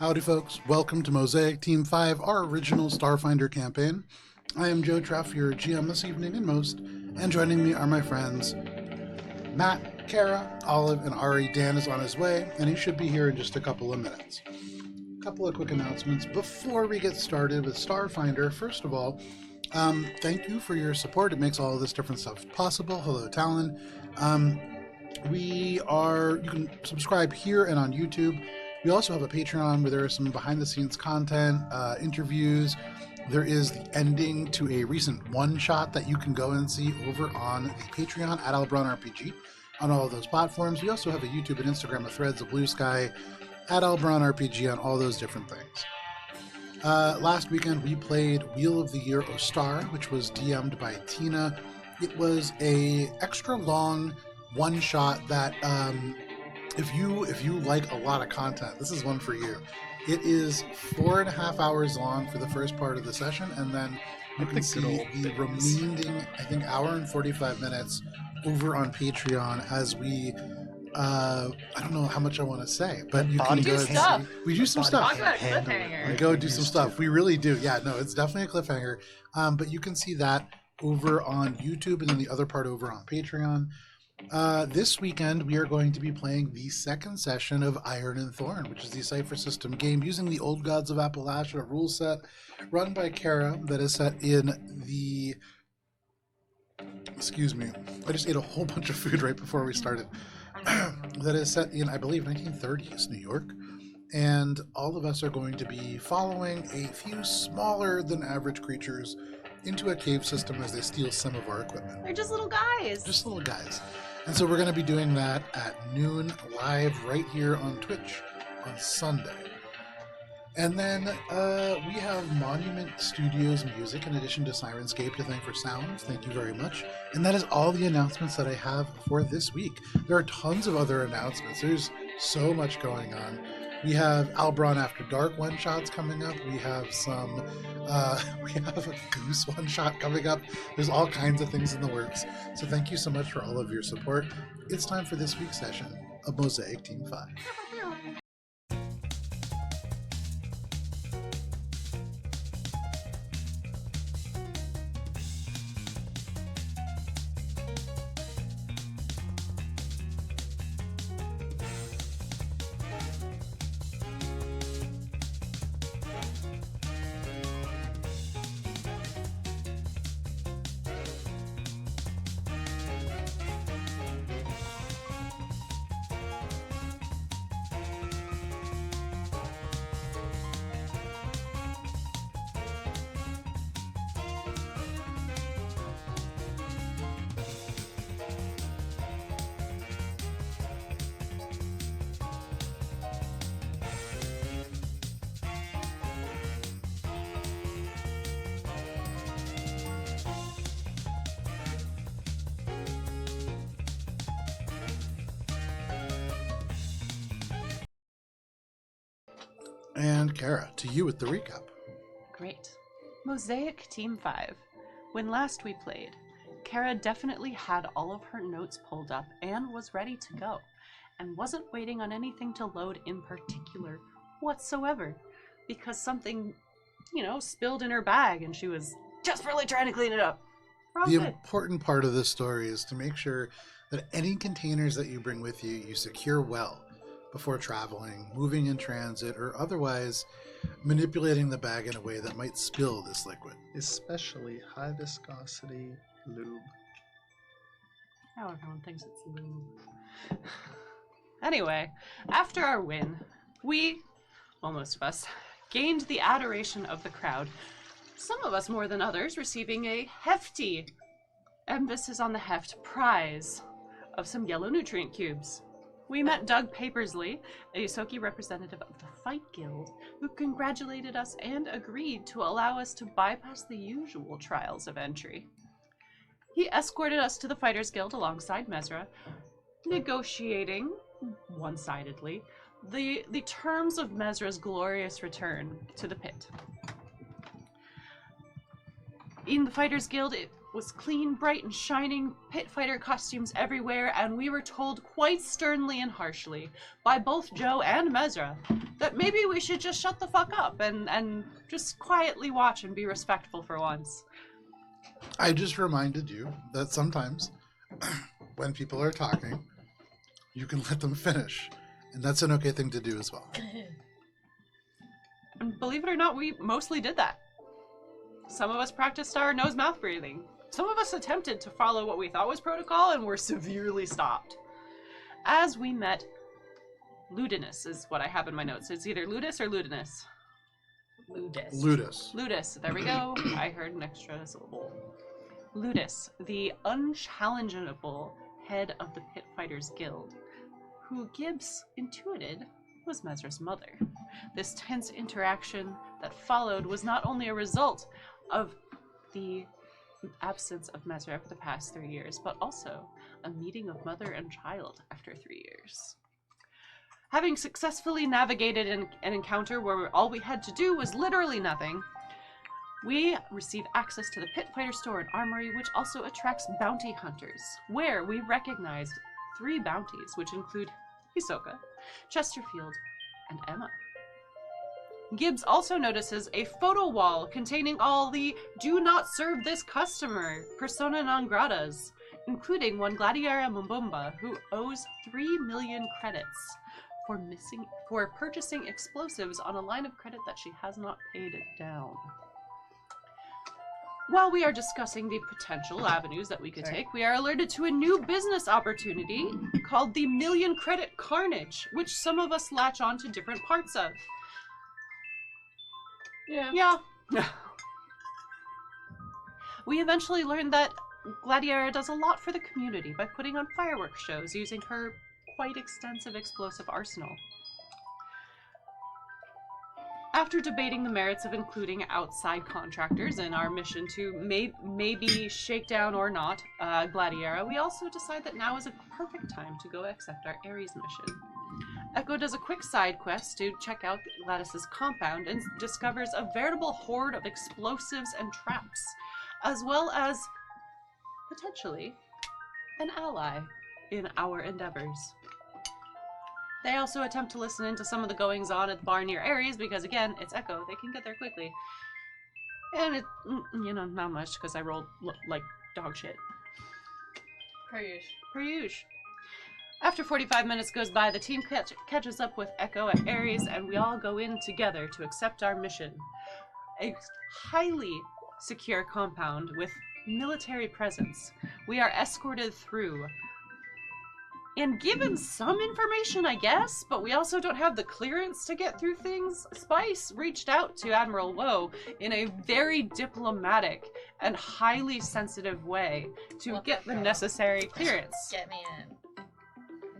Howdy folks, welcome to Mosaic Team 5, our original Starfinder campaign. I am Joe Treff, your GM this evening and most, and joining me are my friends Matt, Kara, Olive, and Ari. Dan is on his way, and he should be here in just a couple of minutes. A couple of quick announcements before we get started with Starfinder. First of all, thank you for your support. It makes all of this different stuff possible. Hello, Talon. You can subscribe here and on YouTube. We also have a Patreon where there is some behind-the-scenes content, interviews. There is the ending to a recent one-shot that you can go and see over on the Patreon at Albron RPG on all of those platforms. We also have a YouTube and Instagram, a Threads, a Blue Sky, at Albron RPG on all those different things. Last weekend, we played Wheel of the Year Ostar, which was DM'd by Tina. It was a extra long one-shot that... If you like a lot of content, this is one for you. It is 4.5 hours long for the first part of the session, and then you can see the remaining, I think, hour and 45 minutes over on Patreon as we, I don't know how much I want to say, but you can go and see. We do some stuff. We go do some stuff. We really do. Yeah, no, it's definitely a cliffhanger. But you can see that over on YouTube, and then the other part over on Patreon. This weekend, we are going to be playing the second session of Iron and Thorn, which is the Cypher System game using the Old Gods of Appalachia rule set run by Kara that is set in the... Excuse me. I just ate a whole bunch of food right before we started. That is set in, I believe, 1930s New York. And all of us are going to be following a few smaller than average creatures into a cave system as they steal some of our equipment. They're just little guys. Just little guys. And so we're going to be doing that at noon live right here on Twitch on Sunday. And then we have Monument Studios Music in addition to Sirenscape to thank for sounds. Thank you very much. And that is all the announcements that I have for this week. There are tons of other announcements. There's so much going on. We have Albron After Dark one-shots coming up. We have we have a Goose one-shot coming up. There's all kinds of things in the works. So thank you so much for all of your support. It's time for this week's session of Mosaic Team 5. And Kara, to you with the recap. Great. Mosaic Team 5. When last we played, Kara definitely had all of her notes pulled up and was ready to go, and wasn't waiting on anything to load in particular whatsoever, because something, spilled in her bag and she was desperately trying to clean it up. The important part of this story is to make sure that any containers that you bring with you, you secure well before traveling, moving in transit, or otherwise manipulating the bag in a way that might spill this liquid. Especially high viscosity lube. Now everyone thinks it's lube. Anyway, after our win, we, well, most of us, gained the adoration of the crowd. Some of us more than others, receiving a hefty, emphasis on the heft, prize of some yellow nutrient cubes. We met Doug Papersley, a Yosoki representative of the Fight Guild, who congratulated us and agreed to allow us to bypass the usual trials of entry. He escorted us to the Fighters Guild alongside Mesra, negotiating, one-sidedly, the terms of Mesra's glorious return to the pit. In the Fighters Guild, was clean, bright, and shining, pit fighter costumes everywhere, and we were told quite sternly and harshly by both Joe and Mezra that maybe we should just shut the fuck up and just quietly watch and be respectful for once. I just reminded you that sometimes when people are talking, you can let them finish, and that's an okay thing to do as well. And believe it or not, we mostly did that. Some of us practiced our nose-mouth breathing. Some of us attempted to follow what we thought was protocol and were severely stopped. As we met Ludinus is what I have in my notes. It's either Ludus or Ludinus. Ludus. There we go. I heard an extra syllable. Ludus, the unchallengeable head of the Pit Fighters Guild, who Gibbs intuited was Mezra's mother. This tense interaction that followed was not only a result of the absence of Mezra for the past 3 years, but also a meeting of mother and child after 3 years. Having successfully navigated an encounter where all we had to do was literally nothing, we receive access to the Pit Fighter store and armory, which also attracts bounty hunters, where we recognized 3 bounties, which include Hisoka, Chesterfield, and Emma. Gibbs also notices a photo wall containing all the "do not serve this customer" persona non gratas, including one Gladiera Mumbumba, who owes 3 million credits for purchasing explosives on a line of credit that she has not paid down. While we are discussing the potential avenues that we could take, we are alerted to a new business opportunity called the Million Credit Carnage, which some of us latch on to different parts of. Yeah. We eventually learned that Gladiera does a lot for the community by putting on fireworks shows using her quite extensive explosive arsenal. After debating the merits of including outside contractors in our mission to maybe shake down or not Gladiera, we also decide that now is a perfect time to go accept our Ares mission. Echo does a quick side quest to check out Gladys's compound and discovers a veritable horde of explosives and traps, as well as, potentially, an ally in our endeavors. They also attempt to listen into some of the goings-on at the bar near Ares because, again, it's Echo. They can get there quickly. And it, not much because I rolled like dog shit. Per usual. After 45 minutes goes by, the team catches up with Echo at Ares, and we all go in together to accept our mission. A highly secure compound with military presence. We are escorted through and given some information, I guess, but we also don't have the clearance to get through things. Spice reached out to Admiral Woe in a very diplomatic and highly sensitive way to get the necessary clearance. Get me in.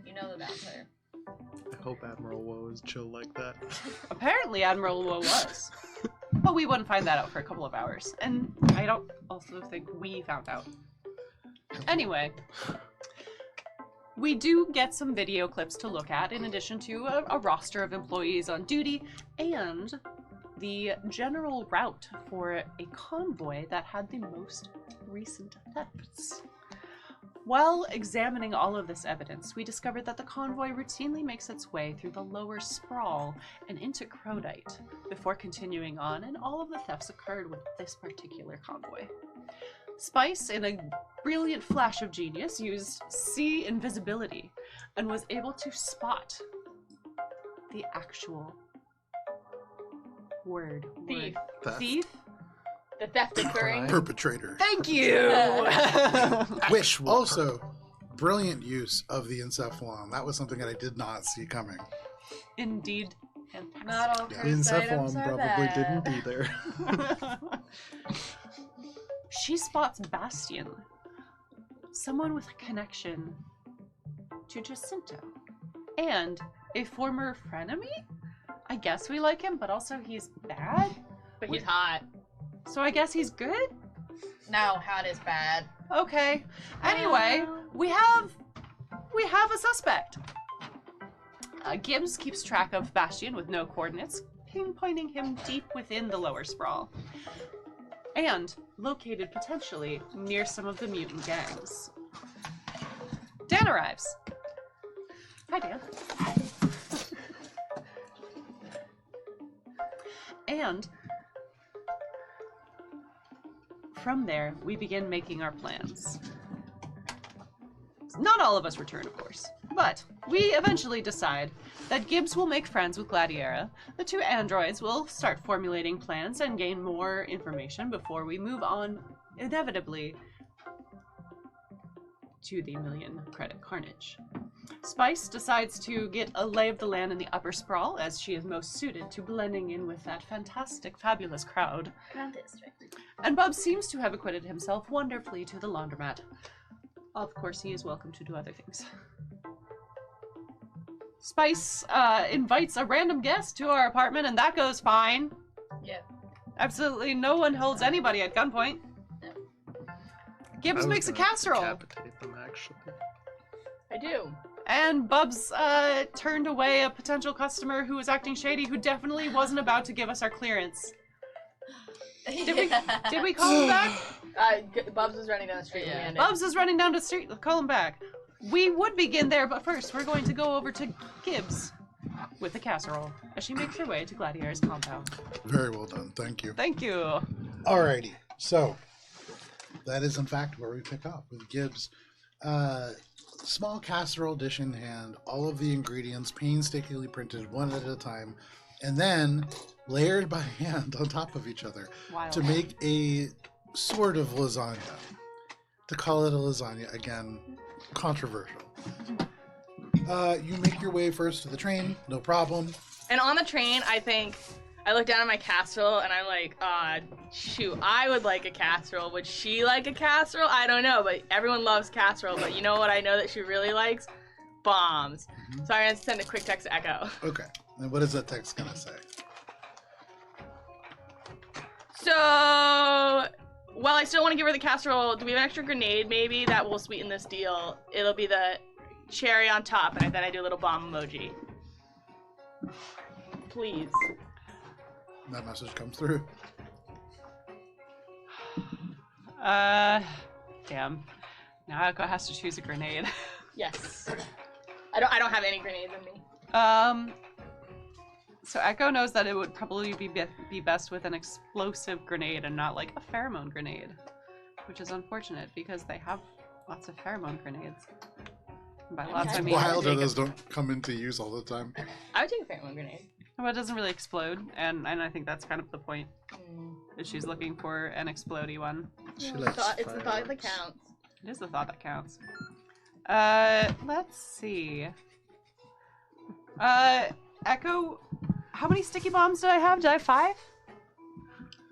You know the bouncer. I hope Admiral Woe is chill like that. Apparently Admiral Woe was. But we wouldn't find that out for a couple of hours. And I don't also think we found out. Anyway, we do get some video clips to look at in addition to a roster of employees on duty and the general route for a convoy that had the most recent thefts. While examining all of this evidence, we discovered that the convoy routinely makes its way through the lower sprawl and into Crodite before continuing on, and all of the thefts occurred with this particular convoy. Spice, in a brilliant flash of genius, used sea invisibility and was able to spot the actual word. Thief. Thief? The theft occurring. Perpetrator. Thank you! Which also, brilliant use of the encephalon. That was something that I did not see coming. Indeed. Fantastic. Not all The The cursed items Encephalon are probably bad. didn't either. She spots Bastion, someone with a connection to Jacinto, and a former frenemy? I guess we like him, but also he's bad? But he's hot. So I guess he's good? No, hot is bad. Okay. Anyway, we have a suspect. Gibbs keeps track of Bastion with no coordinates, pinpointing him deep within the lower sprawl. and located potentially near some of the mutant gangs. Dan arrives. Hi, Dan. And from there, we begin making our plans. Not all of us return, of course, but we eventually decide that Gibbs will make friends with Gladiera. The two androids will start formulating plans and gain more information before we move on, inevitably, to the million credit Carnage. Spice decides to get a lay of the land in the upper sprawl, as she is most suited to blending in with that fantastic, fabulous crowd. And Bub seems to have acquitted himself wonderfully to the laundromat. Of course, he is welcome to do other things. Spice invites a random guest to our apartment, and that goes fine. Yeah. Absolutely no one holds anybody at gunpoint. Gibbs makes a casserole. Decapitate them, actually. I do. And Bubs turned away a potential customer who was acting shady, who definitely wasn't about to give us our clearance. Did we call him back? Bubs was running down the street. Yeah. Bubs is running down the street. Call him back. We would begin there, but first we're going to go over to Gibbs with the casserole as she makes her way to Gladiator's compound. Very well done. Thank you. Thank you. Alrighty. So, that is in fact where we pick up with Gibbs. Small casserole dish in hand, all of the ingredients painstakingly printed one at a time, and then layered by hand on top of each other to make a sort of lasagna. To call it a lasagna, again, controversial. You make your way first to the train, no problem. And on the train, I look down at my casserole and I'm like, shoot, I would like a casserole. Would she like a casserole? I don't know, but everyone loves casserole. But you know what I know that she really likes? Bombs. So I'm going to send a quick text to Echo. Okay. And what is that text going to say? So, while I still want to give her the casserole, do we have an extra grenade maybe that will sweeten this deal? It'll be the cherry on top, and then I do a little bomb emoji. Please. That message comes through. Damn. Now Echo has to choose a grenade. Yes. I don't have any grenades in me. So Echo knows that it would probably be best with an explosive grenade and not like a pheromone grenade, which is unfortunate because they have lots of pheromone grenades. And by lots, I mean Wild those don't come into use all the time. I would take a pheromone grenade. Well, it doesn't really explode, and I think that's kind of the point. That she's looking for an explodey one. It's the thought that counts. It is the thought that counts. Let's see. Echo, how many sticky bombs did I have? Did I have 5?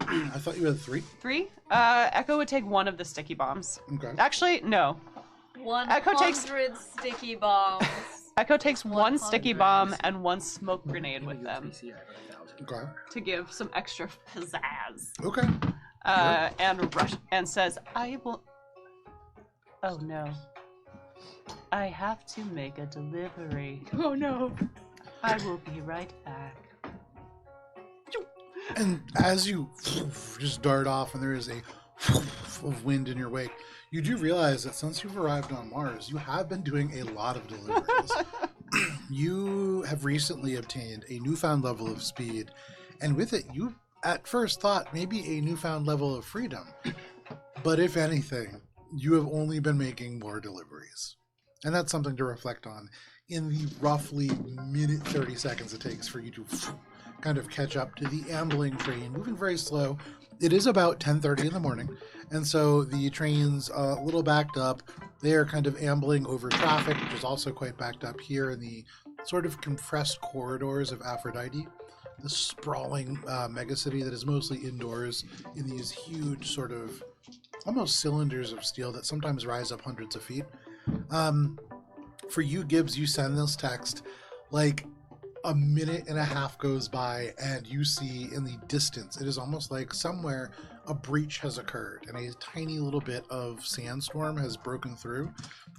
I thought you had 3. 3? Echo would take one of the sticky bombs. Okay. Actually, no. 100 sticky bombs. Echo takes 1 sticky bomb and 1 smoke grenade with them. Okay. To give some extra pizzazz. Okay. And says, I will... Oh no. I have to make a delivery. Oh no. I will be right back. And as you just dart off and there is a of wind in your wake, you do realize that since you've arrived on Mars, you have been doing a lot of deliveries. You have recently obtained a newfound level of speed, and with it, you at first thought maybe a newfound level of freedom. But if anything, you have only been making more deliveries. And that's something to reflect on in the roughly minute 30 seconds it takes for you to kind of catch up to the ambling train, moving very slow. It is about 10:30 in the morning, and so the train's a little backed up. They are kind of ambling over traffic, which is also quite backed up here in the sort of compressed corridors of Aphrodite, the sprawling megacity that is mostly indoors in these huge sort of almost cylinders of steel that sometimes rise up hundreds of feet. For you, Gibbs, you send this text like a minute and a half goes by and you see in the distance, it is almost like somewhere a breach has occurred and a tiny little bit of sandstorm has broken through.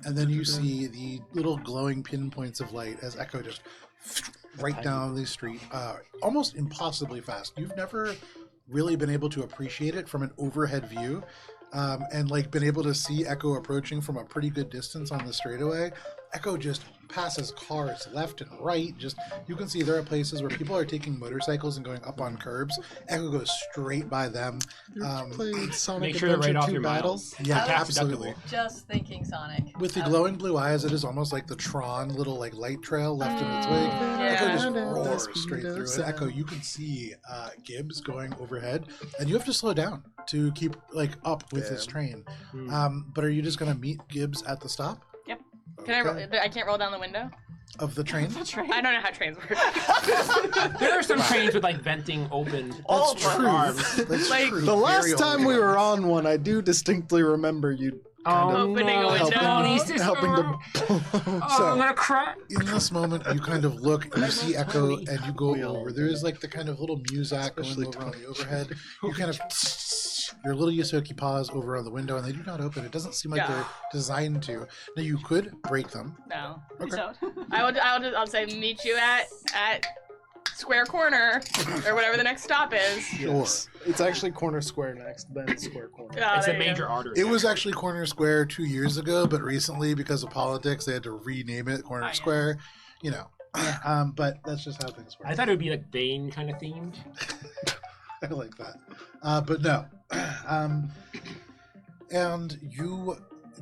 And then you see the little glowing pinpoints of light as Echo just right down the street, almost impossibly fast. You've never really been able to appreciate it from an overhead view, and like been able to see Echo approaching from a pretty good distance on the straightaway. Echo just passes cars left and right. Just you can see there are places where people are taking motorcycles and going up on curbs. Echo goes straight by them. Played Sonic Make sure they're right Adventure off 2 your battles. miles. Yeah, I was absolutely. Just thinking Sonic. With the glowing blue eyes, it is almost like the Tron little like light trail left in its wake. Echo just roars straight through it. Echo, you can see Gibbs going overhead, and you have to slow down to keep like up with his train. But are you just gonna meet Gibbs at the stop? Yep. Can I can't roll down the window? Of the train? The train. I don't know how trains work. There are some trains with like venting open. That's true. Arms. That's Like, true. The last Very time old we were ones. on one, I do distinctly remember you Opening a window. helping to pull Oh, I'm gonna cry. In this moment, you kind of look, you see Echo, and you go over. There is like the kind of little muzak going over on the overhead. You kind of your little Yosoki paws over on the window, and they do not open. It doesn't seem like they're designed to. Now you could break them. No. Okay. So, I'll say meet you at Square Corner or whatever the next stop is. Sure. It's actually Corner Square next, then Square Corner. Oh, It's there a you go. major artery. It was actually Corner Square 2 years ago, but recently, because of politics, they had to rename it Corner Square. You know, but that's just how things work. I thought it would be like Bane kind of themed. I like that. But no. And you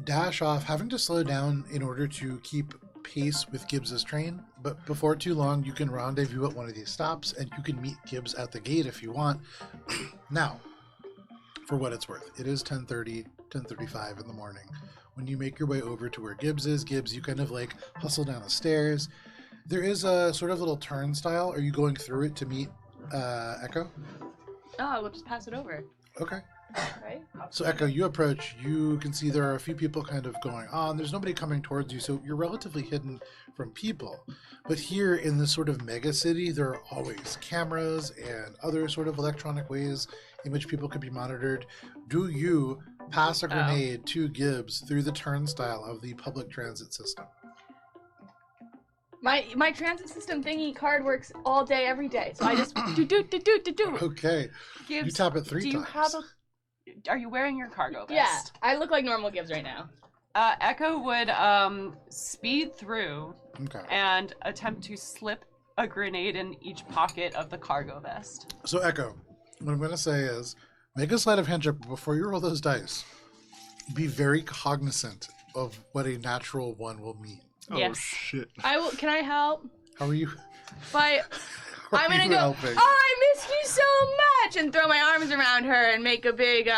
dash off, having to slow down in order to keep pace with Gibbs's train. But before too long, you can rendezvous at one of these stops, and you can meet Gibbs at the gate if you want. Now, for what it's worth, it is 10:35 in the morning. When you make your way over to where Gibbs is, Gibbs, you kind of like hustle down the stairs. There is a sort of little turnstile. Are you going through it to meet Echo? Oh, we'll just pass it over. Okay. Right? So Echo, you approach, you can see there are a few people kind of going on. There's nobody coming towards you, so you're relatively hidden from people. But here in this sort of mega city, there are always cameras and other sort of electronic ways in which people could be monitored. Do you pass a grenade to Gibbs through the turnstile of the public transit system? My transit system thingy card works all day, every day. So I just do. Okay. Gibbs, You tap it 3 do you times. have are you wearing your cargo Yeah, vest? I look like normal Gibbs right now. Echo would speed through Okay. and attempt to slip a grenade in each pocket of the cargo vest. So Echo, what I'm going to say is, make a sleight of hand check, but before you roll those dice, be very cognizant of what a natural one will mean. Oh Yes. shit. Can I help? How are you? But I'm Are gonna you go, helping? oh, I missed you so much, and throw my arms around her and make a big,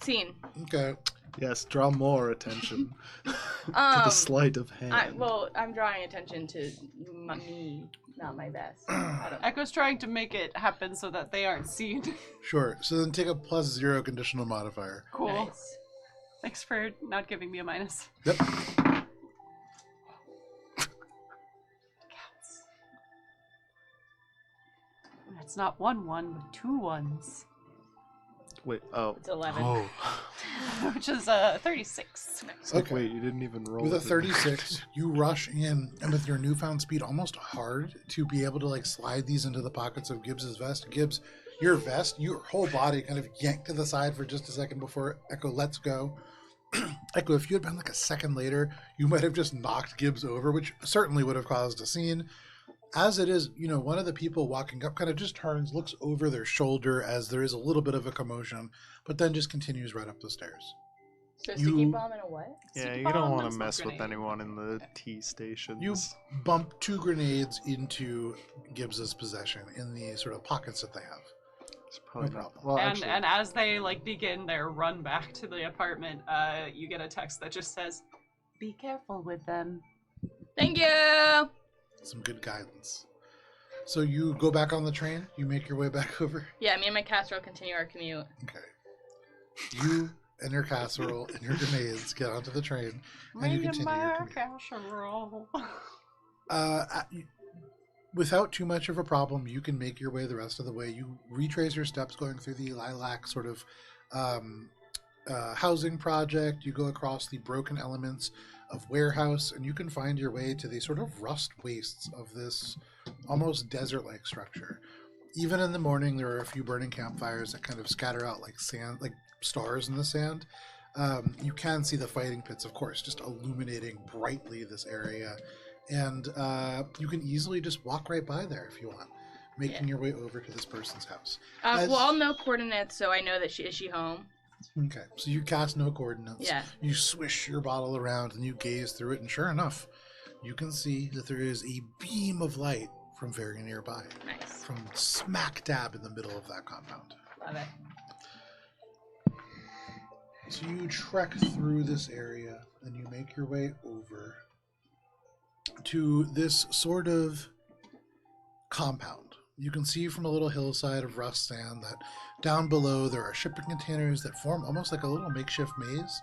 scene. Okay. Yes, draw more attention to the Um, sleight of hand. I'm drawing attention to me, not my vest. I don't know. Echo's trying to make it happen so that they aren't seen. Sure. So then take a +0 conditional modifier. Cool. Nice. Thanks for not giving me a minus. Yep. It's not 1 1, but 2 1s, Wait, oh. It's 11. Oh. which is 36. It's like, Okay. wait, you didn't even roll. With a it. 36, you rush in, and with your newfound speed, almost hard to be able to like slide these into the pockets of Gibbs's vest. Gibbs, your vest, your whole body kind of yanked to the side for just a second before Echo lets go. Echo, if you had been like a second later, you might have just knocked Gibbs over, which certainly would have caused a scene. As it is, you know, one of the people walking up kind of just turns, looks over their shoulder as there is a little bit of a commotion, but then just continues right up the stairs. So You- sticky bomb and a what? Yeah, Sticky you bomb don't and want a to smoke mess with grenade. anyone in the T stations. You bump 2 grenades into Gibbs's possession in the sort of pockets that they have. It's probably No not. problem. Well, And actually, and as they like begin their run back to the apartment, you get a text that just says, "Be careful with them." Thank you! Some good guidance. So you go back on the train, you make your way back over. Yeah, me and my casserole continue our commute. Okay. You and your casserole and your grenades get onto the train, and you Me continue your commute. casserole. Without too much of a problem, you can make your way the rest of the way. You retrace your steps going through the lilac sort of housing project. You go across the broken elements of warehouse, and you can find your way to the sort of rust wastes of this almost desert-like structure. Even in the morning, there are a few burning campfires that kind of scatter out like sand, like stars in the sand. You can see the fighting pits, of course, just illuminating brightly this area. And you can easily just walk right by there if you want, making your way over to this person's house. Well, I'll know coordinates, so I know that is she home? Okay, so you cast no coordinates. Yeah. You swish your bottle around and you gaze through it, and sure enough, you can see that there is a beam of light from very nearby. Nice. From smack dab in the middle of that compound. Love it. So you trek through this area and you make your way over to this sort of compound. You can see from a little hillside of rust sand that down below there are shipping containers that form almost like a little makeshift maze.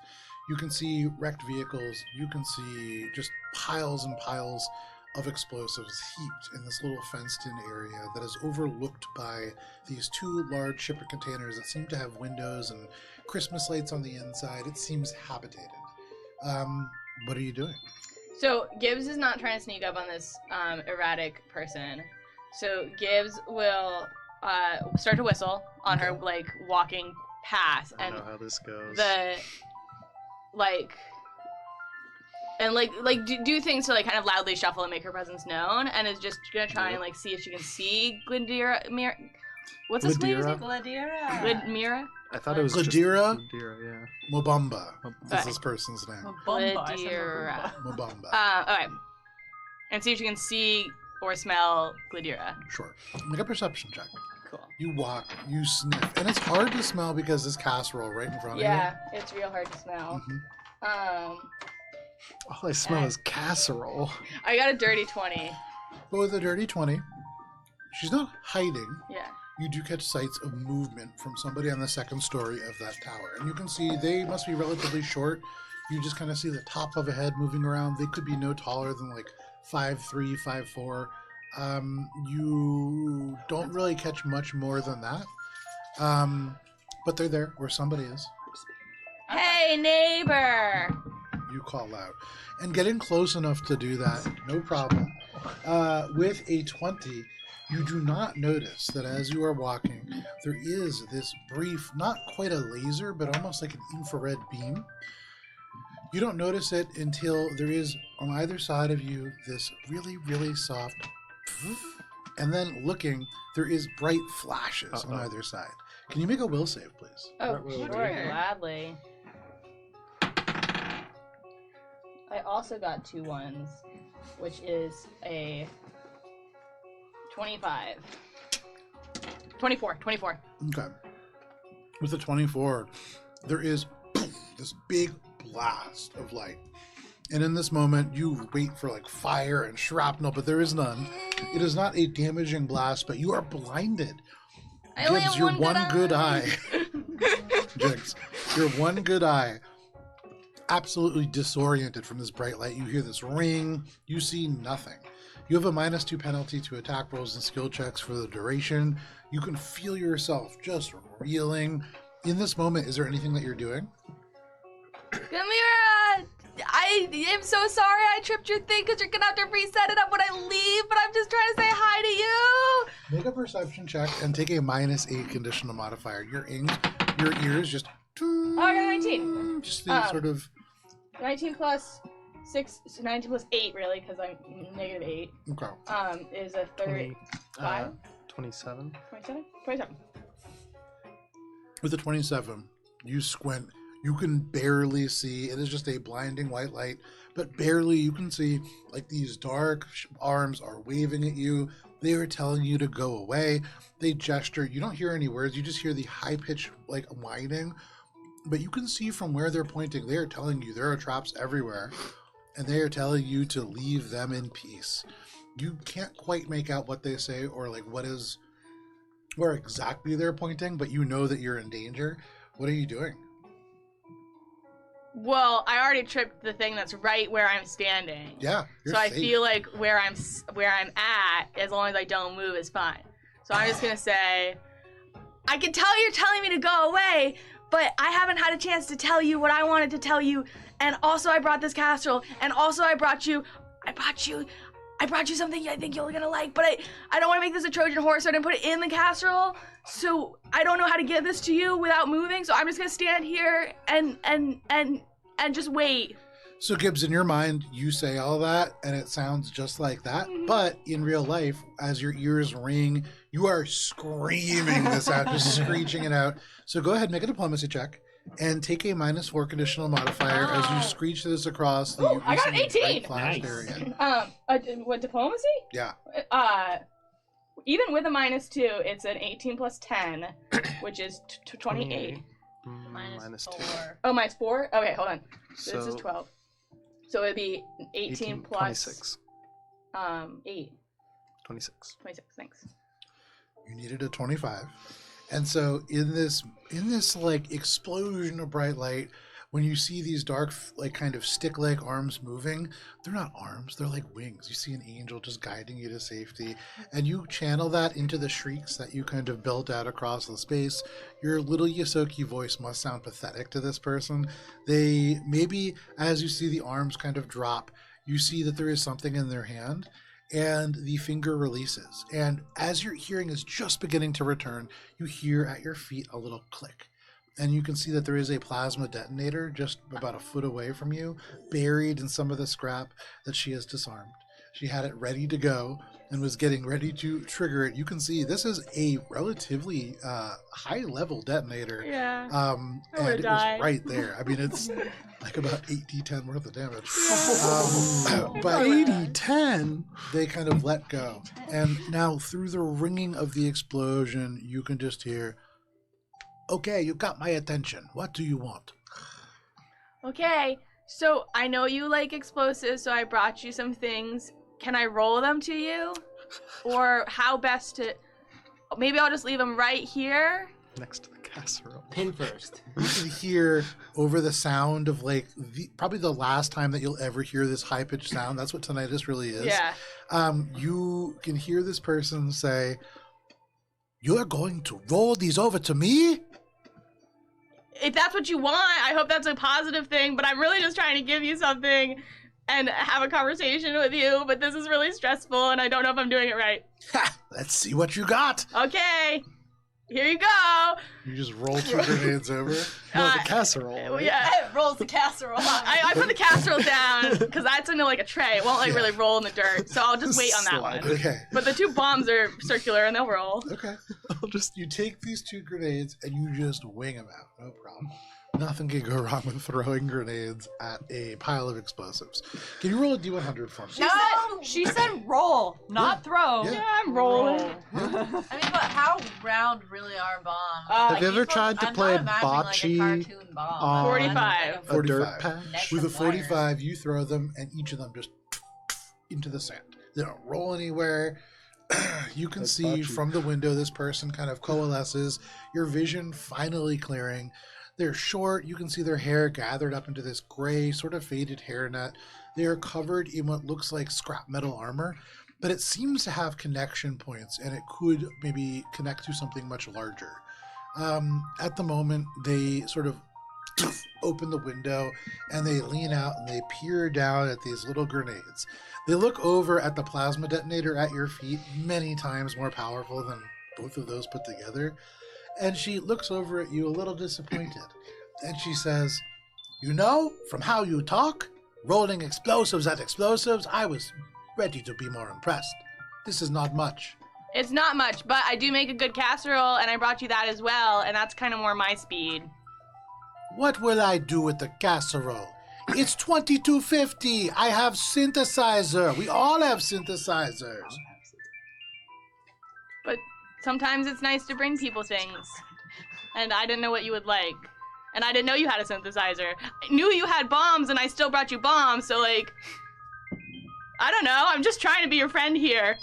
You can see wrecked vehicles. You can see just piles and piles of explosives heaped in this little fenced-in area that is overlooked by these two large shipping containers that seem to have windows and Christmas lights on the inside. It seems habitated. What are you doing? So Gibbs is not trying to sneak up on this erratic person. So Gibbs will start to whistle on her, like, walking past. I And know how this goes. do things to, like, kind of loudly shuffle and make her presence known, and is just gonna try and, like, see if she can see Glendira. What's his name? Gladira. Glendira? I thought it was Gladira? just Gladira, yeah. Mobamba is Okay. this person's name. Gladira. Mobamba. Okay. And see if she can see or smell Gladira. Sure. Make a perception check. Cool. You walk, you sniff, and it's hard to smell because this casserole right in front Yeah, it's real hard to smell. of you. Mhm. All I smell is casserole. I got a dirty 20. But with a dirty 20, she's not hiding. Yeah. You do catch sights of movement from somebody on the second story of that tower. And you can see they must be relatively short. You just kind of see the top of a head moving around. They could be no taller than like 5'3", 5'4". You don't really catch much more than that. But they're there where somebody is. Hey, neighbor! You call out. And getting close enough to do that, no problem. With a 20, you do not notice that as you are walking, there is this brief, not quite a laser, but almost like an infrared beam. You don't notice it until there is, on either side of you, this really, really soft, and then looking, there is bright flashes on either side. Can you make a will save, please? Oh, What will sure, it be? gladly. I also got 2 ones, which is a 25. 24. Okay. With the 24, there is this big blast of light. And in this moment, you wait for like fire and shrapnel, but there is none. It is not a damaging blast, but you are blinded. I only Gibbs, have your one good eye. Jigs, your one good eye, absolutely disoriented from this bright light. You hear this ring. You see nothing. You have a -2 penalty to attack rolls and skill checks for the duration. You can feel yourself just reeling. In this moment, is there anything that you're doing? Gamira! I am so sorry I tripped your thing because you're gonna have to reset it up when I leave, but I'm just trying to say hi to you! Make a perception check and take a -8 conditional modifier. Your ears just... Oh, I got a 19. Just the sort of... 19 plus 6, 19 plus 8 really, because I'm -8. Okay. Is a 35? 27. 27? 27. With the 27, you squint. You can barely see. It is just a blinding white light, but barely you can see like these dark arms are waving at you. They are telling you to go away. They gesture. You don't hear any words. You just hear the high-pitched like whining, but you can see from where they're pointing. They are telling you there are traps everywhere, and they are telling you to leave them in peace. You can't quite make out what they say or like where exactly they're pointing, but you know that you're in danger. What are you doing? Well, I already tripped the thing that's right where I'm standing. Yeah, you're So I safe. feel like where I'm at, as long as I don't move, is fine. So I'm just gonna say, I can tell you're telling me to go away, but I haven't had a chance to tell you what I wanted to tell you. And also I brought this casserole, and also I brought you I brought you something I think you're gonna like, but I don't want to make this a Trojan horse, so I didn't put it in the casserole. So I don't know how to give this to you without moving. So I'm just gonna stand here and just wait. So Gibbs, in your mind, you say all that, and it sounds just like that. But in real life, as your ears ring, you are screaming this out, just screeching it out. So go ahead, make a diplomacy check, and take a -4 conditional modifier as you screech this across the Ooh, I got an 18. flashed Nice. area. What, diplomacy? Yeah. Even with a -2, it's an 18 plus 10, which is 28. Minus 2. Oh, -4? Okay, hold on. So So this is 12. So it'd be 18 plus 26. 8. 26. 26, thanks. You needed a 25. And so in this like explosion of bright light, when you see these dark, like kind of stick-like arms moving, they're not arms, they're like wings. You see an angel just guiding you to safety, and you channel that into the shrieks that you kind of built out across the space. Your little Yosoki voice must sound pathetic to this person. They maybe, as you see the arms kind of drop, you see that there is something in their hand, and the finger releases. And as your hearing is just beginning to return, you hear at your feet a little click. And you can see that there is a plasma detonator just about a foot away from you, buried in some of the scrap that she has disarmed. She had it ready to go and was getting ready to trigger it. You can see this is a relatively high-level detonator. Yeah. And would've it died. was right there. I mean, it's like about 8d10 worth of damage. But 80-10. they kind of let go. And now through the ringing of the explosion, you can just hear, "Okay, you got my attention. What do you want?" Okay, so I know you like explosives, so I brought you some things. Can I roll them to you? Or how best to... Maybe I'll just leave them right here? Next to the casserole. Pin first. You can hear over the sound of like probably the last time that you'll ever hear this high-pitched sound. That's what tinnitus really is. Yeah. You can hear this person say, "You're going to roll these over to me?" If that's what you want, I hope that's a positive thing, but I'm really just trying to give you something and have a conversation with you, but this is really stressful and I don't know if I'm doing it right. Ha! Let's see what you got. Okay, here you go. You just roll 2 grenades over. No, the casserole. Right? Yeah. It rolls the casserole. I put the casserole down because that's into like a tray. It won't like really roll in the dirt, so I'll just wait on that Slide. one. Okay. But the 2 bombs are circular and they'll roll. Okay. You take these 2 grenades and you just wing them out. No problem. Nothing can go wrong with throwing grenades at a pile of explosives. Can you roll a D100 for me? She said roll, not throw. Yeah. Yeah, I'm rolling. I mean, but how round really are bombs? Have you ever These tried to I'm play not imagining, bocce like a cartoon bomb. on 45. A 45. dirt patch? Next With a of wires. 45, you throw them, and each of them just into the sand. They don't roll anywhere. You can That's see bocce. from the window this person kind of coalesces, your vision finally clearing. They're short. You can see their hair gathered up into this gray, sort of faded hairnet. They are covered in what looks like scrap metal armor, but it seems to have connection points, and it could maybe connect to something much larger. At the moment, they sort of open the window and they lean out and they peer down at these little grenades. They look over at the plasma detonator at your feet, many times more powerful than both of those put together. And she looks over at you a little disappointed. And she says, "You know, from how you talk, rolling explosives at explosives, I was ready to be more impressed. This is not much." It's not much, but I do make a good casserole, and I brought you that as well, and that's kind of more my speed. "What will I do with the casserole? It's 2250. I have synthesizer. We all have synthesizers." But sometimes it's nice to bring people things. And I didn't know what you would like. And I didn't know you had a synthesizer. I knew you had bombs, and I still brought you bombs, so like... I don't know, I'm just trying to be your friend here.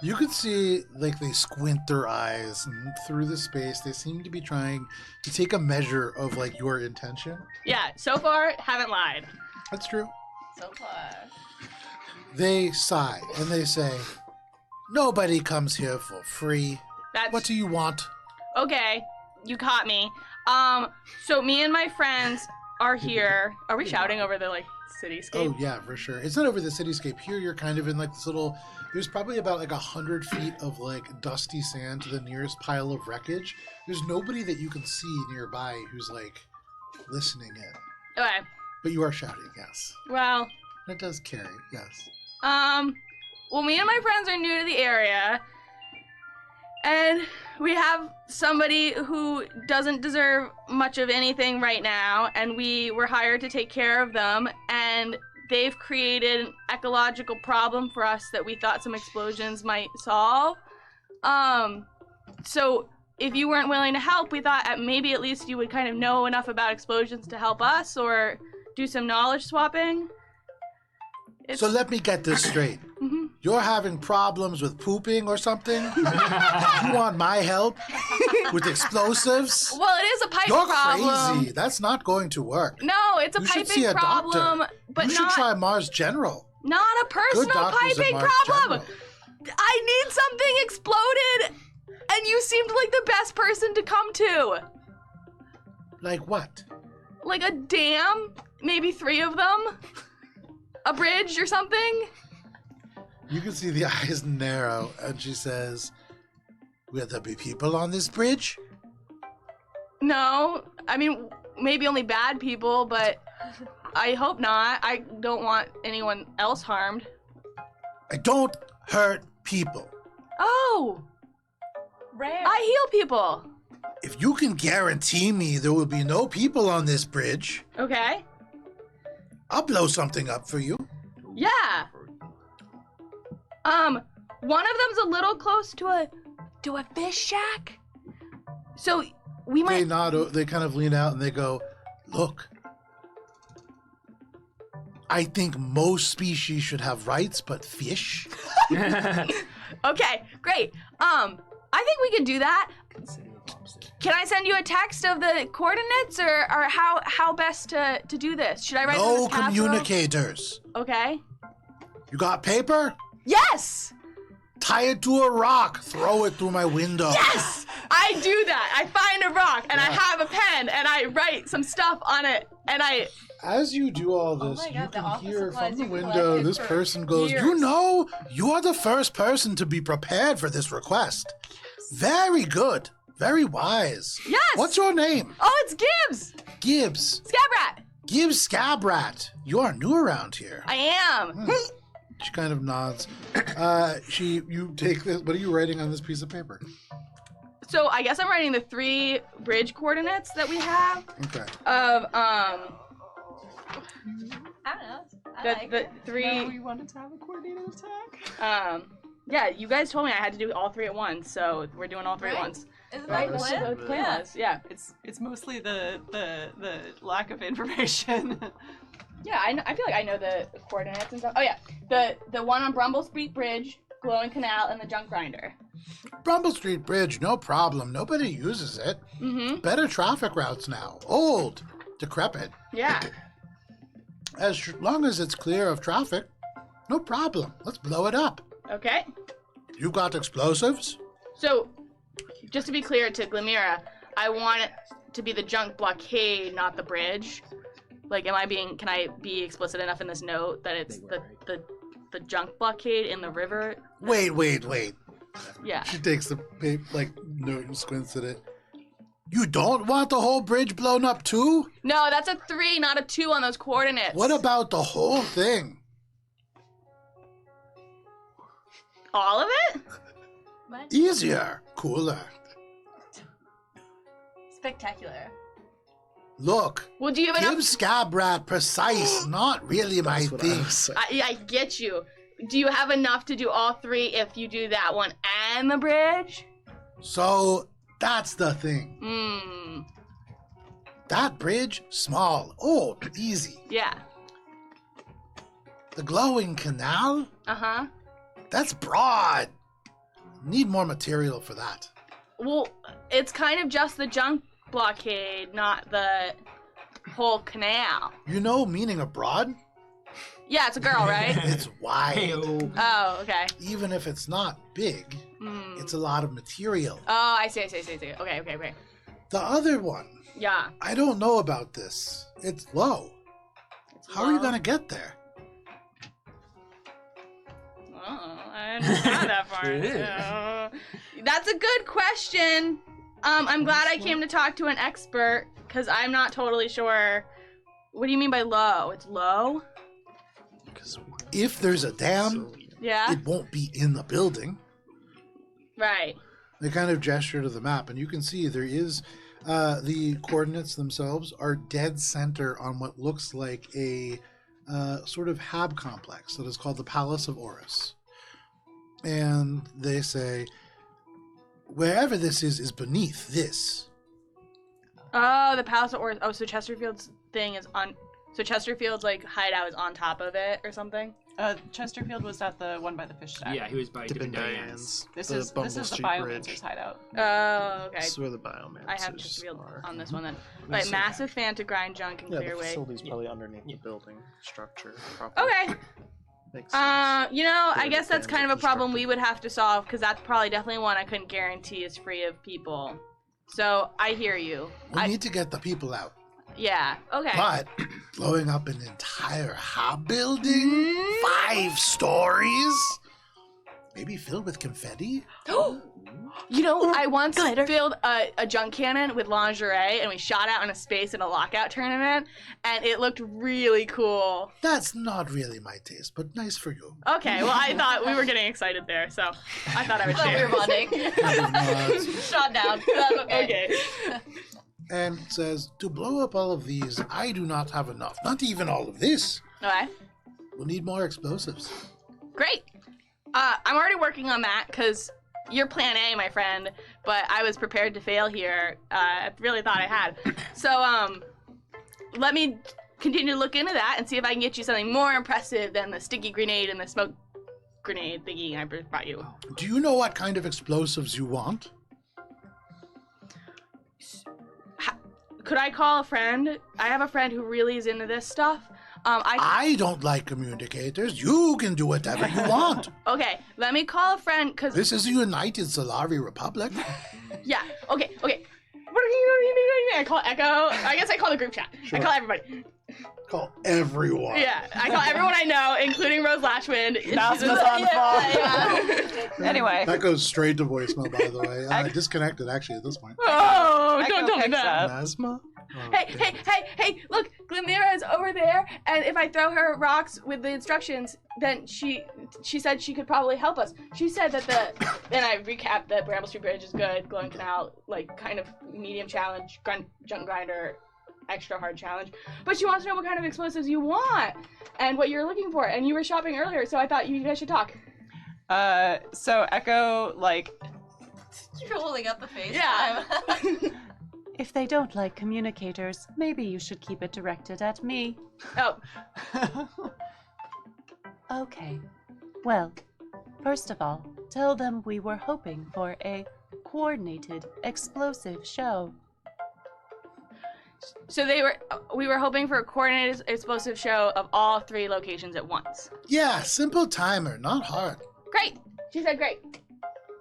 You can see, like, they squint their eyes, and through the space, they seem to be trying to take a measure of, like, your intention. Yeah, so far, haven't lied. That's true. So far. They sigh, and they say, "Nobody comes here for free. That's... What do you want?" Okay, you caught me. So me and my friends are here. Are we shouting over the like cityscape? Oh yeah, for sure. It's not over the cityscape. Here you're kind of in like this little, there's probably about like 100 feet of like dusty sand to the nearest pile of wreckage. There's nobody that you can see nearby who's like listening in. Okay. But you are shouting, yes. Well, That does carry, yes. well, me and my friends are new to the area, and we have somebody who doesn't deserve much of anything right now, and we were hired to take care of them, and they've created an ecological problem for us that we thought some explosions might solve. So if you weren't willing to help, we thought maybe at least you would kind of know enough about explosions to help us, or do some knowledge swapping. So let me get this straight. Mhm. You're having problems with pooping or something? You want my help with explosives? Well, it is a pipe You're problem. crazy. That's not going to work. No, it's a You should piping see a problem, doctor. but You should not try Mars General. not a Good personal doctors at piping Mars problem. General. I need something exploded, and you seemed like the best person to come to. Like what? Like a dam, maybe 3 of them, a bridge or something. You can see the eyes narrow, and she says, "Will there be people on this bridge?" No, I mean maybe only bad people, but I hope not. I don't want anyone else harmed. I don't hurt people. Oh, Rare. I heal people. If you can guarantee me there will be no people on this bridge, Okay. I'll blow something up for you. Yeah. One of them's a little close to a fish shack. So we They might. nod. They kind of lean out and they go, "Look, I think most species should have rights, but fish." Okay, great. I think we could do that. Can I send you a text of the coordinates, or how best to do this? Should I write them No as casserole? communicators. Okay. You got paper? Yes. Tie it to a rock. Throw it through my window. Yes. I do that. I find a rock and I Yeah. have a pen and I write some stuff on it and I. As you do all this, my you God, the can office hear supplies from the you window collected this for person goes, years. "You know, you are the first person to be prepared for this request. Very good. Very wise. Yes. What's your name?" Oh, it's Gibbs. Gibbs. Scabrat. Gibbs Scabrat. You are new around here. I am. She kind of nods. You take this. What are you writing on this piece of paper? So I guess I'm writing the 3 bridge coordinates that we have Okay. of I don't know. I like the it. 3. we wanted to have a coordinated attack. Yeah, you guys told me I had to do all 3 at once, so we're doing all 3 at Right. once. Isn't Right, that the that's plan? the The plan Yeah. was, yeah. It's mostly the lack of information. Yeah, I feel like I know the coordinates and stuff. Oh yeah, the one on Brumble Street Bridge, Glowing Canal, and the Junk Grinder. Brumble Street Bridge, no problem. Nobody uses it. Mm-hmm. Better traffic routes now. Old, decrepit. Yeah. As long as it's clear of traffic, no problem. Let's blow it up. Okay. You got explosives? So, just to be clear to Glimira, I want it to be the junk blockade, not the bridge. Like, can I be explicit enough in this note that it's the junk blockade in the river? Wait. Yeah. She takes the note and squints at it. You don't want the whole bridge blown up too? No, that's a 3, not a 2 on those coordinates. What about the whole thing? all of it? What? Easier, cooler. Spectacular. Look, Well, do you have enough? give Scabrat precise, not really my That's what I thing. was saying. I get you. Do you have enough to do all 3 if you do that one and the bridge? So that's the thing. Hmm. That bridge, small, old, easy. Yeah. The glowing canal, Uh-huh. that's broad. Need more material for that. Well, it's kind of just the junk blockade, not the whole canal. You know meaning of broad? Yeah, it's a girl, right? It's wide. Heyo. Oh, okay. Even if it's not big, Hmm. it's a lot of material. Oh, I see. Okay. The other one, Yeah. I don't know about this. It's low. How are you going to get there? I hadn't thought that far. That's a good question. I'm glad I came to talk to an expert because I'm not totally sure. What do you mean by low? It's low? If there's a dam, Yeah. it won't be in the building. Right. They kind of gesture to the map, and you can see there is the coordinates themselves are dead center on what looks like a sort of hab complex that is called the Palace of Horus. And they say, wherever this is beneath this. Oh, the Palace of Orth. Oh, so Chesterfield's thing is on. So Chesterfield's like hideout is on top of it or something. Chesterfield was at the one by the fish shack. Yeah, he was by Dippin' Dippin' Diane's. This is the Biomancer's hideout. Oh, okay. This is where the biomancers I have Chesterfield are. on this one then. Like massive fan to grind junk and Yeah, clear the weight. facility's probably underneath the building structure. Probably. Okay. Makes sense. You know, I They're guess that's fans kind of of a problem we destructive. would have to solve because that's probably definitely one I couldn't guarantee is free of people. So I hear you. We need to get the people out. Yeah. Okay. But blowing up an entire hab building? 5 stories? Maybe filled with confetti? You know, I once filled a junk cannon with lingerie and we shot out in a space in a lockout tournament and it looked really cool. That's not really my taste, but nice for you. Okay, well I thought we were getting excited there, so I thought I would Thought we share. were bonding. Kind of nods. Shot down. That's okay. Okay. And says, to blow up all of these, I do not have enough. Not even all of this. Okay. We'll need more explosives. Great. I'm already working on that because you're plan A, my friend, but I was prepared to fail here. I really thought I had. So, let me continue to look into that and see if I can get you something more impressive than the sticky grenade and the smoke grenade thingy I brought you. Do you know what kind of explosives you want? Could I call a friend? I have a friend who really is into this stuff. I don't like communicators. You can do whatever you want. Okay, let me call a friend because This is a united Solari Republic. yeah. Okay. What do you mean? I call Echo. I guess I call the group chat. Sure. I call everybody. Call everyone. Yeah, I call everyone I know, including Rose Lashwind. Nasma's on phone. Anyway. That goes straight to voicemail, by the way. Disconnected, actually, at this point. Oh, Echo don't tell me picks that. up. Nasma? Oh, Hey, look, Glimira is over there, and if I throw her rocks with the instructions, then she said she could probably help us. She said that and I recapped that Bramble Street Bridge is good, Glowing Canal, like, kind of medium challenge, junk grinder, extra hard challenge. But she wants to know what kind of explosives you want, and what you're looking for, and you were shopping earlier, so I thought you guys should talk. So Echo, like, You're holding up the face. Yeah. if they don't like communicators, maybe you should keep it directed at me. Oh, Okay. Well, first of all, tell them we were hoping for a coordinated, explosive show. so we were hoping for a coordinated explosive show of all 3 locations at once. Yeah, simple timer, not hard. Great. She said great.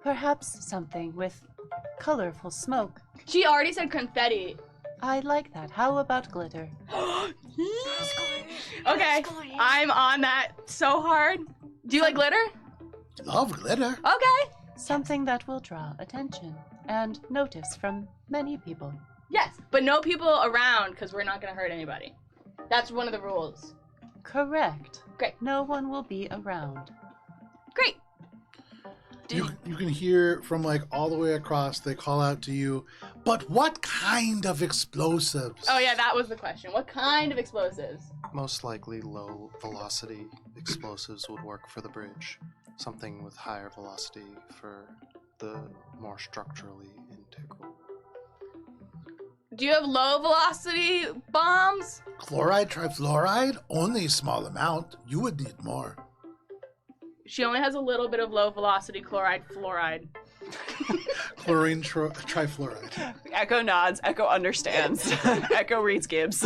Perhaps something with colorful smoke. She already said confetti. I like that. How about glitter? Okay, I'm on that so hard. Do you like glitter? Love glitter. Okay. Something that will draw attention and notice from many people. Yes, but no people around because we're not going to hurt anybody. That's one of the rules. Correct. Great. No one will be around. Great. You can hear from like all the way across, they call out to you, but what kind of explosives? Oh yeah, that was the question. What kind of explosives? Most likely low velocity explosives would work for the bridge. Something with higher velocity for the more structurally integral. Do you have low velocity bombs? Chloride, trifluoride? Only a small amount. You would need more. She only has a little bit of low velocity chloride fluoride. Chlorine trifluoride. Echo nods. Echo understands. Echo reads Gibbs.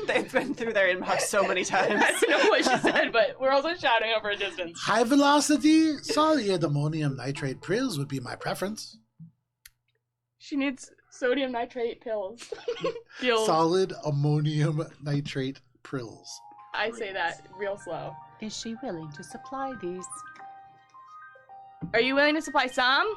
They've been through their inbox so many times. I don't know what she said, but we're also shouting over a distance. High velocity, solid ammonium nitrate prills would be my preference. She needs Sodium nitrate pills. Pills. Solid ammonium nitrate pills. I say that real slow. Is she willing to supply these? Are you willing to supply some?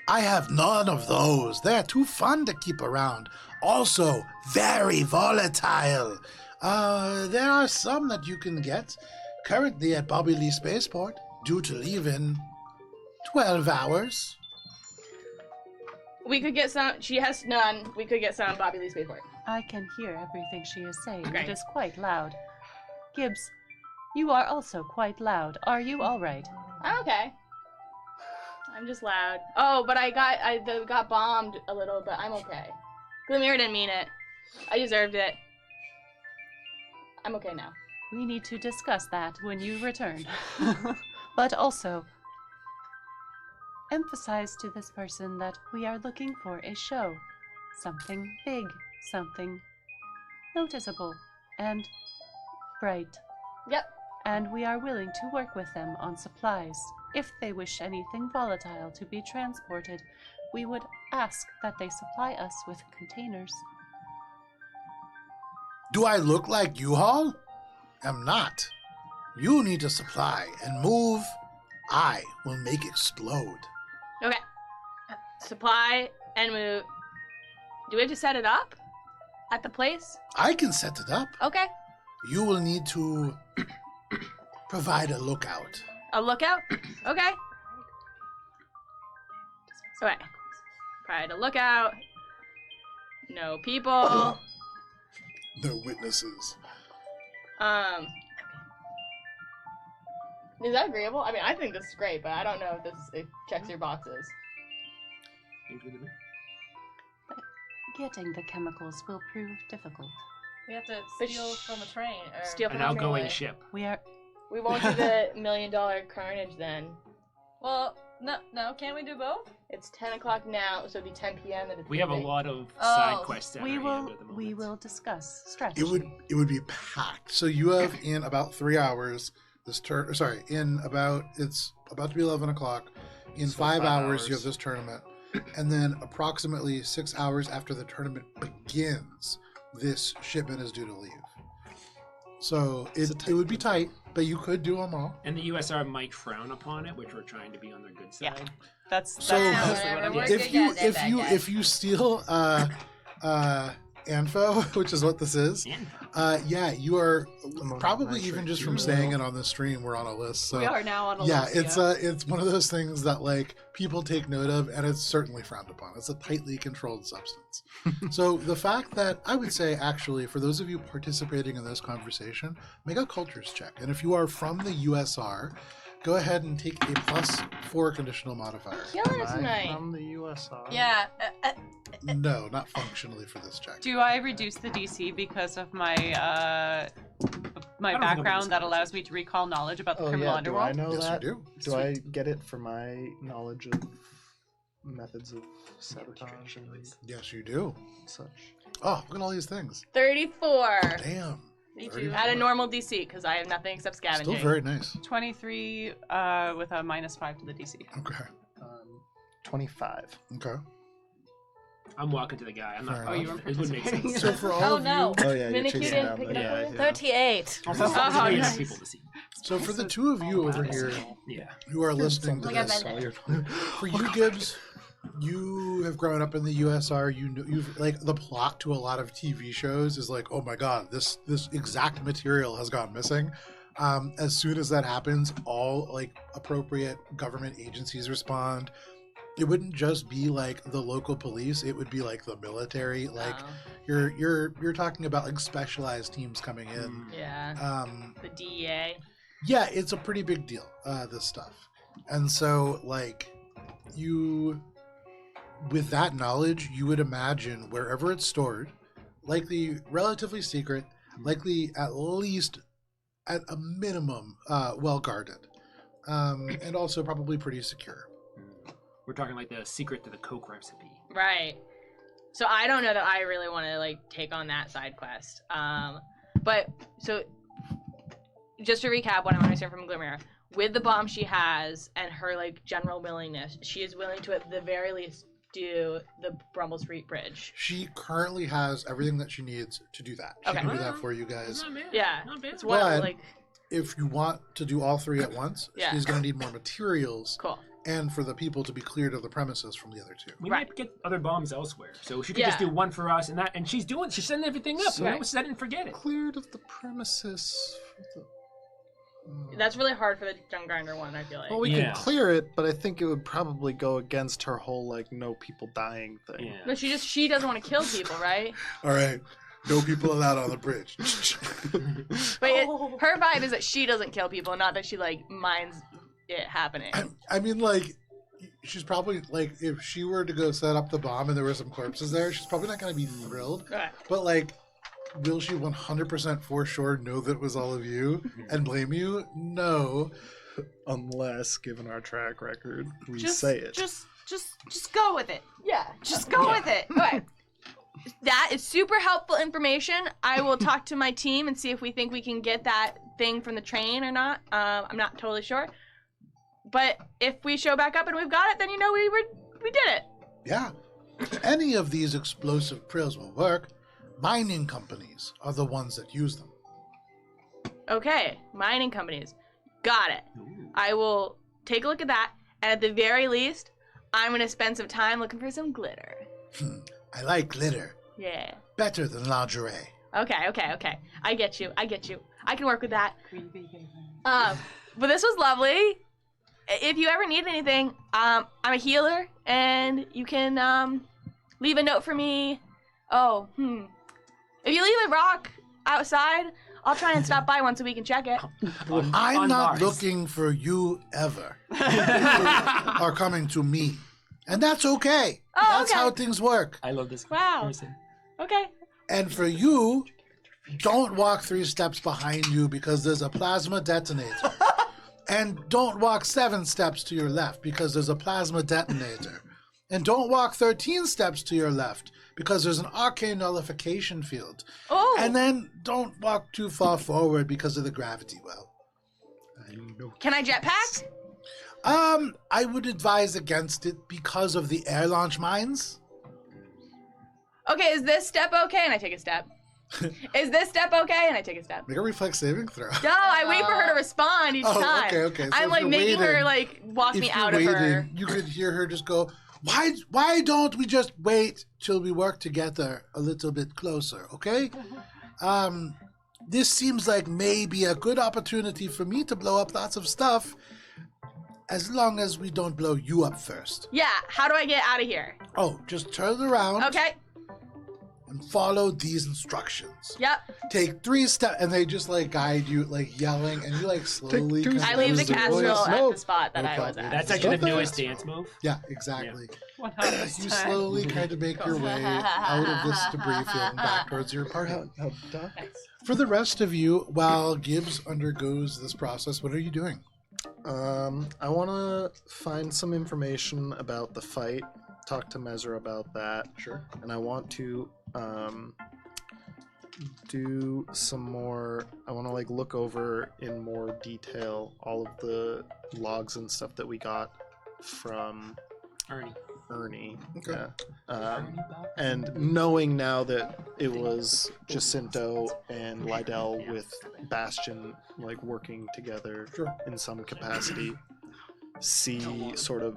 I have none of those. They're too fun to keep around. Also, very volatile. There are some that you can get currently at Bobby Lee Spaceport, due to leave in 12 hours. We could get some. She has none. We could get some Bobby Lee Spaceport. I can hear everything she is saying. Great. It is quite loud. Gibbs, you are also quite loud. Are you all right? I'm okay. I'm just loud. Oh, but I got bombed a little, but I'm okay. Glimmer didn't mean it. I deserved it. I'm okay now. We need to discuss that when you return. But also, emphasize to this person that we are looking for a show. Something big, something noticeable, and bright. Yep. And we are willing to work with them on supplies. If they wish anything volatile to be transported, we would ask that they supply us with containers. Do I look like U-Haul? Am not. You need to supply and move. I will make explode. Okay. Supply and move. Do we have to set it up at the place? I can set it up. Okay. You will need to provide a lookout. A lookout? Okay. Okay. Provide a lookout. No people. No witnesses. Is that agreeable? I mean, I think this is great, but I don't know if it checks your boxes. Getting the chemicals will prove difficult. We have to But steal from a train. Or steal An from a outgoing train. ship. We are We won't do the $1 million Carnage then. Well, no, can't we do both? It's 10 o'clock now, so it'll be 10 p.m. and it's We have a midnight. lot of Oh. side quests at we our will hand at the moment. we will discuss strategy. It would be packed. So you have in about 3 hours this turn. Sorry, it's about to be 11 o'clock. In So 5 5 hours, you hours. have this tournament, and then approximately 6 hours after the tournament begins, this shipment is due to leave. So it would be tight, but you could do them all. And the USR might frown upon it, which we're trying to be on their good Yeah. side. That's So- mostly what Whatever, I'm we're getting. good. If you steal Anfo, which is what this is, yeah, you are probably even just from saying it on the stream, we're on a list. So We are now on a yeah, list. it's one of those things that like people take note of, and it's certainly frowned upon. It's a tightly controlled substance. So the fact that I would say, actually, for those of you participating in this conversation, make a cultures check, and if you are from the USR, go ahead and take a +4 conditional modifier. Killing us Am I tonight. from the USR? Yeah. No, not functionally for this check. Do I reduce the DC because of my think background that I'll allows me to recall knowledge about the criminal Do I underworld? know Yes, that? you do. Do I get it for my knowledge of methods of sabotage and Yes, you do. such? Oh, look at all these things. 34. Damn. Me too. 34. At a normal DC, because I have nothing except scavenging. Still very nice. 23 with a -5 to the DC. Okay. 25. Okay. I'm walking to the guy. I'm not. Fair Oh, you enough. weren't It would make sense. participating. So for all Oh of no. Oh yeah, you're Minute you chasing didn't down pick the... it up. Yeah, I do. 38. Also, Oh, it's nice. people to see. So for the two of you over here Yeah. who are listening to Like I this, meant for you, Gibbs, you have grown up in the USR. You know, you've like the plot to a lot of TV shows is like, oh my god, this exact material has gone missing. As soon as that happens, all like appropriate government agencies respond. It wouldn't just be like the local police; it would be like the military. Like Oh, you're talking about like specialized teams coming in. yeah. The DEA. Yeah, it's a pretty big deal, this stuff. And so, like, you, with that knowledge, you would imagine wherever it's stored, likely relatively secret, likely at least at a minimum well guarded, and also probably pretty secure. We're talking like the secret to the Coke recipe. Right. So I don't know that I really want to like take on that side quest. But so just to recap what I'm understanding from Glimmer, with the bomb she has and her like general willingness, she is willing to at the very least do the Brumble Street Bridge. She currently has everything that she needs to do that. She Okay. can do that for you guys. Not bad. Yeah, Not bad. it's one of But- like If you want to do all three at once, Yeah. she's going to need more materials cool. and for the people to be cleared of the premises from the other two. We Right. might get other bombs elsewhere, so she could just Yeah. do one for us, and she's setting everything up. So- You know, set it and forget it. Cleared of the premises. That's really hard for the Junk Grinder one. I feel like. Well, we Yeah. could clear it, but I think it would probably go against her whole like no people dying thing. Yeah. No, she doesn't want to kill people, right? All right. No people allowed on the bridge. But her vibe is that she doesn't kill people, not that she like minds it happening. I mean, like, she's probably, like, if she were to go set up the bomb and there were some corpses there, she's probably not going to be thrilled. Okay. But, like, will she 100% for sure know that it was all of you and blame you? No. Unless, given our track record, we Just say it. Just go with it. Yeah. Just go with it. Okay. That is super helpful information. I will talk to my team and see if we think we can get that thing from the train or not. I'm not totally sure. But if we show back up and we've got it, then you know we did it. Yeah. Any of these explosive prills will work. Mining companies are the ones that use them. Okay, mining companies. Got it. I will take a look at that, and at the very least, I'm gonna spend some time looking for some glitter. I like glitter. Yeah. Better than lingerie. Okay. I get you. I can work with that. But this was lovely. If you ever need anything, I'm a healer, and you can leave a note for me. If you leave a rock outside, I'll try and stop by once a week and check it. I'm on not Mars. looking for you ever. You are coming to me. And that's okay. Oh, That's okay. how things work. I love this Wow. person. Okay. And for you, don't walk 3 steps behind you because there's a plasma detonator. And don't walk 7 steps to your left because there's a plasma detonator. And don't walk 13 steps to your left because there's an arcane nullification field. Oh. And then don't walk too far forward because of the gravity well. Can I jetpack? I would advise against it because of the air launch mines. Okay, is this step okay? And I take a step. Is this step okay? And I take a step. Make a reflex saving throw. No, I wait for her to respond each Oh, time. okay. So I'm if like you're making her waiting- like walk if me you're out of her. You could hear her just go, why don't we just wait till we work together a little bit closer, okay? This seems like maybe a good opportunity for me to blow up lots of stuff as long as we don't blow you up first. Yeah, how do I get out of here? Oh, just turn around Okay, and follow these instructions. yep. Take 3 steps, and they just like guide you, like yelling, and you like slowly. two kind I of leave the lose the casserole voice. at No. the spot that No I was problem. at. That's actually the Stop newest that. dance move. Yeah, exactly. 100%. You slowly kind of make your way out of this debris field and back towards your party. How Doc? For the rest of you, while Gibbs undergoes this process, what are you doing? I want to find some information about the fight. Talk to Mezra about that. Sure. And I want to do some more. I want to like look over in more detail all of the logs and stuff that we got from Ernie. Okay. Yeah. And knowing now that it was Jacinto and Lydell with Bastion like working together Sure. in some capacity, see sort of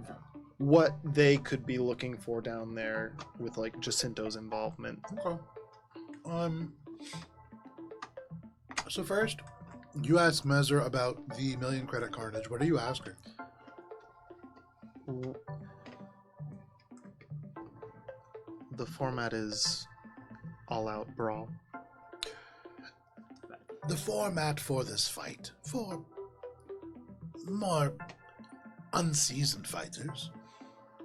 what they could be looking for down there with like Jacinto's involvement. Okay. So first, you ask Mezer about the 1,000,000 credit Carnage. What are you asking? The format is all out brawl. The format for this fight, for more unseasoned fighters,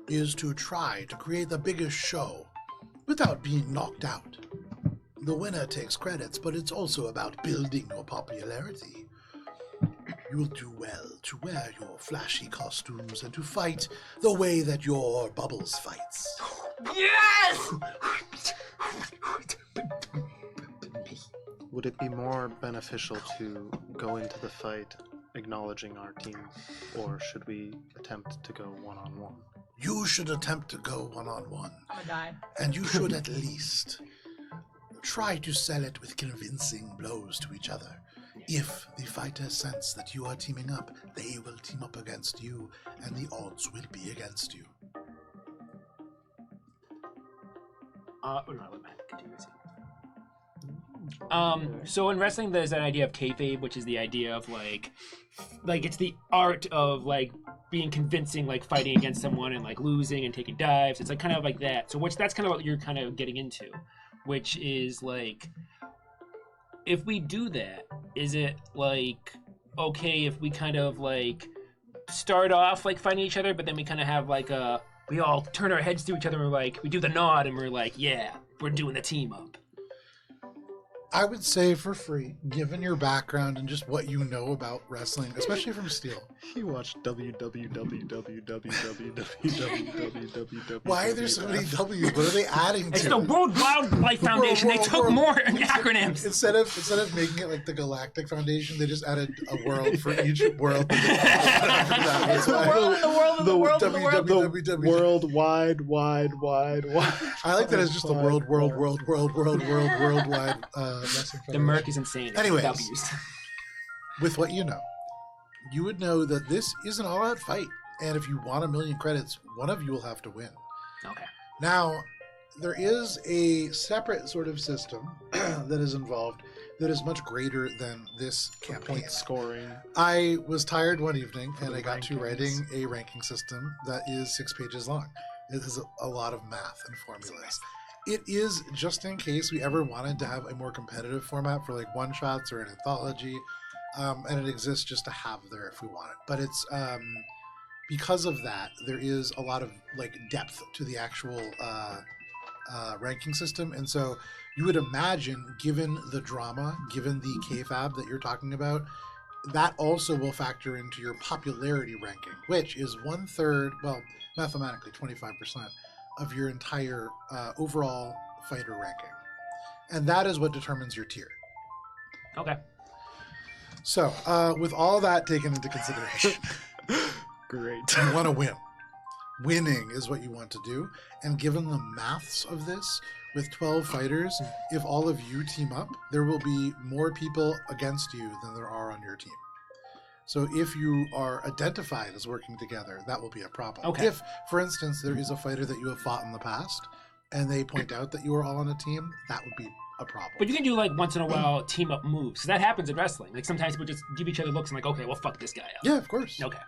is to try to create the biggest show without being knocked out. The winner takes credits, but it's also about building your popularity. You will do well to wear your flashy costumes and to fight the way that your Bubbles fights. Yes! Would it be more beneficial to go into the fight acknowledging our team, or should we attempt to go one-on-one? you should attempt to go one-on-one. I'm gonna die. And you should at least try to sell it with convincing blows to each other. If the fighters sense that you are teaming up, they will team up against you, and the odds will be against you. No, let Matt continue. So in wrestling, there's an idea of kayfabe, which is the idea of like it's the art of like being convincing, like fighting against someone and like losing and taking dives. It's like kind of like that. So that's kind of what you're kind of getting into, which is like, if we do that, is it like okay if we kind of like start off like fighting each other, but then we kind of have like we all turn our heads to each other and we're like, we do the nod and we're like, yeah, we're doing the team up. I would say for free, given your background and just what you know about wrestling, especially from Steel. You watch www. Why are there so many W's? What are they adding to? It's the World Wildlife Foundation. They took more acronyms. Instead of making it like the Galactic Foundation, they just added a world for each world. It's the world and the world and the world and the world. The world wide. I like that it's just the worldwide wrestling The federation. Merc is insane. Anyways. W's. With what you would know that this is an all-out fight, and if you want 1,000,000 credits, one of you will have to win. Okay. Now, there is a separate sort of system that is involved that is much greater than this campaign. Point scoring. I was tired one evening, and the I got to rankings. writing a ranking system that is 6 pages long. It is a lot of math and formulas. It is just in case we ever wanted to have a more competitive format for like one-shots or an anthology, and it exists just to have there if we want it. But it's because of that, there is a lot of like depth to the actual ranking system, and so you would imagine, given the drama, given the kayfabe that you're talking about, that also will factor into your popularity ranking, which is 1/3, well, mathematically 25% of your entire overall fighter ranking. And that is what determines your tier. Okay. So, with all that taken into consideration, Great. you want to win. Winning is what you want to do. And given the maths of this, with 12 fighters, if all of you team up, there will be more people against you than there are on your team. So if you are identified as working together, that will be a problem. Okay. If, for instance, there is a fighter that you have fought in the past, and they point out that you are all on a team, that would be a problem. But you can do like once in a while team up moves. So that happens in wrestling. Like sometimes people just give each other looks and like, okay, well fuck this guy up. Yeah, of course. Okay.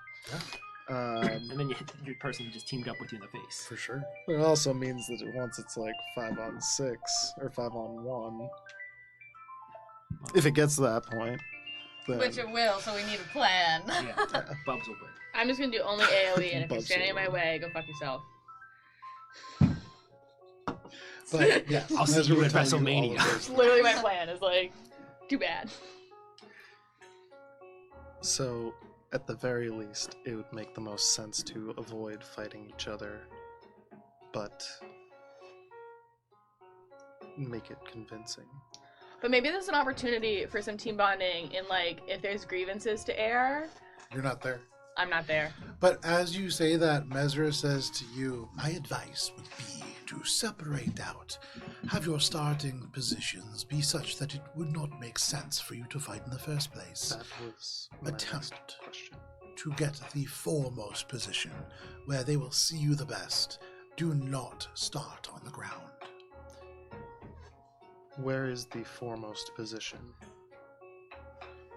And then you hit your person who just teamed up with you in the face. For sure. It also means that once it's like 5-on-6 or 5-on-1, if it gets to that point, then Which it will, so we need a plan. Yeah. Bubs will win. I'm just gonna do only AoE, and if you're Buzz standing in my over. way, go fuck yourself. But yeah, I'll see as you we at tell all of WrestleMania. those- Literally, my plan is like, too bad. So, at the very least, it would make the most sense to avoid fighting each other, but make it convincing. But maybe there's an opportunity for some team bonding in like if there's grievances to air. You're not there. I'm not there. But as you say that, Mesra says to you, my advice would be to separate out. Have your starting positions be such that it would not make sense for you to fight in the first place. That was my next Attempt question. to get the foremost position, where they will see you the best. Do not start on the ground. Where is the foremost position?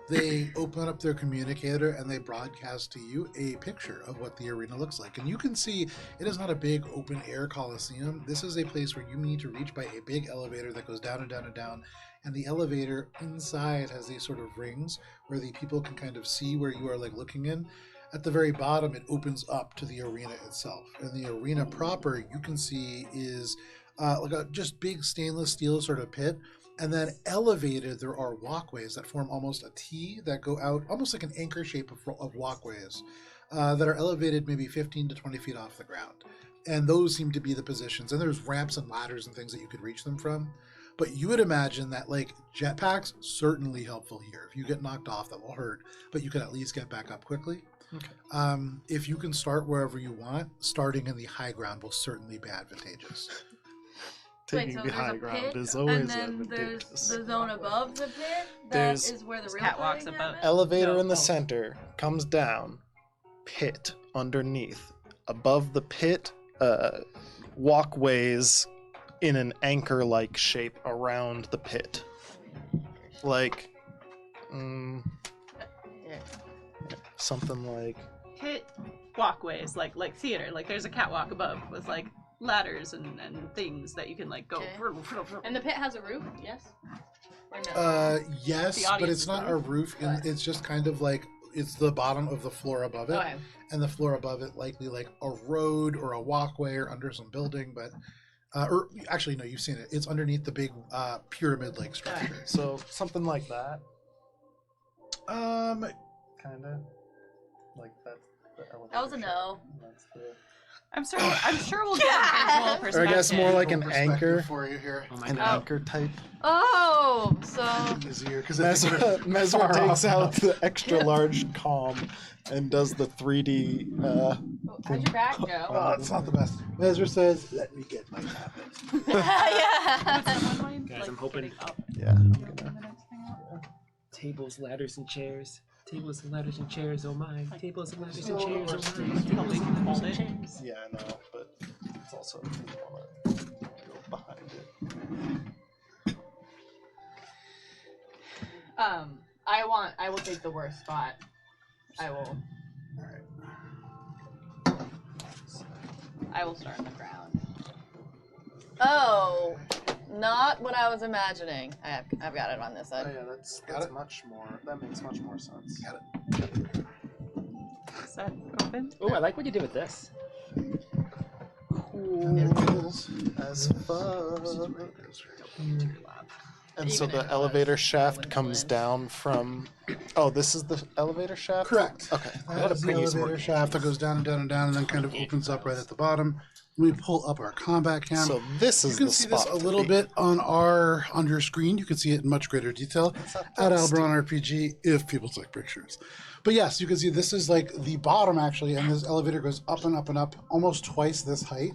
They open up their communicator and they broadcast to you a picture of what the arena looks like. And you can see it is not a big open air coliseum. This is a place where you need to reach by a big elevator that goes down and down and down. And the elevator inside has these sort of rings where the people can kind of see where you are like looking in. At the very bottom, it opens up to the arena itself. And the arena proper, you can see, is like a just big stainless steel sort of pit. And then elevated, there are walkways that form almost a T that go out, almost like an anchor shape of walkways that are elevated maybe 15 to 20 feet off the ground. And those seem to be the positions. And there's ramps and ladders and things that you could reach them from. But you would imagine that like jetpacks certainly helpful here. If you get knocked off, that will hurt, but you can at least get back up quickly. Okay. If you can start wherever you want, starting in the high ground will certainly be advantageous. Taking so the there's high a ground pit, is always and then there's advantageous. the zone above the pit. There's- That is where the real catwalks fighting above. happens? Elevator No, in the oh. center comes down, pit underneath. Above the pit, walkways in an anchor-like shape around the pit. Like, something like... Pit walkways, like theater. Like there's a catwalk above with like ladders and things that you can like go. Okay. And the pit has a roof, yes? Or no? Yes, The but audience it's is not the a roof. It's just kind of like it's the bottom of the floor above it, Okay. and the floor above it likely like a road or a walkway or under some building. But or actually, no, you've seen it. It's underneath the big pyramid-like structure. So, something like that, kind of. Like that's the elevator. That was a no. That's the... I'm sure we'll get a visual Or I perspective. guess more like an Perspective anchor. for you here. Oh my An god. anchor type. Oh, so Easier because Mesmer takes out the extra large comm and does the 3D. How's your back, Joe? Oh, it's not the best. Mesmer says, "Let me get my tablet." yeah. Guys, I'm hoping Yeah. I'm gonna, tables, ladders, and chairs. Tables and ladders and chairs, oh my. Tables and ladders and Oh, chairs, of oh course. my. Probably Tables and hold ladders it. and chairs. yeah, I know, but it's also you want to go behind it. I will take the worst spot. I will start on the ground. Oh, not what I was imagining. I've got it on this Oh side. yeah, that's it? much more. That makes much more sense. Got it. Is that open? Oh, I like what you did with this. Cool as fuck. And so Even the if it elevator was shaft Dylan's comes lens. down from. Oh, this is the elevator shaft? Correct. Okay. That is the elevator shaft that goes down and down and down, and then kind of opens up right at the bottom. We pull up our combat cam. So this You is can the see spot. this a to little be. bit on your screen. You can see it in much greater detail at Albron RPG if people take pictures. But yes, you can see this is like the bottom actually, and this elevator goes up and up and up, almost twice this height.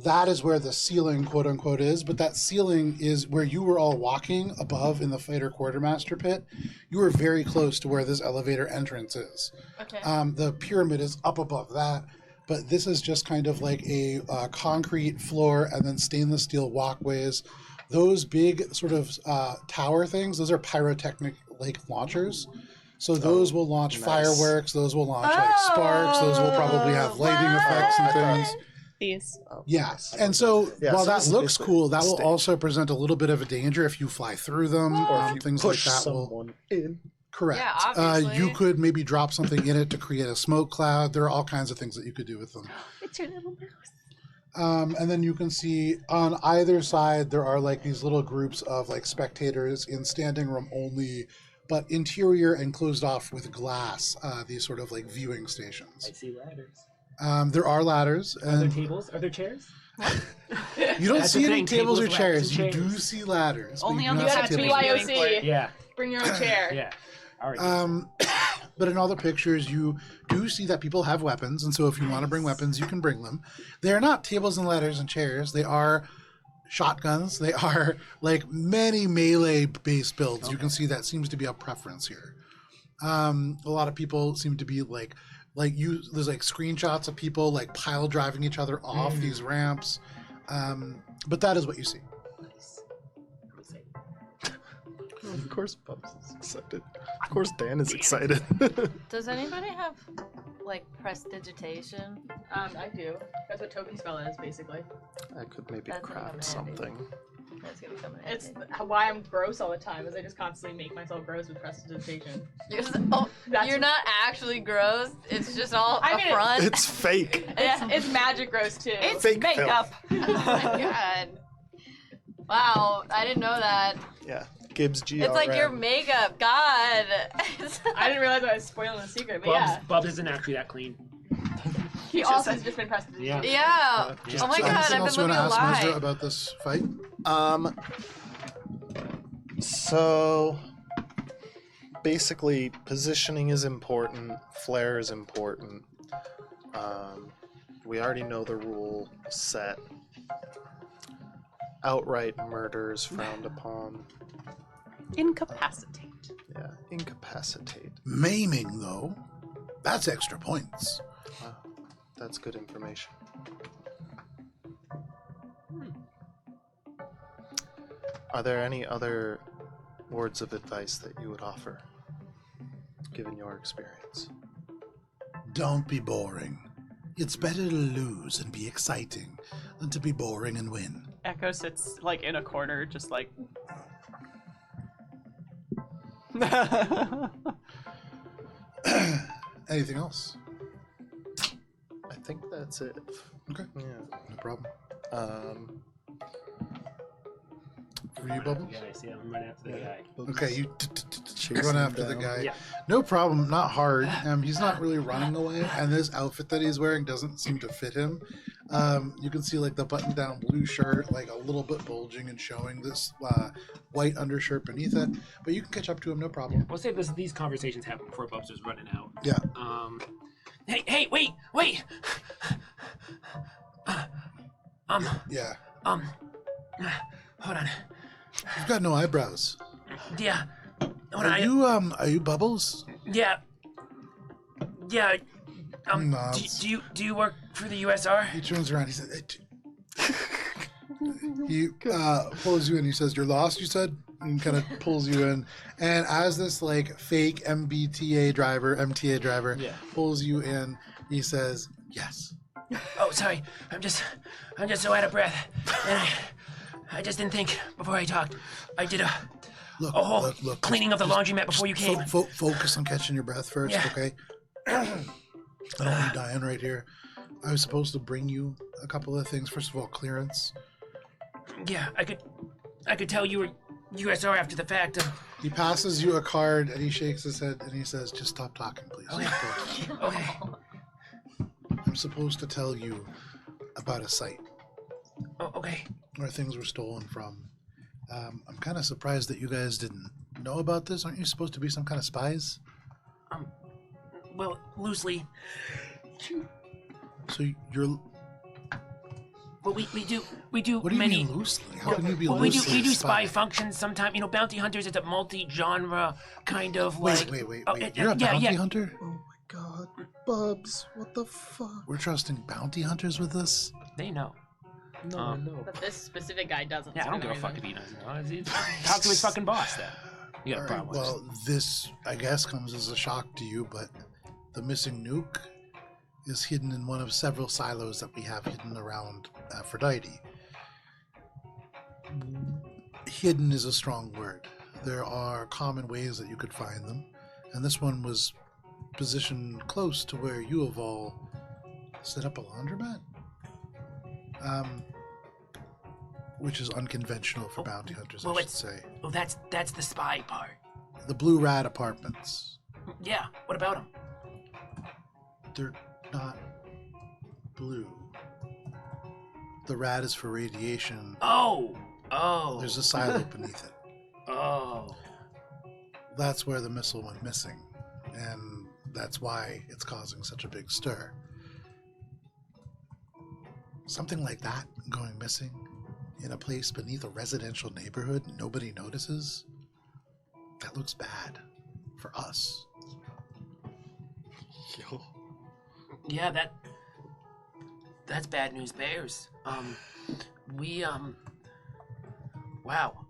That is where the ceiling, quote unquote, is. But that ceiling is where you were all walking above in the fighter quartermaster pit. You were very close to where this elevator entrance is. Okay. The pyramid is up above that, but this is just kind of like a concrete floor and then stainless steel walkways. Those big sort of tower things, those are pyrotechnic like launchers. So those will launch nice. fireworks. Those will launch like sparks. Those will probably have lighting effects and things. These. Yeah, and so Yeah, while so that this is looks basically cool, that will stage. also present a little bit of a danger if you fly through them. Or if you Things like push that will. someone in. Correct. Yeah, obviously. You could maybe drop something in it to create a smoke cloud. There are all kinds of things that you could do with them. It's your little mouse. And then you can see on either side there are like these little groups of like spectators in standing room only, but interior and closed off with glass. These sort of like viewing I stations. see ladders. There are ladders, Are there and tables? Are there chairs? you don't That's see the any thing, tables or tables, chairs. ladders, You and do chairs. see ladders. but Only you on do the not You see gotta tables. BYOC. Yeah. Bring your own chair. Yeah. Alright. But in all the pictures, you do see that people have weapons, and so if you want to bring weapons, you can bring them. They are not tables and ladders and chairs. They are shotguns. They are like many melee-based builds. You can see that seems to be a preference here. A lot of people seem to be like you. There's like screenshots of people like pile driving each other off these ramps. But that is what you see. Of course, Bubs is excited. Of course, Dan is excited. Does anybody have like prestidigitation? I do. That's what Toby spell is, basically. I could maybe That's gonna craft come in handy. something. That's gonna come in. It's handy. why I'm gross all the time, is I just constantly make myself gross with prestidigitation. You're not actually gross. It's just all I a mean, front. It's fake. It's magic gross too. It's Fake makeup. Oh my god. Wow, I didn't know that. Yeah. Gibbs GRM. It's like your makeup. God. I didn't realize I was spoiling the secret, but Bubs, yeah. Bubs isn't actually that clean. He also has just been prestidigitation. Yeah. Yeah. Just- Oh my So god, anything I've else been you want living to a ask Mesra lie. about this fight? So, basically, positioning is important. Flare is important. We already know the rule set. Outright murder is frowned upon. Incapacitate. Yeah, incapacitate. Maiming, though, that's extra points. Wow, that's good information. Are there any other words of advice that you would offer, given your experience? Don't be boring. It's better to lose and be exciting than to be boring and win. Echo sits like in a corner, just like. Anything else? I think that's it. Okay, Yeah. no problem. For I'm you, running after Bubbles? the guy. See, I'm running after the guy. Okay, you're Chasing going him after the down. guy. Yeah. No problem, not hard. He's not really running away, and this outfit that he's wearing doesn't seem to fit him. You can see like the button-down blue shirt, like a little bit bulging and showing this white undershirt beneath it. But you can catch up to him, no problem. We'll save these conversations happen before Bubs is running out. Yeah. Hey, wait! Yeah. Hold on. You've got no eyebrows. Yeah. Hold Are on. are you Bubbles? Yeah. No, Do you work for the USR? He turns around. He says, he pulls you in. He says, "You're lost." You said, and kind of pulls you in. And as this like fake MTA driver, Yeah. pulls you in, he says, "Yes." Oh, sorry. I'm just so out of breath, and I just didn't think before I talked. I did a whole Look, cleaning of the laundromat before you came. Focus on catching your breath first, Yeah. okay? I don't want you dying right here. I was supposed to bring you a couple of things. First of all, clearance. Yeah, I could tell you were USR after the fact. He passes you a card and he shakes his head and he says, "Just stop talking, please." Okay. Okay. I'm supposed to tell you about a site Oh, okay. where things were stolen from. I'm kind of surprised that you guys didn't know about this. Aren't you supposed to be some kind of spies? Well, loosely. So you're. Well, we do What do you many. mean loosely? How can you be Well, loosely we do a spy functions sometimes. You know, bounty hunters is a multi-genre kind of like. Wait. Oh, You're a bounty hunter? Oh my god, Bubs, what the fuck? We're trusting bounty hunters with this? They know. No, no. But this specific guy doesn't. Yeah, I so don't give a there fuck isn't. if he doesn't know. Talk to his fucking boss then. You got a All right, problem with well, this, I guess, comes as a shock to you, but the missing nuke is hidden in one of several silos that we have hidden around Aphrodite. Hidden is a strong word. There are common ways that you could find them, and this one was positioned close to where you have all set up a laundromat, which is unconventional for bounty hunters, I should say. Well, that's the spy part. The Blue Rat Apartments. Yeah. What about him? They're not blue. The rat is for radiation. Oh. There's a silo beneath it. Oh. That's where the missile went missing, and that's why it's causing such a big stir. Something like that going missing in a place beneath a residential neighborhood nobody notices, that looks bad for us. Yo. Yeah, that's bad news bears. Wow.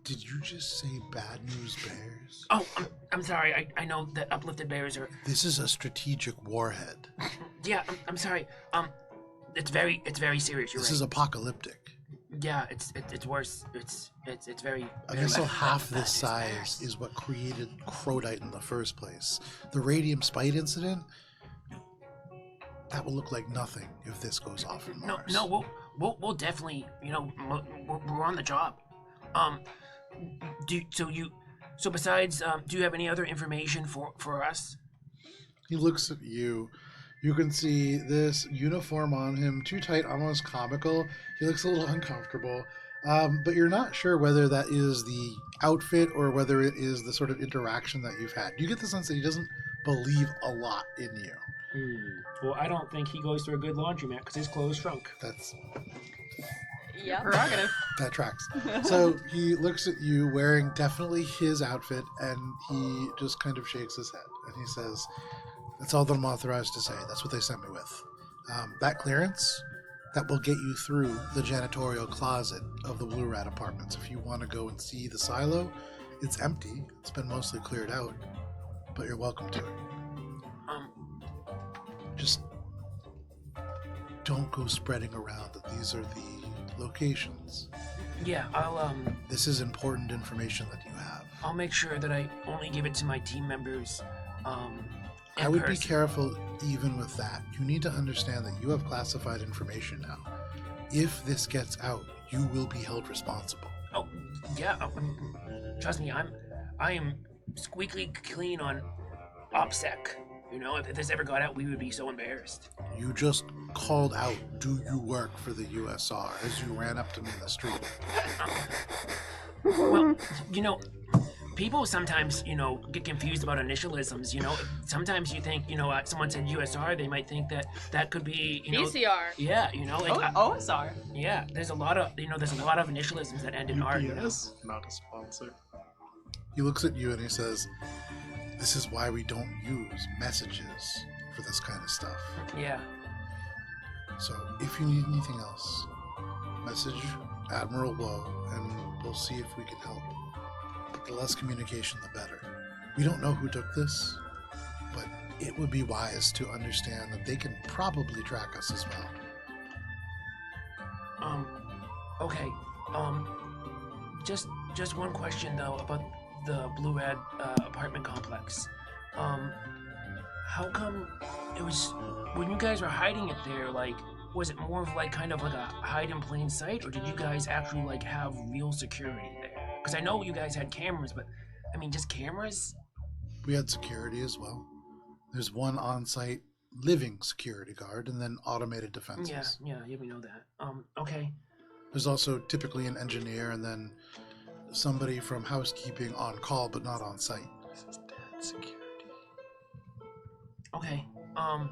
Did you just say bad news bears? Oh, I'm sorry. I know that uplifted bears are. This is a strategic warhead. Yeah, I'm sorry. It's very serious. You're This right. is apocalyptic. Yeah, it's worse. It's very. A very missile much half bad this news size bears. is what created Crowdite in the first place. The radium spite incident, that will look like nothing if this goes off in Mars. No, we'll definitely, we're on the job. So besides, do you have any other information for us? He looks at you. You can see this uniform on him, too tight, almost comical. He looks a little uncomfortable. But you're not sure whether that is the outfit or whether it is the sort of interaction that you've had. You get the sense that he doesn't believe a lot in you. Well, I don't think he goes to a good laundromat because his clothes shrunk. Yep. Prerogative. That tracks. So he looks at you wearing definitely his outfit, and he just kind of shakes his head. And he says, "That's all that I'm authorized to say. That's what they sent me with. That clearance, that will get you through the janitorial closet of the Blue Rat Apartments. If you want to go and see the silo, it's empty. It's been mostly cleared out, but you're welcome to it. Just don't go spreading around that these are the locations. Yeah, I'll This is important information that you have. I'll make sure that I only give it to my team members. I would be careful even with that. You need to understand that you have classified information now. If this gets out, you will be held responsible. Oh, yeah. Trust me, I am squeaky clean on OPSEC. You know, if this ever got out, we would be so embarrassed. You just called out, "Do you work for the USR?" as you ran up to me in the street. Well, you know, people sometimes, get confused about initialisms, Sometimes you think, someone said USR, they might think that could be, VCR. Yeah, OSR. Yeah, there's a lot of, initialisms that end in R. UPS, not a sponsor. He looks at you and he says, "This is why we don't use messages for this kind of stuff. Yeah. So if you need anything else, message Admiral Woe and we'll see if we can help. But the less communication, the better. We don't know who took this, but it would be wise to understand that they can probably track us as well." Okay. Just one question though about the Blue Red apartment complex. How come it was when you guys were hiding it there? Like, was it more of like kind of like a hide in plain sight, or did you guys actually like have real security there? Because I know you guys had cameras, but I mean, just cameras. We had security as well. There's one on-site living security guard and then automated defenses. Yeah, we know that. Okay. There's also typically an engineer and then somebody from housekeeping on call but not on site. This is dead security. Okay. I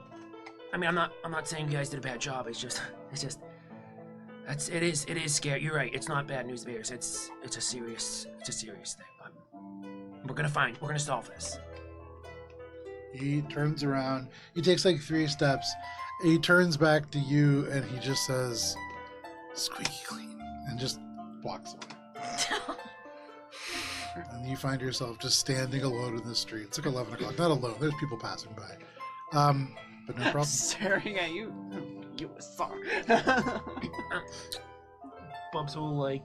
mean, I'm not saying you guys did a bad job. It is scary. You're right. It's not bad news bears. It's a serious thing. We're gonna solve this. He turns around. He takes like 3 steps. He turns back to you and he just says, "Squeaky clean," and just walks away. And you find yourself just standing alone in the street. It's like 11 o'clock. Not alone. There's people passing by. But no problem. Staring at you. USR. Bubs will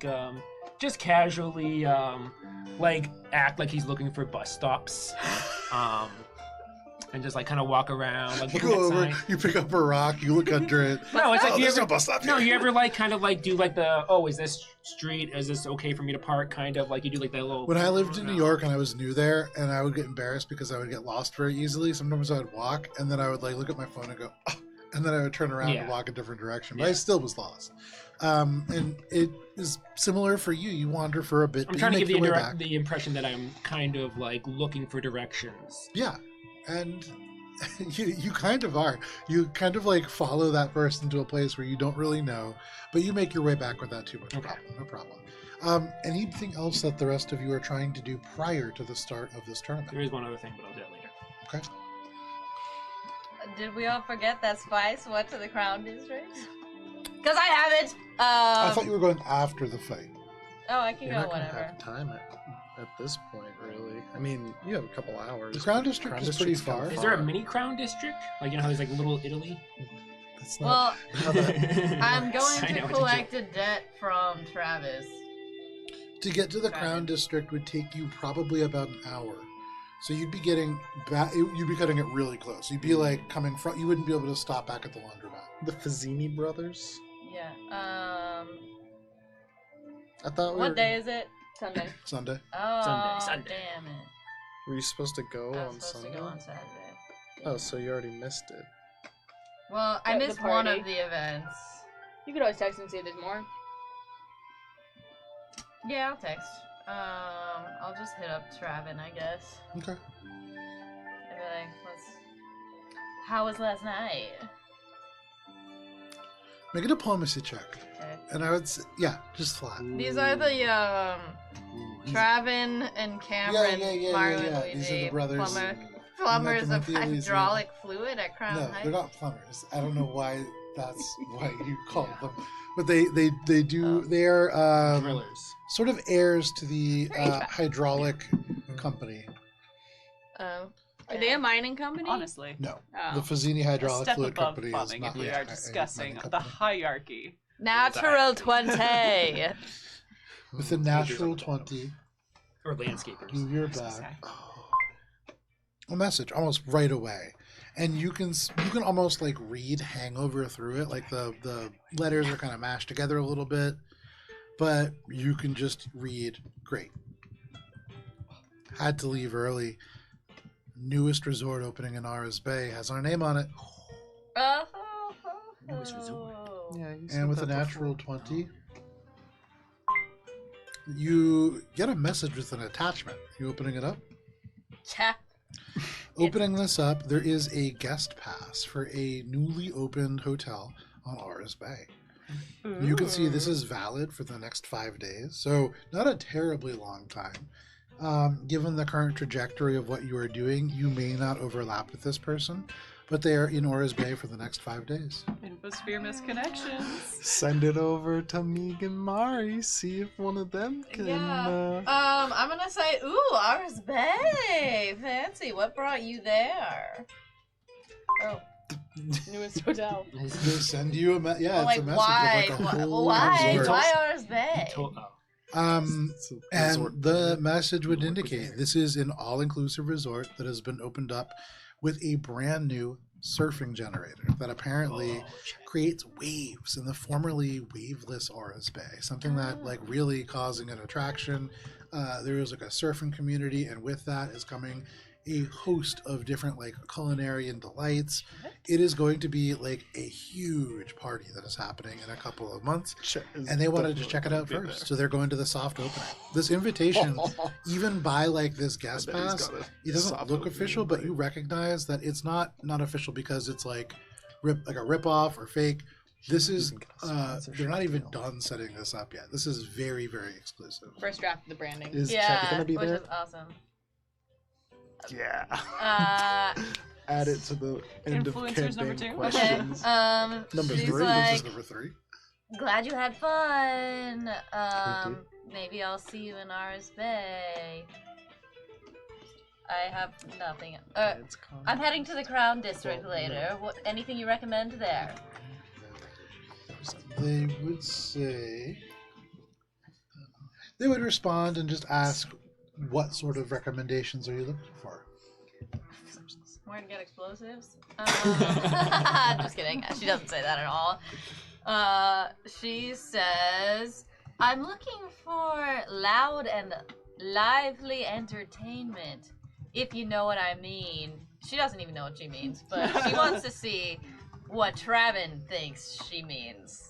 just casually act like he's looking for bus stops. And just kind of walk around, You looking go at over, signs. you pick up a rock, you look under it. No, it's like you there's ever, no bus stop no, here. you ever do the is this street, is this okay for me to park? Kind of like you do that little. When I lived in New York and I was new there, and I would get embarrassed because I would get lost very easily. Sometimes I would walk, and then I would look at my phone and go, "Oh," and then I would turn around and walk a different direction. But I still was lost. And it is similar for you. You wander for a bit. I'm but trying to you give make your way back. the impression that I'm kind of looking for directions. Yeah, and you kind of are. You kind of follow that person to a place where you don't really know, but you make your way back without too much problem. No problem. Anything else that the rest of you are trying to do prior to the start of this tournament? There is one other thing, but I'll do that later. Okay. Did we all forget that Spice went to the Crown District? Because I haven't. I thought you were going after the fight. Oh, I can You're go not gonna whatever. have time at this point, really. I mean, you have a couple hours. The Crown District Crown is pretty District's kinda far. Is there a mini crown district? Like, how there's Little Italy? That's not. Well, I'm going I know to what collect a debt from Travis. To get to the Got Crown it. District would take you probably about an hour. So you'd be getting back. You'd be cutting it really close. You'd be coming from. You wouldn't be able to stop back at the laundromat. The Fazzini brothers. Yeah. I thought we What were. day is it? Sunday. Sunday. Oh, Sunday. damn it. Were you supposed to go I on was supposed Sunday? to go on Saturday. Oh, so you already missed it. Well, I Yeah, the missed one party. of the events. You could always text and say there's more. Yeah, I'll text. I'll just hit up Travin, I guess. Okay. And be like, how was last night? Make a diplomacy check. Okay. And I would say, yeah, just flat. These are the Travin and Cameron, Mario and Luigi. These are the brothers. Plumbers of Timothy, hydraulic fluid at Crown No, Heights. they're not plumbers. I don't know why that's why you call them. But they do, they're Drillers. sort of heirs to the Very attractive. hydraulic company. Are they a mining company? Honestly, No, Oh. the Fazzini a Hydraulic step Fluid above Company is plumbing not if we yet are a discussing mining the company. hierarchy. Natural 20. With a natural 20, Or landscapers. do your back. A message almost right away, and you can almost like read hangover through it. Like the letters are kind of mashed together a little bit, but you can just read. Great. Had to leave early. Newest resort opening in Aras Bay has our name on it, Newest resort. Yeah, you and said with a that natural before. 20, you get a message with an attachment. You opening it up? Cha. Opening this up, there is a guest pass for a newly opened hotel on Aras Bay. You can see this is valid for the next 5 days, so not a terribly long time. Given the current trajectory of what you are doing, you may not overlap with this person, but they are in Aras Bay for the next 5 days. Infosphere misconnections. Send it over to Meeg and Mari. See if one of them can. Yeah. I'm gonna say, ooh, Aras Bay. Fancy. What brought you there? Oh. Newest hotel. They send you a it's Like, a message why? with like a whole Why? resort. Why Aras Bay? And resort the plan. message would indicate this is an all-inclusive resort that has been opened up with a brand new surfing generator that apparently creates waves in the formerly waveless Aras Bay. Something that like really causing an attraction. There is like a surfing community, and with that is coming a host of different like culinary and delights. It is going to be like a huge party that is happening in a couple of months, and they wanted to check it out first, so they're going to the soft opening. This invitation, even by like this guest pass, it doesn't look official, but you recognize that it's not official because it's like a rip off or fake. This is they're not even done setting this up yet. This is very, very exclusive. First draft of the branding. Is Chet Yeah, gonna be which there? is awesome. Yeah. Uh, Add it to the end of Influencers number campaign 2? okay. questions. Number She's 3, like, this is number 3. glad you had fun. Maybe I'll see you in Aras Bay. I have nothing. It's con- I'm heading to the Crown District later. Anything you recommend there? They would say they would respond and just ask, what sort of recommendations are you looking for? Where to get explosives? Just kidding. She doesn't say that at all. She says, I'm looking for loud and lively entertainment, if you know what I mean. She doesn't even know what she means, but she wants to see what Travin thinks she means.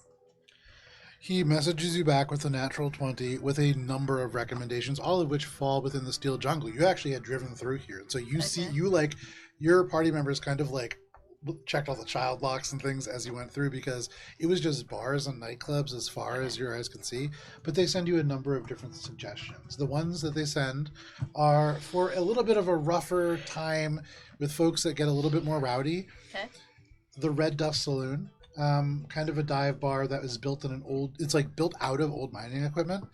He messages you back with a natural 20 with a number of recommendations, all of which fall within the Steel Jungle. You actually had driven through here. So you see, your party members kind of like checked all the child locks and things as you went through because it was just bars and nightclubs as far as your eyes could see. But they send you a number of different suggestions. The ones that they send are for a little bit of a rougher time with folks that get a little bit more rowdy. Okay. The Red Dust Saloon. Kind of a dive bar that was built in it's like built out of old mining equipment.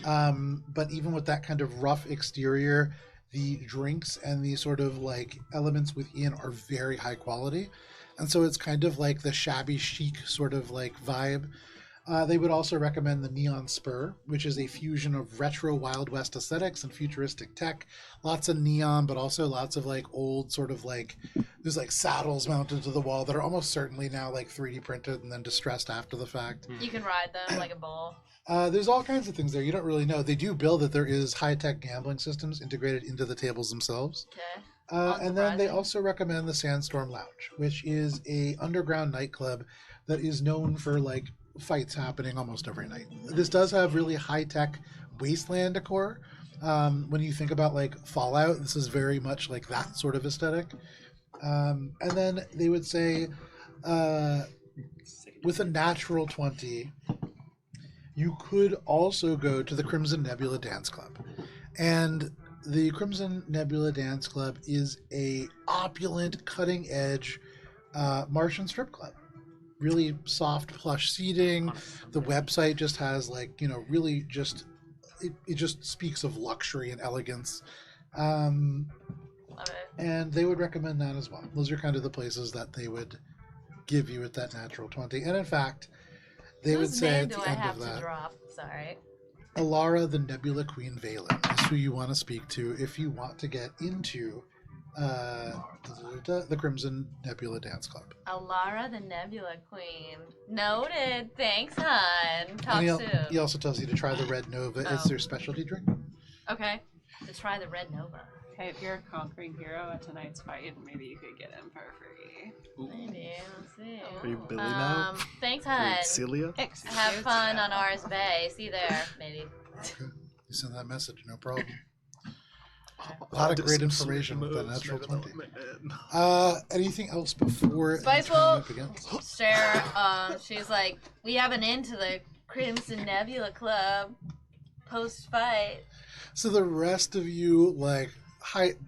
But even with that kind of rough exterior, the drinks and the sort of like elements within are very high quality. And so it's kind of like the shabby chic sort of like vibe. They would also recommend the Neon Spur, which is a fusion of retro Wild West aesthetics and futuristic tech. Lots of neon, but also lots of like old sort of like, there's like saddles mounted to the wall that are almost certainly now like 3D printed and then distressed after the fact. You can ride them like a bull. There's all kinds of things there. You don't really know. They do build that there is high-tech gambling systems integrated into the tables themselves. Okay. And then they also recommend the Sandstorm Lounge, which is a underground nightclub that is known for like fights happening almost every night. This does have really high-tech wasteland decor. When you think about like Fallout, this is very much like that sort of aesthetic. And then they would say, with a natural 20, you could also go to the Crimson Nebula Dance Club. And the Crimson Nebula Dance Club is a opulent, cutting-edge Martian strip club. Really soft, plush seating. The website just has like, you know, really just, it just speaks of luxury and elegance. Love it. And they would recommend that as well. Those are kind of the places that they would give you at that natural 20. And in fact, they would Whose say name at do the I end have of to that, drop? Sorry. Alara, the Nebula Queen Valen, is who you want to speak to if you want to get into the Crimson Nebula Dance Club. Alara, the Nebula Queen. Noted. Thanks, hon. Talk And soon. he also tells you to try the Red Nova as Oh. their specialty drink. Okay. Let's try the Red Nova. Hey, if you're a conquering hero at tonight's fight, maybe you could get him for free. Maybe. Let's see. Are you Billy now? Thanks, Are you hon. Celia? Have fun on Ars Bay. See you there, maybe. Okay. You send that message, no problem. A lot of great information with that natural 20. Anything else before the Spiteful. tournament begins? Cher, she's like, we have an in to the Crimson Nebula Club post-fight. So the rest of you, like,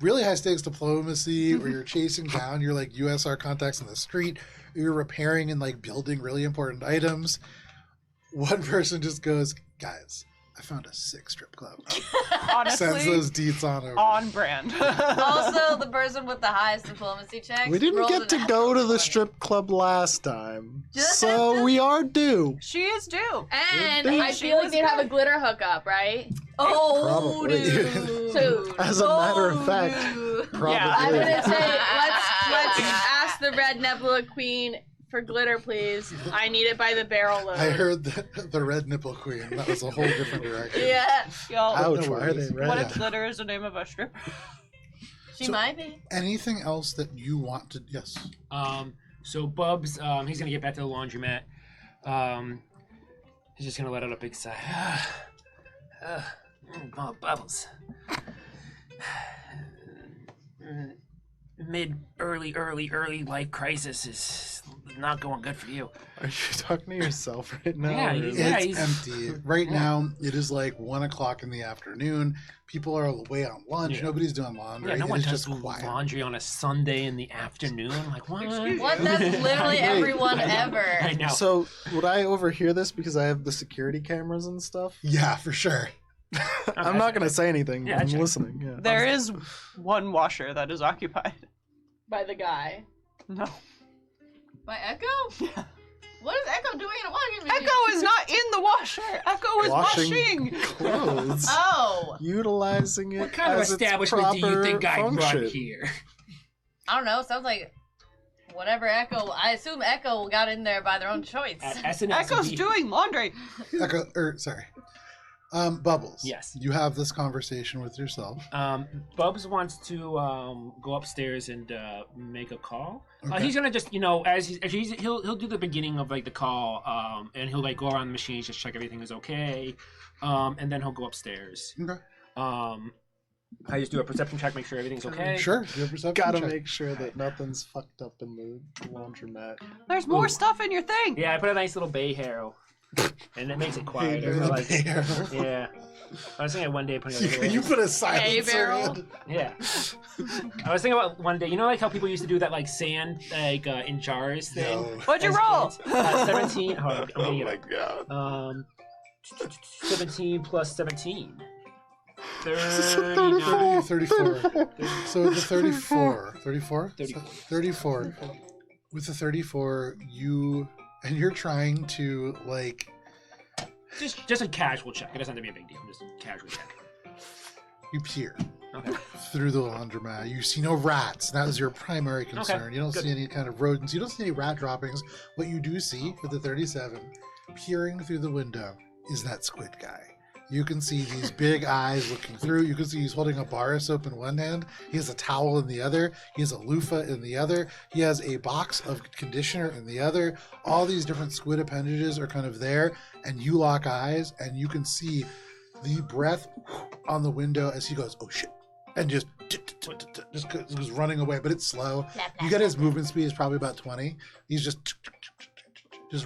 really high stakes diplomacy, where you're chasing down your like USR contacts in the street, you're repairing and like building really important items. One person just goes, guys, I found a sick strip club. Sends Honestly, those deets on over. on brand. Also, the person with the highest diplomacy check. We didn't rolled get an to natural go to the 20. strip club last time, Just so we are due. She is due. And Dude. I feel like they'd have a glitter hookup, right? Oh, Probably. dude. So, As a matter of fact, dude. probably. Yeah, I'm gonna say let's ask the Red Nebula Queen for glitter, please. I need it by the barrel load. I heard the Red Nipple Queen. That was a whole different direction. Yeah, Y'all, Ouch, No why are they worries. red? what Yeah. if glitter is the name of a strip? she So- might be. Anything else that you want to? Yes. So Bubs, he's gonna get back to the laundromat. He's just gonna let out a big sigh. Oh, Bubbles. Early life crisis is not going good for you. Are you talking to yourself right now? Yeah, or- Yeah, It's he's- empty. Right now, it is like 1:00 in the afternoon. People are away on lunch. Yeah. Nobody's doing laundry. Yeah, no It one is does just quiet. laundry on a Sunday in the afternoon. Like what? Excuse What? That's literally Wait, everyone I know, ever. I know. So would I overhear this because I have the security cameras and stuff? Yeah, for sure. I'm not gonna say anything. Yeah, I'm check. listening. Yeah. There is one washer that is occupied. By the guy. No. My Echo? What is Echo doing in a washing machine? Echo is not in the washer. Echo is washing. clothes. Oh, Utilizing it. What kind of as its establishment do you proper think I run function. here? I don't know. Sounds like whatever Echo. I assume Echo got in there by their own choice. At SNS, Echo's doing laundry. Sorry. Bubbles. Yes. You have this conversation with yourself. Bubs wants to go upstairs and make a call. Okay. He's gonna just, he'll do the beginning of like the call, and he'll like go around the machines, just check everything is okay, and then he'll go upstairs. Okay. I just do a perception check, make sure everything's okay. Sure. Do a perception Gotta check. make sure that nothing's fucked up in the laundromat. There's more Ooh. stuff in your thing. Yeah, I put a nice little bay harrow, and it makes it quieter. Hey, Like, bear. yeah, I was thinking one day putting like, a You little, put a silencer barrel? in. yeah. I was thinking about one day, like how people used to do that like sand like in jars thing. No. What'd you As roll? kids. 17. Hold on, I'm Oh getting my it. god. 17 plus 17. 30, 34. So the 34. 34? 34. 34. With the 34, you're trying to, like, Just a casual check. It doesn't have to be a big deal. Just a casual check. you peer Okay. through the laundromat. You see no rats. That was your primary concern. You don't good. see any kind of rodents. You don't see any rat droppings. What you do see with the 37, peering through the window, is that squid guy. You can see these big eyes looking through. You can see he's holding a bar of soap in one hand. He has a towel in the other. He has a loofah in the other. He has a box of conditioner in the other. All these different squid appendages are kind of there, and you lock eyes, and you can see the breath on the window as he goes, oh shit, and just goes running away, but it's slow. You get his movement speed is probably about 20. He's just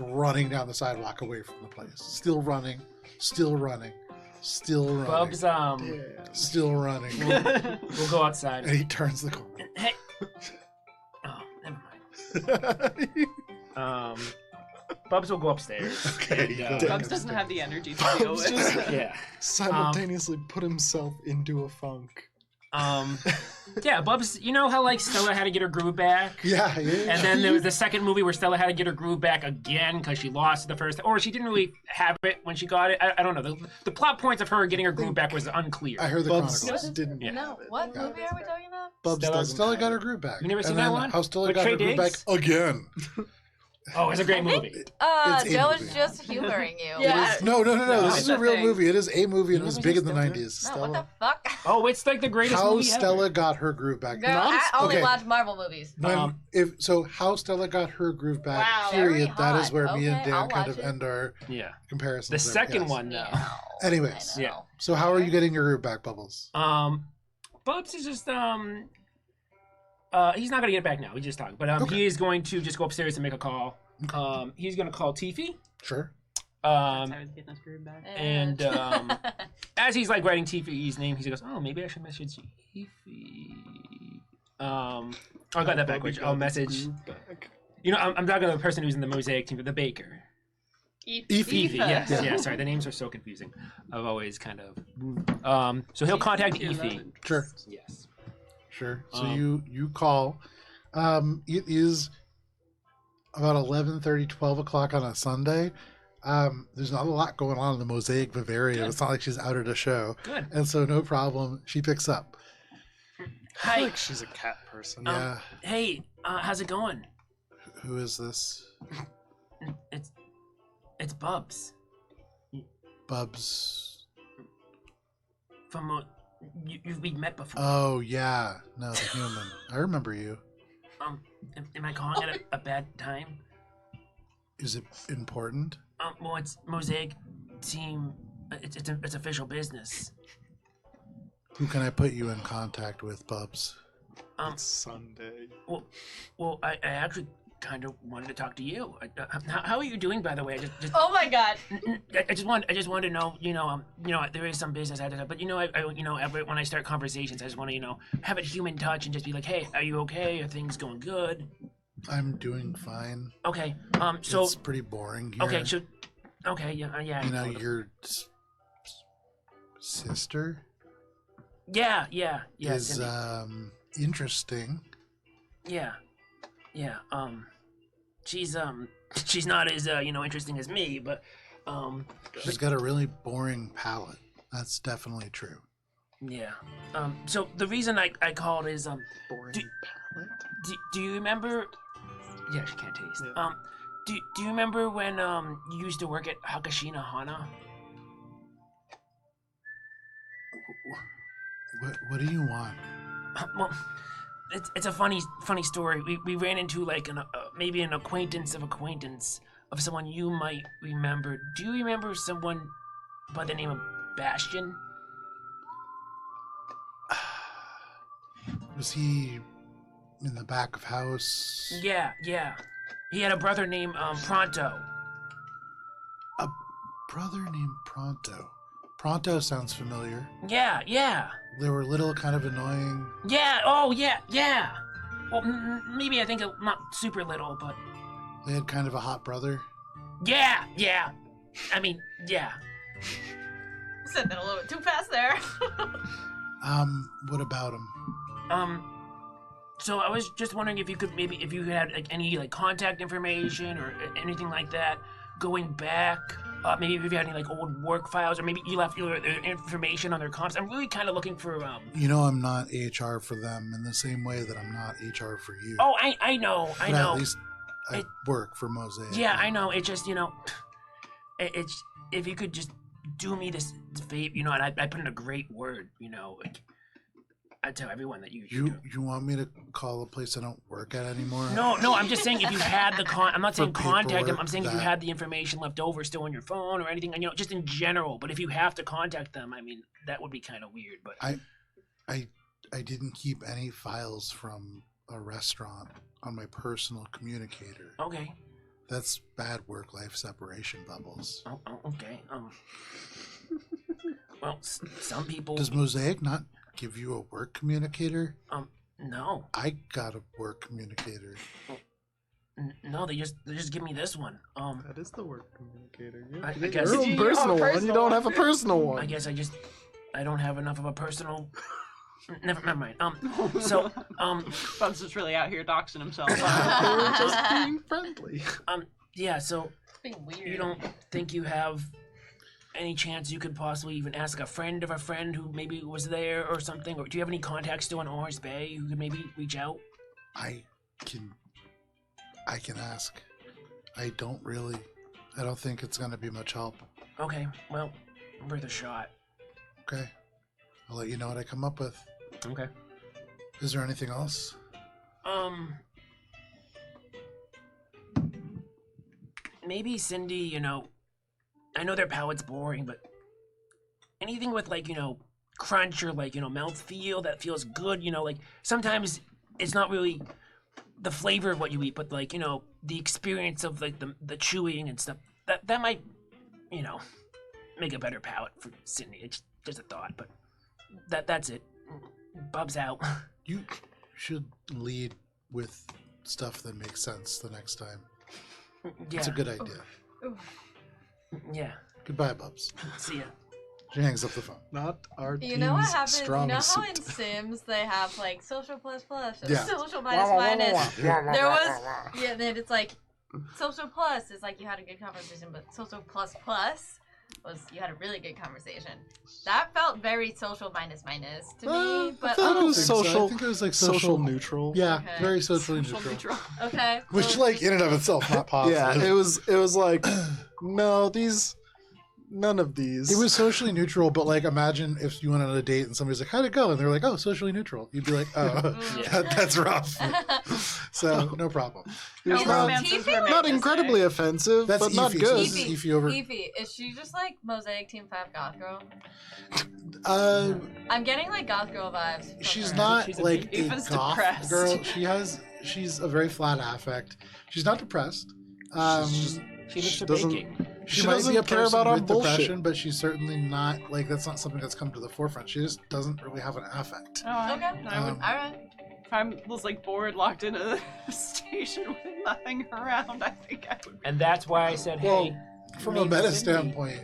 running down the sidewalk away from the place. Still running. Bubs, Still running. we'll go outside. And he turns the corner. Hey. Oh, never mind. Bubs will go upstairs. Okay. And, Bugs doesn't have the energy to deal with. yeah. Simultaneously put himself into a funk. Yeah, Bubs, you know how like Stella had to get her groove back? Yeah. And then there was the second movie where Stella had to get her groove back again because she lost the first, or she didn't really have it when she got it. I don't know. The plot points of her getting her groove back was unclear. I heard the Bubs Chronicles. didn't Yeah. have it. What movie are we talking about? Bubs Stella doesn't got have her it. groove back. You never seen And that then one? How Stella With got her Trey groove back Diggs? again. Oh, it's a great movie. It's a Joe movie. is just humoring you. Yeah. No. This it's is a a real thing. movie. It is a movie, and it was You big in never the seen 90s. No, what the fuck? Oh, it's like the greatest How movie Stella ever. got her groove back. Girl, I only okay. watch Marvel movies. When, how Stella got her groove back, Wow. period. Very That is hot. where me and Okay, Dan I'll kind watch of it. end our Yeah. comparisons. The there, second yes. one, though. Anyways. I know. Yeah. So how are you getting your groove back, Bubbles? Bubs is just he's not gonna get it back now. We just talked, but Okay. he is going to just go upstairs and make a call. He's gonna call Tiffy. Sure. That's how he's getting his groove back. And as he's like writing Tiffy's name, he goes, "Oh, maybe I should message Tiffy." I got that backwards. I'll message. You know, I'm talking to the person who's in the Mosaic team, the baker. Tiffy. Yes. Yeah. Sorry, the names are so confusing. I've always kind of. So he'll contact Tiffy. Sure. Yes. Sure. So you call. It is about 11:30, 12 o'clock on a Sunday. There's not a lot going on in the Mosaic Bavaria. Good. It's not like she's out at a show. Good. And so no problem. She picks up. I Hi. feel like she's a cat person. Yeah. Hey, how's it going? Who is this? It's Bubs Bubs. from we've met before. Oh, yeah. No, the human. I remember you. Am I calling it a bad time? Is it important? Well, it's Mosaic team. It's official business. Who can I put you in contact with, Bubs? It's Sunday. Well, I actually kind of wanted to talk to you. How are you doing, by the way? Oh my god. I just want to know. There is some business I have to, but when I start conversations, I just want to have a human touch and just be like, hey, are you okay? Are things going good? I'm doing fine. Okay. So it's pretty boring here. okay. So okay. Yeah. You know, your sister Yeah. is Cindy. interesting. Yeah. She's not as interesting as me, but She's got a really boring palate. That's definitely true. yeah. So the reason I called is Boring Do- palate. do you remember? Yeah, she can't taste. Yeah. Do you remember when you used to work at Hakashina Hana? What do you want? Well, it's a funny story. We ran into like maybe an acquaintance of someone you might remember. Do you remember someone by the name of Bastion? Was he in the back of house? Yeah. He had a brother named Pronto. A brother named Pronto. Pronto sounds familiar. Yeah. They were little, kind of annoying. Yeah. Oh yeah. Well, maybe I think not super little, but They had kind of a hot brother. yeah. I mean, yeah. Said that a little bit too fast there. What about him? So I was just wondering if you had like any like contact information or anything like that going back. Maybe if you had any like old work files, or maybe you left your information on their comps. I'm really kind of looking for. You know, I'm not HR for them in the same way that I'm not HR for you. Oh, I know. But at least I work for Mosaic. Yeah, I know. It's just it's if you could just do me this favor, and I put in a great word, like, I tell everyone that you You want me to call a place I don't work at anymore? No, I'm just saying if you had the I'm not saying contact them. I'm saying if you that- had the information left over still on your phone or anything, and just in general. But if you have to contact them, I mean, that would be kind of weird. But I didn't keep any files from a restaurant on my personal communicator. okay. That's bad work-life separation bubbles. Oh, okay. Well, some people. Does Mosaic not give you a work communicator? No. I got a work communicator. No, they just give me this one. That is the work communicator. I You guess- your Did own you personal have a one. You personal don't one? have a personal one. I guess I don't have enough of a personal. Never mind. So Bubs is really out here doxing himself. They were just being friendly. yeah. So Being weird. you don't think you have any chance you could possibly even ask a friend of a friend who maybe was there or something? Or do you have any contacts still in Orange Bay who could maybe reach out? I can ask. I don't think it's gonna be much help. Okay, well, worth a shot. Okay. I'll let you know what I come up with. Okay. Is there anything else? Maybe Cindy, I know their palate's boring, but anything with crunch or mouthfeel that feels good, like sometimes it's not really the flavor of what you eat, but the experience of the chewing and stuff. That might, make a better palate for Cindy. It's just a thought, but that's it. Bub's out. You should lead with stuff that makes sense the next time. Yeah. It's a good idea. Yeah. Goodbye, Bubs. See ya. She hangs up the phone. Not our You know what team's happens? You strong know how suit. in Sims they have like social plus plus, or Yeah. social minus minus. There was then it's like social plus is like you had a good conversation, but social plus plus was you had a really good conversation. That felt very social minus minus to me, but I thought it was think so. social. I think it was like social neutral. Yeah, Okay. very socially Social neutral. neutral. okay. Which, well, like, in and of itself, not positive. Yeah, it was like, no, none of these. It was socially neutral, but like, imagine if you went on a date and somebody's like, "How'd it go?" and they're like, "Oh, socially neutral." You'd be like, "Oh, Yeah. that's rough." So, no problem. It was Is not, romances Tiffy were made not to incredibly say. offensive, That's but not Eefy, good. so this is Eefy over. Eefy, is she just like Mosaic Team 5 Goth Girl? I'm getting like Goth Girl vibes. from She's her. not She's a like big- a Eva's goth depressed. girl. She's a very flat affect. She's not depressed. She lives for doesn't- baking. She She might doesn't be a care person about our with bullshit. depression, but she's certainly not like that's not something that's come to the forefront. She just doesn't really have an affect. Oh, I would, Alright. if I was like bored, locked in a station with nothing around, I think I would. And that's why I said, Well, hey. From a maybe meta Cindy. standpoint,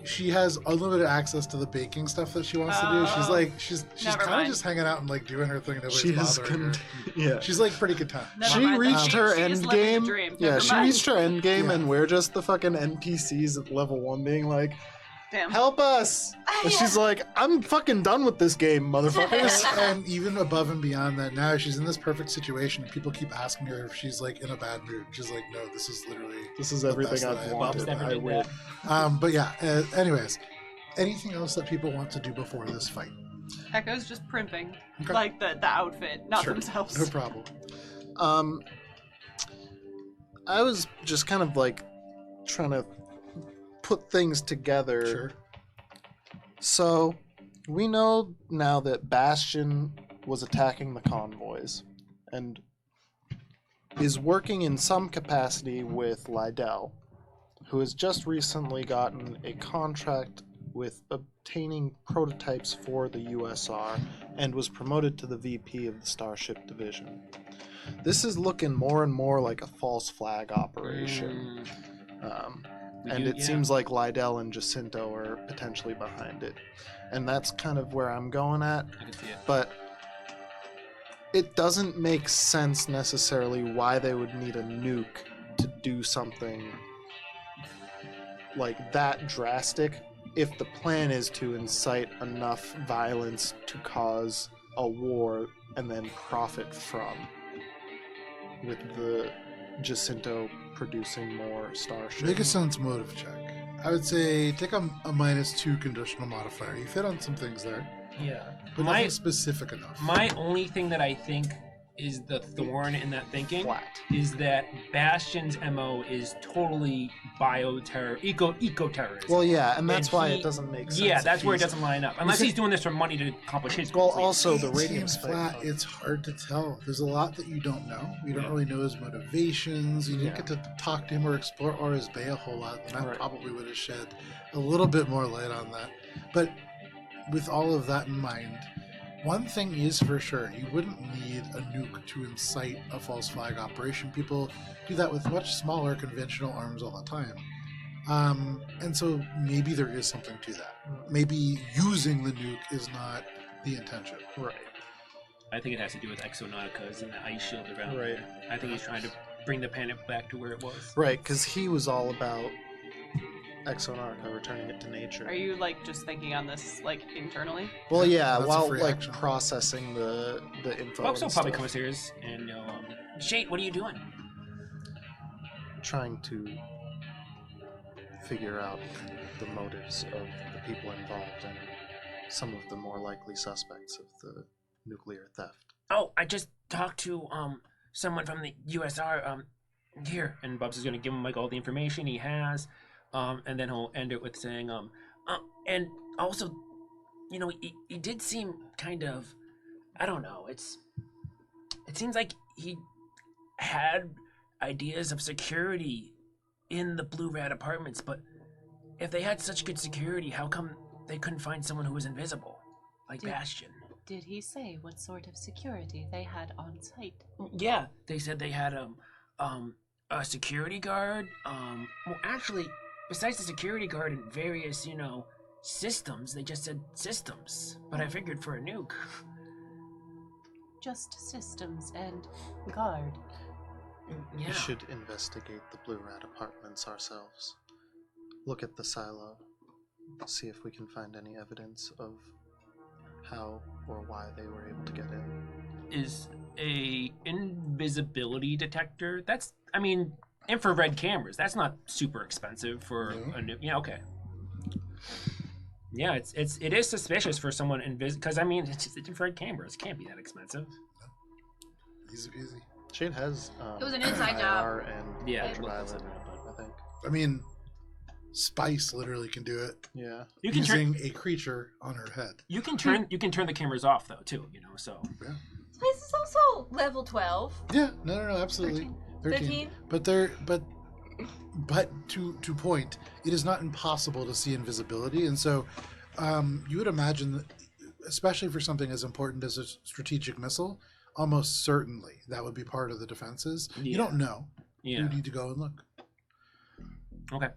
she has unlimited access to the baking stuff that she wants to do. She's Oh. like she's Never kind of mind. just hanging out and like doing her thing. Nobody's She is bothering her. yeah. She's like pretty content. Never She mind, reached she- her she is end living the game. dream. Yeah, Never she mind. reached her end game, Yeah. and we're just the fucking NPCs at level 1 being like, Damn. help us! And she's like, I'm fucking done with this game, motherfuckers. And even above and beyond that, now she's in this perfect situation, and people keep asking her if she's like in a bad mood. She's like, no, this is literally This is the everything best that I've I wanted. never I did win. that. But yeah. Anyways, anything else that people want to do before this fight? Echo's just primping, Okay. like the outfit, not Sure. themselves. No problem. I was just kind of like trying to put things together. Sure. So, we know now that Bastion was attacking the convoys and is working in some capacity with Lydell, who has just recently gotten a contract with obtaining prototypes for the USR and was promoted to the VP of the Starship Division. This is looking more and more like a false flag operation. And it seems like Lydell and Jacinto are potentially behind it. And that's kind of where I'm going at. I can see it. But it doesn't make sense necessarily why they would need a nuke to do something like that drastic if the plan is to incite enough violence to cause a war and then profit from, with the Jacinto producing more starships. Make a sense motive check. I would say take a -2 conditional modifier. You've hit on some things there. Yeah. but nothing specific enough. My only thing that I think is the thorn in that thinking Flat. is that Bastion's MO is totally eco-terrorism. Well, yeah, and that's why he- it doesn't make sense. Yeah, if that's where it he's- doesn't line up. Unless he's doing this for money to accomplish his Well, goals. also the It radium seems spike. flat. It's hard to tell. There's a lot that you don't know. You don't really know his motivations. You didn't Yeah. get to talk to him or explore Aura's Bay a whole lot, and that Right. probably would have shed a little bit more light on that. But with all of that in mind, one thing is for sure, you wouldn't need a nuke to incite a false flag operation. People do that with much smaller conventional arms all the time. And so maybe there is something to that. Maybe using the nuke is not the intention. Right. I think it has to do with Exonauticas and the ice shield around Right. there. I think he's trying to bring the panic back to where it was. Right, because he was all about Exonautica returning it to nature. Are you like just thinking on this like internally? Well, yeah, That's a while free like action. processing the info. Folks will and probably stuff, come upstairs and Shade, what are you doing? trying to figure out the motives of the people involved and some of the more likely suspects of the nuclear theft. Oh, I just talked to someone from the USR here, and Bubs is gonna give him like all the information he has, and then he'll end it with saying and also, you know, he did seem kind of, I don't know, it seems like he had ideas of security in the Blue Rat apartments, but if they had such good security, how come they couldn't find someone who was invisible, like Bastion? Did he say what sort of security they had on site? Yeah, they said they had a security guard. Well, actually, besides the security guard and various, systems, they just said systems. But I figured for a nuke. Just systems and guard. Yeah. We should investigate the Blue Rat apartments ourselves. Look at the silo. See if we can find any evidence of how or why they were able to get in. Is a invisibility detector? Infrared cameras. That's not super expensive for a nuke. Yeah, okay. Yeah, it is suspicious for someone because it's just infrared cameras. It can't be that expensive. Easy peasy. Shade has It was an inside job. IR and Yeah, ultraviolet, I think. I mean, Spice literally can do it you can using a creature on her head. you can turn the cameras off though too. So This is also level 12. Yeah, no, absolutely. 13? But to point, it is not impossible to see invisibility, and so you would imagine that, especially for something as important as a strategic missile, almost certainly that would be part of the defenses. You Yeah. don't know. yeah. You need to go and look. Okay.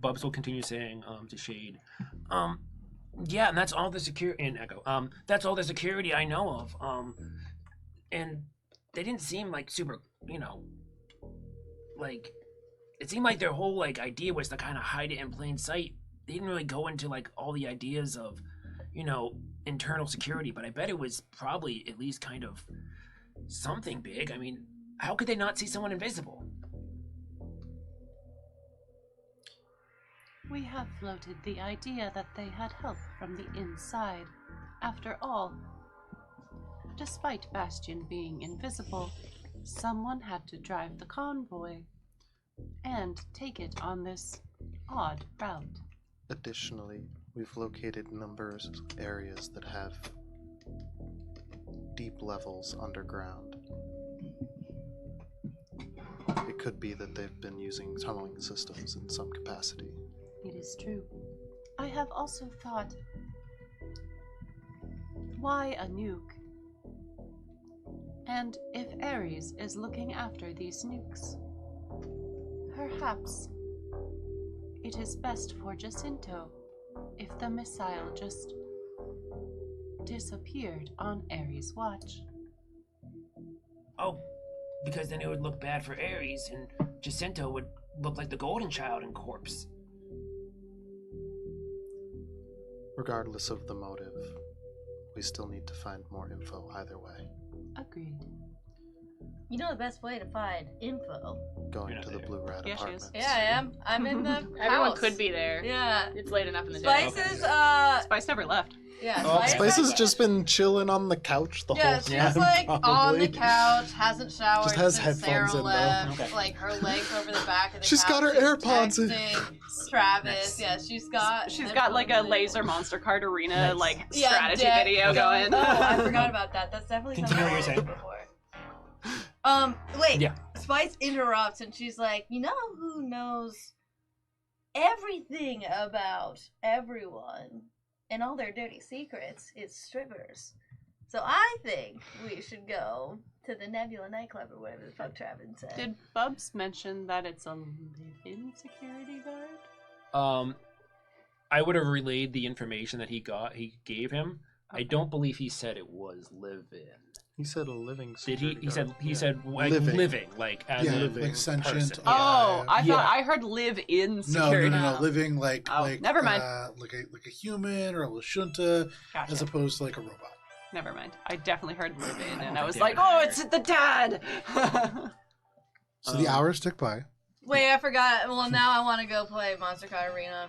Bubs will continue saying to Shade, yeah, and that's all the security, and Echo, that's all the security I know of. And they didn't seem like super, like, it seemed like their whole idea was to kind of hide it in plain sight. They didn't really go into all the ideas of, internal security, but I bet it was probably at least kind of something big. I mean, how could they not see someone invisible? We have floated the idea that they had help from the inside. After all, despite Bastion being invisible, someone had to drive the convoy and take it on this odd route. Additionally, we've located numbers of areas that have deep levels underground. It could be that they've been using tunneling systems in some capacity. It is true. I have also thought, why a nuke? And if Ares is looking after these nukes, perhaps it is best for Jacinto if the missile just disappeared on Ares' watch. Oh, because then it would look bad for Ares, and Jacinto would look like the Golden Child and corpse. Regardless of the motive, we still need to find more info either way. Agreed. You know the best way to find info? Going You're to not the there. Blue Rat Yeah, she apartments. is. Yeah, I am. I'm in the Everyone house. could be there. Yeah. It's late enough in the day. Spices, Spice never left. Yeah, Oh, Spice has just been chilling on the couch the whole Yeah, time. she's like on the probably. couch, hasn't showered Just has since headphones Sarah in, though. left. Okay. Like her legs over the back of the She's couch. got her she's AirPods in. texting Travis. Nice. Yeah, she's got like a headphones in. laser monster card arena Nice. like Yeah, strategy dead. video going. Oh, I forgot about that. That's definitely Continue something what I you're did saying. before. Wait. Yeah. Spice interrupts and she's like, you know who knows everything about everyone and all their dirty secrets? It's strippers. So I think we should go to the Nebula nightclub or whatever the fuck Travis said. Did Bubs mention that it's a live-in security guard? I would have relayed the information that he gave him. I don't believe he said it was live-in. He said a living Did he? security He said guard. he Yeah. said like Living. living, like as Yeah, a living like sentient. person. Oh, I Yeah. thought I heard live-in No, security. no, living like Oh, like never mind. like a human or a Lashunta, Gotcha. as opposed to like a robot. Never mind. I definitely heard live-in, and I was think like, they oh, were. it's the dad! So the hours tick by. Wait, I forgot. Well, now I want to go play Monster Card Arena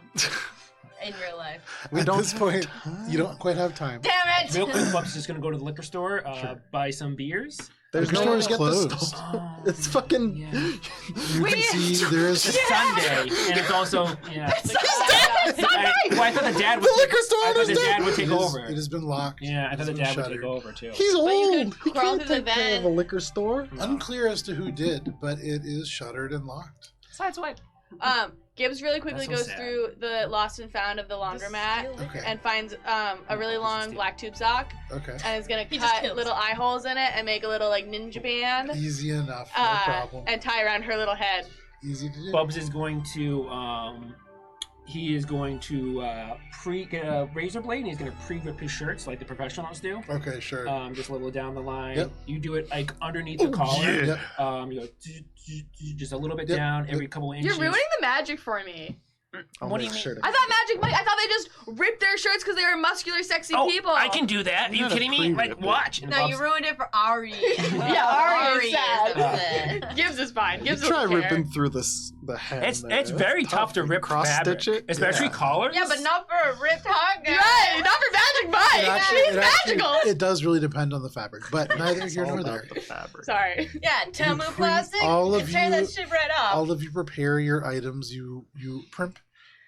in real life. We At don't this have point, time. you don't quite have time. Damn it! Real quick, Bub's just gonna go to the liquor store, Sure. buy some beers. There's Liquor nowhere store's to get closed. the stuff. Oh, It's fucking. yeah. You can see there is. It's Sunday, and it's also yeah. Well, I thought the dad would. The liquor store I thought the owner's dad would It take is- over. It has been locked. Yeah, I It thought has the been dad would shuttered. take over too. He's you old. could He crawl can't through the take care of vent. a liquor store. Unclear as to who did, but it is shuttered and locked. Besides what? Gibbs really quickly That's so goes sad. through the lost and found of the laundromat Okay. and finds a really long black tube sock Okay. and is gonna He just cut kills. little eye holes in it and make a little like ninja band Easy enough. No problem. and tie around her little head. Easy to do. Bubs is going to he is going to get a razor blade and he's going to pre-rip his shirts like the professionals do. Okay, sure. Just a little down the line. Yep. You do it like underneath the collar. Yep. You go just a little bit Yep. down every couple inches. You're ruining the magic for me. I'll What do make you mean? sure to- I thought I thought they just ripped their shirts because they were muscular, sexy Oh, people. I can do that. Are you Not a kidding me? pre-rip Like, it. watch. And No, Bubs- you ruined it for Ari. Yeah, Ari is sad. upset. Gibbs is fine. You Gibbs try doesn't care. ripping through the hem. It's there. very tough to You rip cross fabric, stitch it, especially yeah. collars. Yeah, but not for a ripped hot guy. Right, not for magic Mike. She's magical. It does really depend on the fabric, but neither It's here all nor about there. the fabric. Sorry. Yeah, Temu plastic. all of tear you- that shit right off. All of you prepare your items. You primp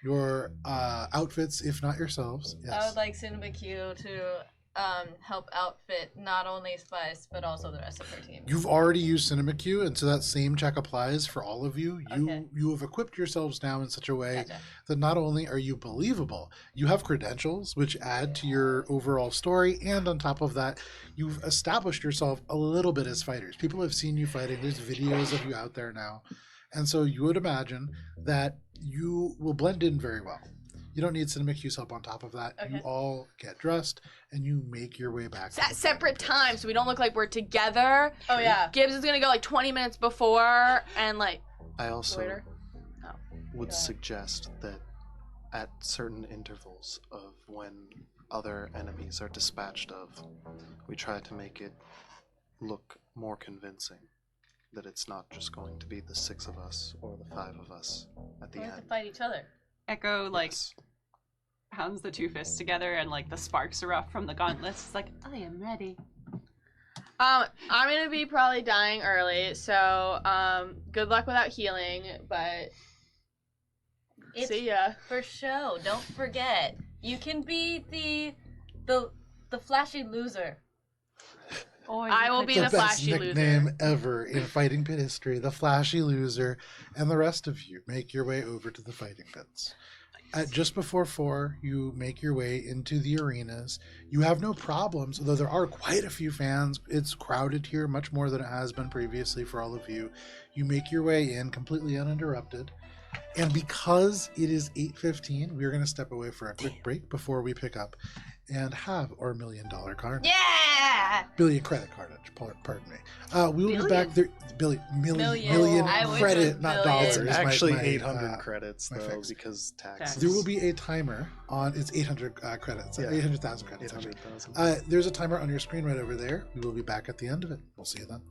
your outfits, if not yourselves. I Yes. would like Cinema Q to help outfit not only Spice but also the rest of her team. You've already used Cinema Q, and so that same check applies for all of you. Okay. You have equipped yourselves now in such a way Gotcha. that not only are you believable, you have credentials which add to your overall story, and on top of that, you've established yourself a little bit as fighters. People have seen you fighting. There's videos of you out there now. And so you would imagine that you will blend in very well. You don't need Cinema Q's help on top of that. You Okay. all get dressed and you make your way back. At separate times so we don't look like we're together. Oh yeah. Gibbs is gonna go like 20 minutes before and like I also Later. Oh. would Yeah. suggest that at certain intervals of when other enemies are dispatched of, we try to make it look more convincing that it's not just going to be the 6 of us or the 5 of us at the We have to end. fight each other. Echo like Yes. pounds the two fists together, and like the sparks erupt from the gauntlets. It's like, I am ready. I'm gonna be probably dying early, so good luck without healing, but It's see ya. for show. Don't forget, you can be the flashy loser. I will be The the best flashy nickname loser. ever in fighting pit history, the flashy loser, and the rest of you make your way over to the fighting pits. At just before 4, you make your way into the arenas. You have no problems, although there are quite a few fans. It's crowded here, much more than it has been previously for all of you. You make your way in completely uninterrupted. And because it is 8:15, we're going to step away for a quick break before we pick up and have our $1 million card. Yeah. Billion credit card, pardon me. We will be back there. Million I wish it credit, was not billion. dollars. It's actually My 800 credits my though fix. because tax. Tax. There will be a timer on. It's 800 credits. Yeah. 800,000 credits. actually. 800,000. There's a timer on your screen right over there. We will be back at the end of it. We'll see you then.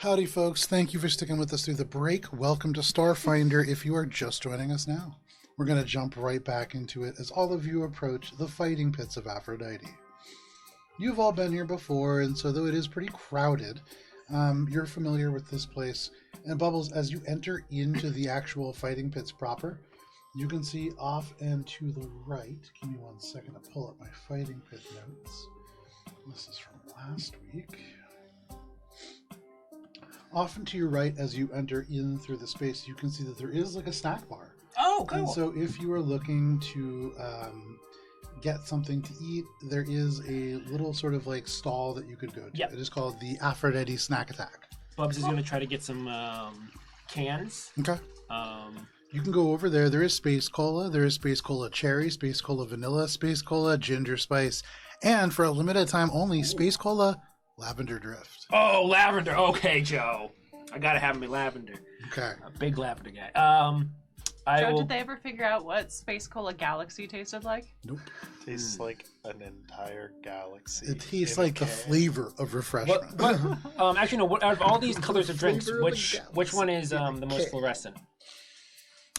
Howdy, folks. Thank you for sticking with us through the break. Welcome to Starfinder if you are just joining us now. We're going to jump right back into it as all of you approach the fighting pits of Aphrodite. You've all been here before, and so though it is pretty crowded, you're familiar with this place. And Bubbles, as you enter into the actual fighting pits proper, you can see off and to the right. Give me 1 second to pull up my fighting pit notes. This is from last week. Off and to your right, as you enter in through the space, you can see that there is like a snack bar. Oh, cool. And so if you are looking to get something to eat, there is a little sort of like stall that you could go to. Yep. It is called the Aphrodite Snack Attack. Bubs is going to try to get some cans. Okay. You can go over there. There is Space Cola. There is Space Cola Cherry, Space Cola Vanilla, Space Cola Ginger Spice, and for a limited time only, Space Cola Lavender Drift. Oh, lavender. Okay, Joe. I got to have me lavender. Okay. A big lavender guy. Joe, did they ever figure out what Space Cola Galaxy tasted like? Nope. Tastes like an entire galaxy. It tastes in a like the can. flavor of refreshment. Actually, no. Out of all these colors of drinks, Flavor of the which one is galaxy. the most fluorescent?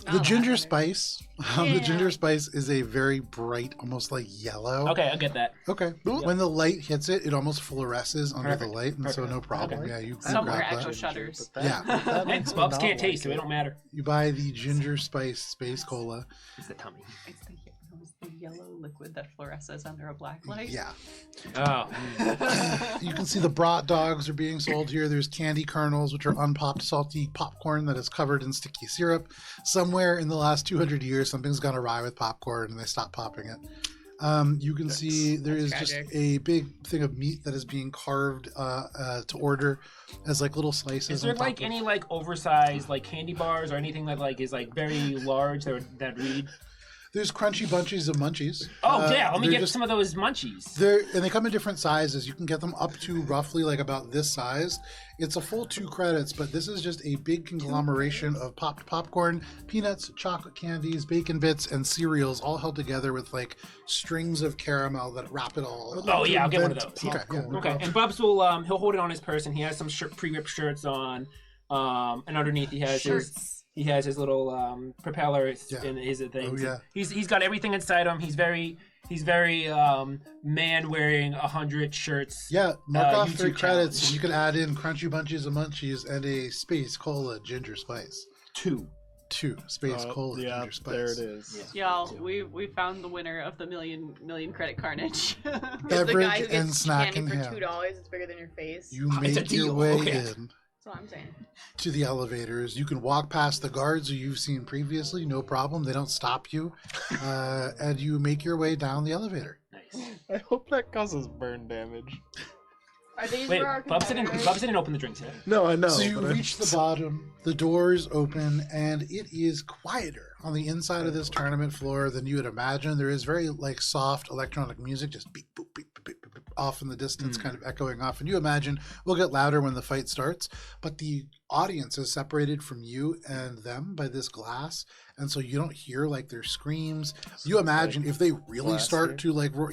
The ginger lavender. spice. The ginger spice is a very bright, almost like yellow. Okay, I'll get that. Okay. When the light hits it, it almost fluoresces under Perfect. the light, and so Perfect. no problem. Okay. Yeah, you can Somewhere grab actual that. shutters. But Yeah. that Hey, makes me Bubs not can't like taste, so it don't matter. You buy the ginger spice space cola. It's the tummy. It's the yellow liquid that fluoresces under a black light. Yeah. Oh. You can see the brat dogs are being sold here. There's candy kernels, which are unpopped salty popcorn that is covered in sticky syrup. Somewhere in the last 200 years, something's gone awry with popcorn and they stopped popping it. You can see there is just tragic. a big thing of meat that is being carved to order as like little slices. Is there on top like of- any like oversized like candy bars or anything that like is like very large that read? There's crunchy bunchies of munchies. Oh yeah, let me they're get some of those munchies. And they come in different sizes. You can get them up to roughly like about this size. It's a full 2 credits, but this is just a big conglomeration of popped popcorn, peanuts, chocolate candies, bacon bits, and cereals all held together with like strings of caramel that wrap it all. Oh yeah, I'll get one of those. Okay, yeah. Okay, and Bubs will he'll hold it on his person. He has some pre-ripped shirts on, and underneath he has his little propeller in his things. Oh, yeah. He's got everything inside him. He's very man wearing 100 shirts. Yeah, mark off YouTube 3 credits, challenge. and you can add in crunchy bunchies of munchies and a space cola ginger spice. 2. 2 space cola yeah, ginger spice. there it is. Y'all, we found the winner of the million credit Carnage. It's the Beverage guy who and gets snack candy in for hand. $2. It's bigger than your face. You It's a make your deal. way Okay. in That's what I'm saying. to the elevators. You can walk past the guards who you've seen previously, no problem. They don't stop you. And you make your way down the elevator. Nice. I hope that causes burn damage. Are these Wait, for our Bubs competitors? didn't open the drinks yet. No, I know. So you but I- reach the bottom, the doors open, and it is quieter on the inside of this tournament floor than you would imagine. There is very like soft electronic music, just beep, boop, beep, beep, beep, beep, off in the distance, kind of echoing off. And you imagine will get louder when the fight starts, but the audience is separated from you and them by this glass, and so you don't hear like their screams. You imagine if they really glass start here? to like roar,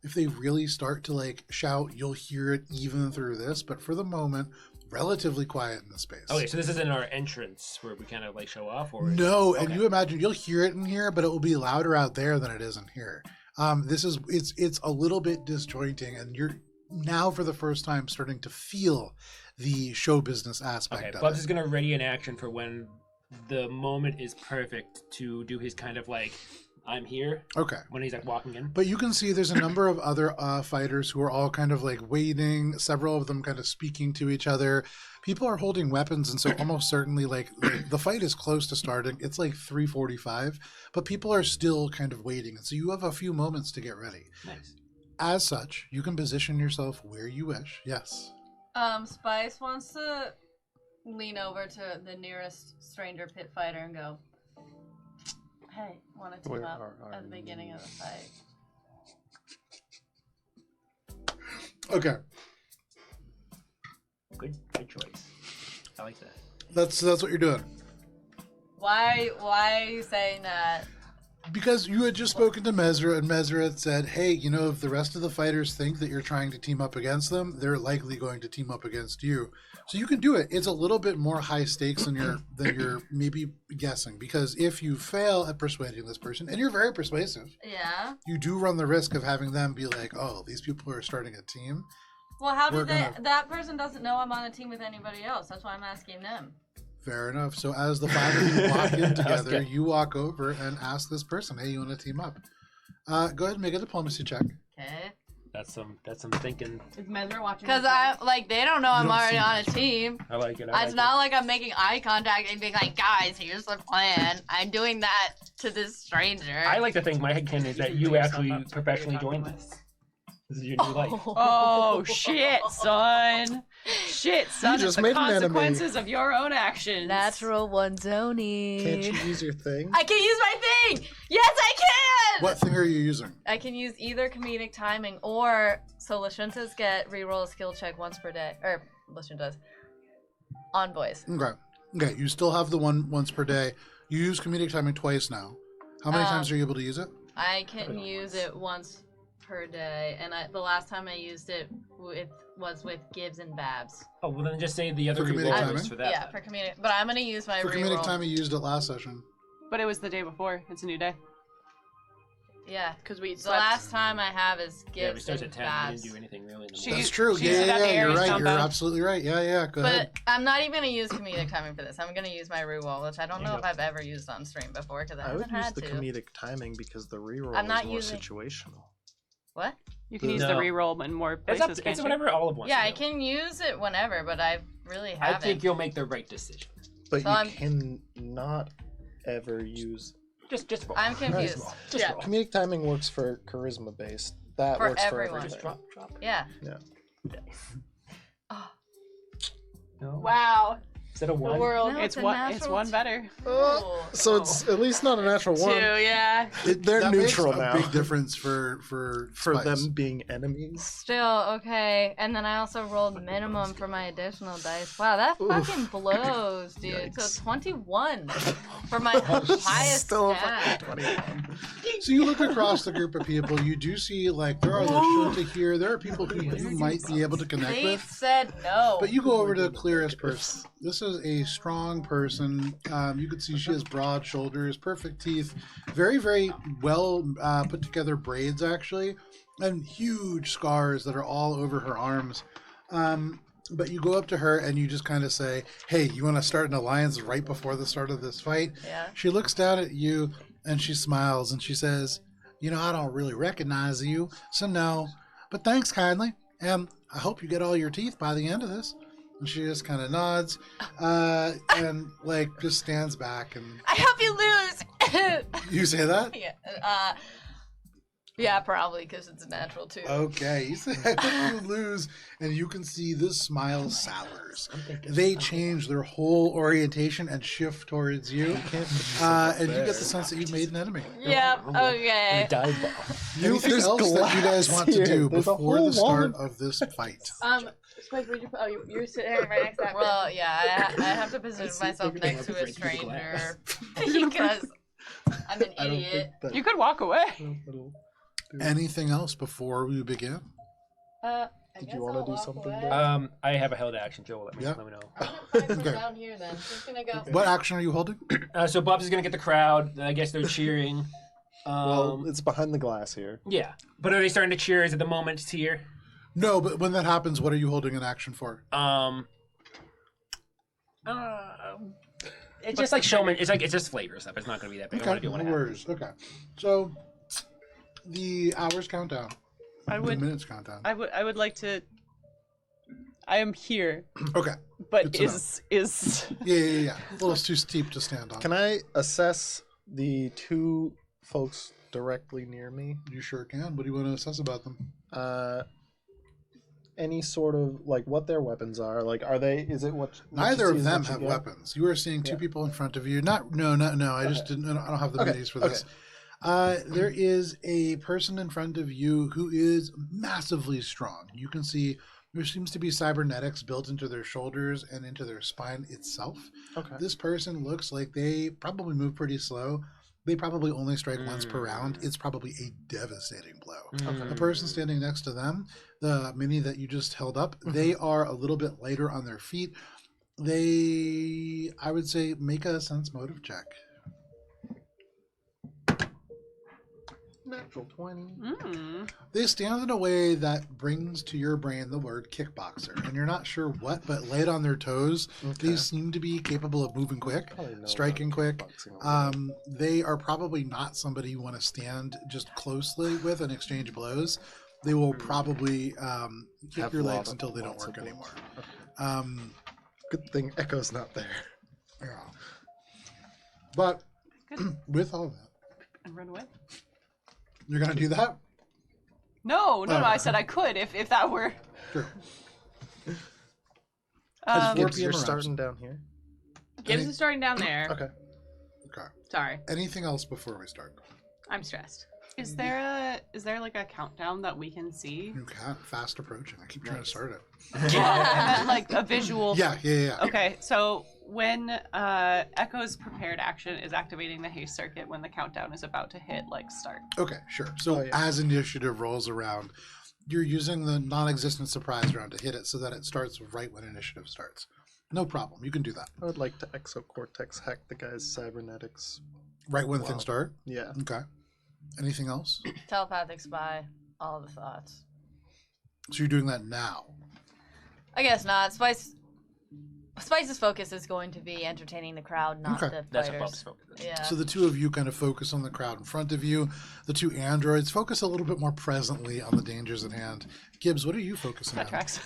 if they really start to like shout, you'll hear it even through this. But for the moment, relatively quiet in the space. Okay, so this isn't our entrance where we kind of like show off, or No, and Okay. you imagine you'll hear it in here, but it will be louder out there than it is in here. It's a little bit disjointing, and you're now for the first time starting to feel the show business aspect Okay, of Bubs it. is gonna ready an action for when the moment is perfect to do his kind of like I'm here Okay. when he's like walking in. But you can see there's a number of other fighters who are all kind of like waiting, several of them kind of speaking to each other. People are holding weapons, and so almost certainly like the fight is close to starting. It's like 3:45, but people are still kind of waiting. And so you have a few moments to get ready. Nice. As such, you can position yourself where you wish. Yes. Spice wants to lean over to the nearest stranger pit fighter and go, "Hey, want to team Where up are at the beginning of the fight?" Okay. Good choice. I like that. That's what you're doing. Why are you saying that? Because you had just spoken to Mesra, and Mesra had said, hey, you know, if the rest of the fighters think that you're trying to team up against them, they're likely going to team up against you. So you can do it. It's a little bit more high stakes than you're maybe guessing. Because if you fail at persuading this person, and you're very persuasive, Yeah. you do run the risk of having them be like, oh, these people are starting a team. Well, how We're did they? gonna- That person doesn't know I'm on a team with anybody else. That's why I'm asking them. Fair enough. So as the 5 of you walk in together, Okay. you walk over and ask this person, hey, you want to team up? Go ahead and make a diplomacy check. Okay. That's some thinking. Is Mesmer watching? Because they don't know You I'm don't already see on a that. team. I like it. It's not like I'm making eye contact and being like, guys, here's the plan. I'm doing that to this stranger. I like to think my headcanon is that you actually professionally joined this. This is your new life. Oh shit, son! Shit, son! It's just the made an enemy. consequences of your own actions. Natural ones only. Can't you use your thing? I can use my thing! Yes, I can! What thing are you using? I can use either comedic timing or so Lashuntas get reroll a skill check once per day. Or Lashuntas. Envoys. Okay. You still have the one once per day. You use comedic timing twice now. How many times are you able to use it? I can use it once per day, and the last time I used it was with Gibbs and Babs. Oh, well then just say the other For comedic reroll timing? is for that. Yeah, for comedic. But I'm gonna use my For reroll. comedic timing, you used it last session. But it was the day before. It's a new day. Yeah, Because we the slept. last time I have is Yeah, we Gibbs started and at 10. We Babs. didn't do anything really. In the She- morning. That's true. she's Yeah, about the you're Aries right. You're compound. absolutely right. Yeah. Go ahead. But I'm not even gonna use comedic timing for this. I'm gonna use my reroll, which I don't know if I've ever used on stream before because I I would haven't use had the to. comedic timing because the reroll I'm not is more using- situational. What? You can No. use the reroll in more It's, places. up, Can't it's you? whatever all of wants. Yeah, to I do. can use it whenever, but I really I haven't. think you'll make the right decision. But So you I'm- can not ever use. Just roll. I'm confused. Just Yeah. roll. Comedic timing works for charisma based. That For works everyone. for Just everything. drop. Yeah. No. Wow. Is that a The one? world. No, It's a one. natural It's one better. Ooh. So it's at least not a natural Two, one. yeah. They're That neutral makes now. a big difference for Spice. them being enemies. Still, okay. And then I also rolled minimum for my additional dice. Wow, that Oof. fucking blows, dude. Yikes. So 21 for my highest Still a stat. fucking 21. So you look across the group of people. You do see like there are Lashunta here. There are people who you might be able to connect They with. said no. But you go over to the clearest person. This is a strong person. You can see she has broad shoulders, perfect teeth, very, very well put together braids, actually, and huge scars that are all over her arms. But you go up to her and you just kind of say, hey, you want to start an alliance right before the start of this fight? Yeah. She looks down at you and she smiles and she says, you know, I don't really recognize you, so no, but thanks kindly. And I hope you get all your teeth by the end of this. And she just kind of nods and like just stands back and I hope you lose. you say that? Yeah. Yeah, probably because it's natural too. Okay, you say I hope you lose, and you can see this smile sours. They change their whole orientation and shift towards you, and you get the sense that you've made an enemy. Yep. Okay. Dive ball. Anything there's else that you guys want to glass do here. There's a before whole the start wall. of this fight? Spike, where'd you put? Oh, you're sitting right next to that. Well, yeah, I have to position myself You're gonna next to have a to break through the stranger glass. because I'm an I don't idiot. think that You could walk away. that'll do. Anything else before we begin? I Did guess you wanna I'll do walk something, away. Dave? I have a held action. Joe, let me Yeah. know. I'm gonna find some Okay. down here then. Just gonna go. What action are you holding? So Bubs is gonna get the crowd. I guess they're cheering. Well, it's behind the glass here. Yeah, but are they starting to cheer? Is it the moment it's here? No, but when that happens, what are you holding an action for? It's just like showman. It's just flavor stuff. It's not gonna be that big. I want Okay, to do no when it worries. happens. Okay, so the hours count down. I The would. minutes count down. I would like to. I am here, Okay, but Good to know. is yeah. A little too steep to stand on. Can I assess the two folks directly near me? You sure can. What do you want to assess about them? Any sort of like what their weapons are? Like, are they? Is it what? what you Neither see of is them what you have get? weapons. You are seeing two Yeah. people in front of you. No. I just didn't. I don't have the Okay, minis for this. There is a person in front of you who is massively strong. You can see there seems to be cybernetics built into their shoulders and into their spine itself. Okay. This person looks like they probably move pretty slow, they probably only strike once per round. It's probably a devastating blow. Mm. The person standing next to them, the mini that you just held up, they are a little bit lighter on their feet. They, I would say, make a sense motive check. Natural 20. They stand in a way that brings to your brain the word kickboxer, and you're not sure what, but light on their toes, they seem to be capable of moving quick, striking quick. They are probably not somebody you want to stand just closely with and exchange blows. They will probably kick your legs until they don't work anymore. Good thing Echo's not there. Yeah. But with all that, And run away? you're going to do that? No, I said I could if that were. Sure. Gibbs, you're arrives. starting down here. Gibbs is starting down there. Okay. Sorry, Anything else before we start? I'm stressed. Is there like a countdown that we can see? You can't. Fast approaching. I keep trying to start it. I meant like a visual. Yeah. Okay, so when Echo's prepared action is activating the haste circuit when the countdown is about to hit, like, start. Okay, sure. So as initiative rolls around, you're using the non-existent surprise round to hit it so that it starts right when initiative starts. No problem. You can do that. I would like to exocortex hack the guy's cybernetics. Right when things start? Yeah. Okay. Anything else? Telepathic spy, all the thoughts. So you're doing that now. I guess not. Spice's focus is going to be entertaining the crowd, not Okay. the That's what fighters. Bob's focus is. Yeah. So the two of you kind of focus on the crowd in front of you. The two androids focus a little bit more presently on the dangers at hand. Gibbs, what are you focusing That on? tracks.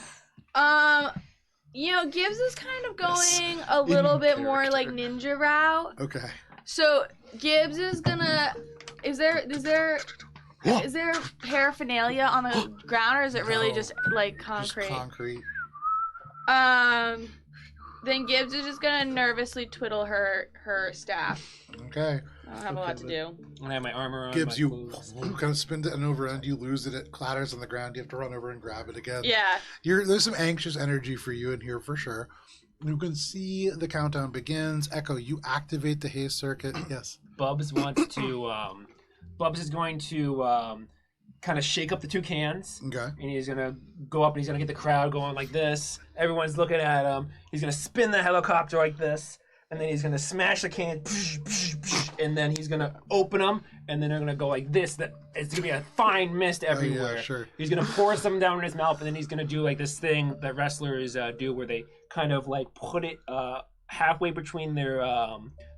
Gibbs is kind of going a little bit more like ninja route. Okay. So Gibbs is gonna. Is there paraphernalia on the ground, or is it really No. just like concrete? Just concrete. Then Gibbs is just gonna nervously twiddle her staff. Okay. I don't have a lot to do. And I have my armor on. Gibbs, my you clothes. kind of spin it and over end. You lose it. It clatters on the ground. You have to run over and grab it again. Yeah. There's some anxious energy for you in here for sure. You can see the countdown begins. Echo, you activate the haste circuit. Yes. Bubs wants to. Bubs is going to kind of shake up the two cans. Okay. And he's gonna go up and he's gonna get the crowd going like this. Everyone's looking at him. He's gonna spin the helicopter like this, and then he's gonna smash the can, and then he's gonna open them, and then they're gonna go like this. That it's gonna be a fine mist everywhere. Oh, yeah, sure. He's gonna pour some down in his mouth, and then he's gonna do like this thing that wrestlers do, where they kind of like put it halfway between their.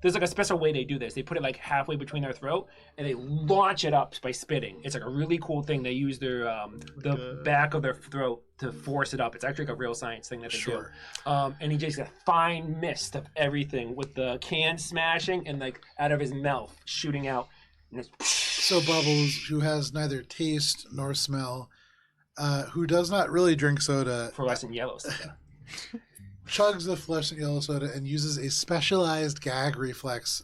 There's like a special way they do this. They put it like halfway between their throat, and they launch it up by spitting. It's like a really cool thing. They use their the back of their throat to force it up. It's actually like a real science thing that they Sure. do. And he just got a fine mist of everything with the can smashing and like out of his mouth shooting out. And it's So Bubbles, who has neither taste nor smell, who does not really drink soda, fluorescent yellow soda. chugs the fluorescent yellow soda and uses a specialized gag reflex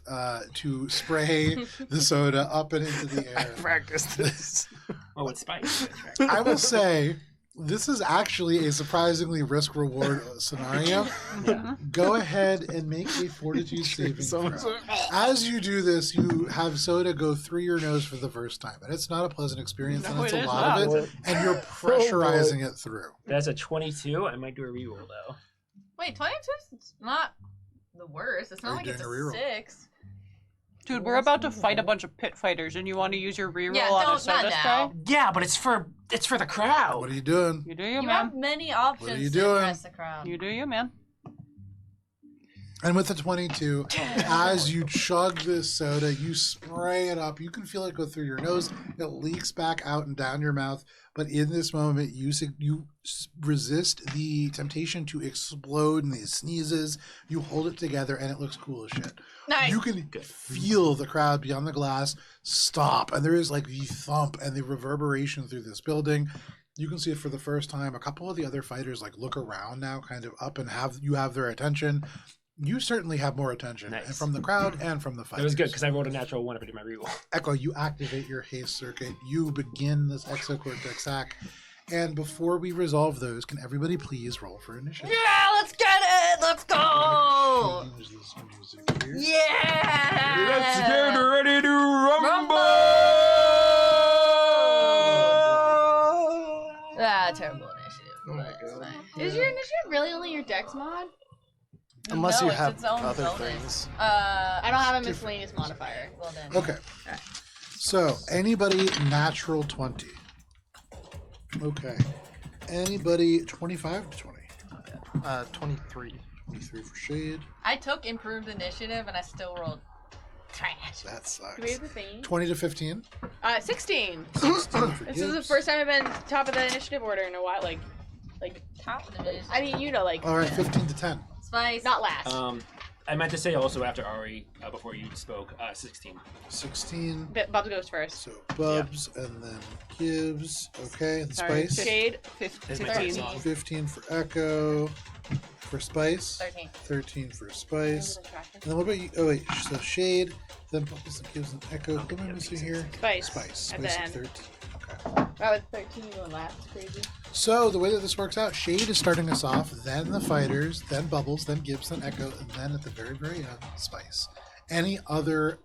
to spray the soda up and into the air. Practice this. Oh, it's spice. I will say, this is actually a surprisingly risk-reward scenario. Yeah. Go ahead and make a fortitude saving Someone throw. As you do this, you have soda go through your nose for the first time, and it's not a pleasant experience, and No, it's it a is lot not. of it, and you're pressurizing it through. That's a 22. I might do a reroll though. Wait, 22 is not the worst. It's Are not you like it's a doing a reroll? 6. Dude, we're about to fight a bunch of pit fighters, and you want to use your reroll Yeah, on a don't- soda not spray? now. Yeah, but it's for the crowd. What are you doing? You do you, You man. have many options you to doing? impress the crowd. You do you, man. And with the 22, as you chug this soda, you spray it up. You can feel it go through your nose. It leaks back out and down your mouth. But in this moment, you resist the temptation to explode in these sneezes. You hold it together, and it looks cool as shit. Nice. You can feel the crowd beyond the glass stop, and there is like the thump and the reverberation through this building. You can see it for the first time. A couple of the other fighters like look around now, kind of up, and have their attention. You certainly have more attention Nice. and from the crowd and from the It fighters. was good because I rolled a natural 1 if I did my reroll. Echo, you activate your haste circuit. You begin this exocortex hack. And before we resolve those, can everybody please roll for initiative? Yeah, let's get it! Let's go! Change this music here. Yeah! Let's get ready to rumble! Ah, terrible initiative. Oh my but it's God. fine. Is your initiative really only your dex mod? Unless No, you it's have its own other bonus. things. I don't have a miscellaneous modifier. Well then. Okay. So, anybody natural 20. Okay. Anybody 25 to 20. 23. 23 for Shade. I took improved initiative and I still rolled trash. That Do we sucks. have the thing? 20 to 15. 16. 16 for This is the Gibbs. first time I've been top of the initiative order in a while. Like, Top of the division. I mean, you know, like, All right, 15 to 10. Spice. not last. I meant to say also after Ari, before you spoke, 16. 16. But Bubs goes first. So, Bubs and then Gibbs. Okay, the Sorry. Spice. Shade, Is my 15. song. 15 for Echo. For Spice. 13. 13 for Spice. And then what about you? Oh, wait. So, Shade. Then Bubs and Gibbs and Echo. What am I missing here? Spice. Spice. At Spice the at end. 13. Okay. Wow, with 13 going last. Crazy. So the way that this works out, Shade is starting us off, then the fighters, then Bubbles, then Gibbs, then Echo, and then at the very, very end, Spice. Any other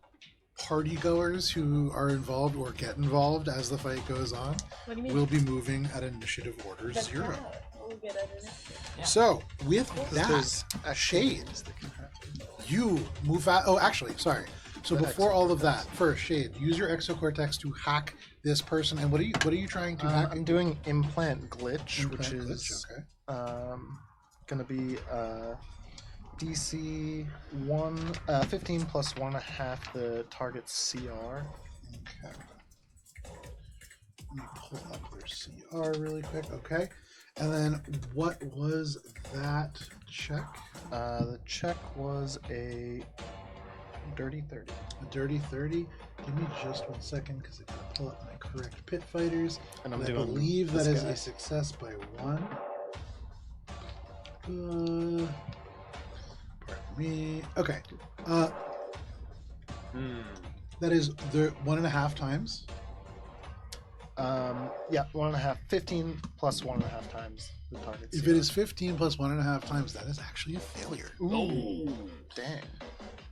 party goers who are involved or get involved as the fight goes on What do you mean? will be moving at initiative order 0. We'll get it in it. So with There's that, Shade, things that can happen. you move out. Oh, actually, sorry. So The before all of that, first, Shade, use your exocortex to hack this person. And what are you trying to hack? I'm doing implant glitch, which Implant is glitch, okay. gonna be DC 15 plus 1.5 the target's CR. Okay. Let me pull up their CR really quick. Okay. And then what was that check? The check was a dirty 30. A dirty 30. Give me just 1 second because I can pull up my correct pit fighters. And I'm I doing believe that this is guy. a success by 1. Pardon me. Okay. That is the 1.5 times. Yeah, 1.5. 15 plus 1.5 times the target's If CR. it is 15 plus 1.5 times, that is actually a failure. Ooh, dang.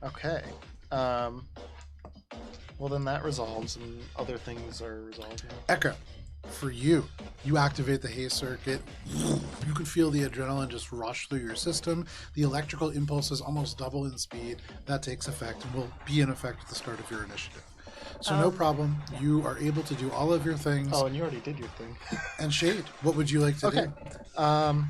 Okay. Well, then that resolves, and other things are resolved. Yeah. Echo, for you, you activate the haze circuit. You can feel the adrenaline just rush through your system. The electrical impulses almost double in speed. That takes effect and will be in effect at the start of your initiative. So no problem. You are able to do all of your things. Oh, and you already did your thing. And Shade, what would you like to Okay. do?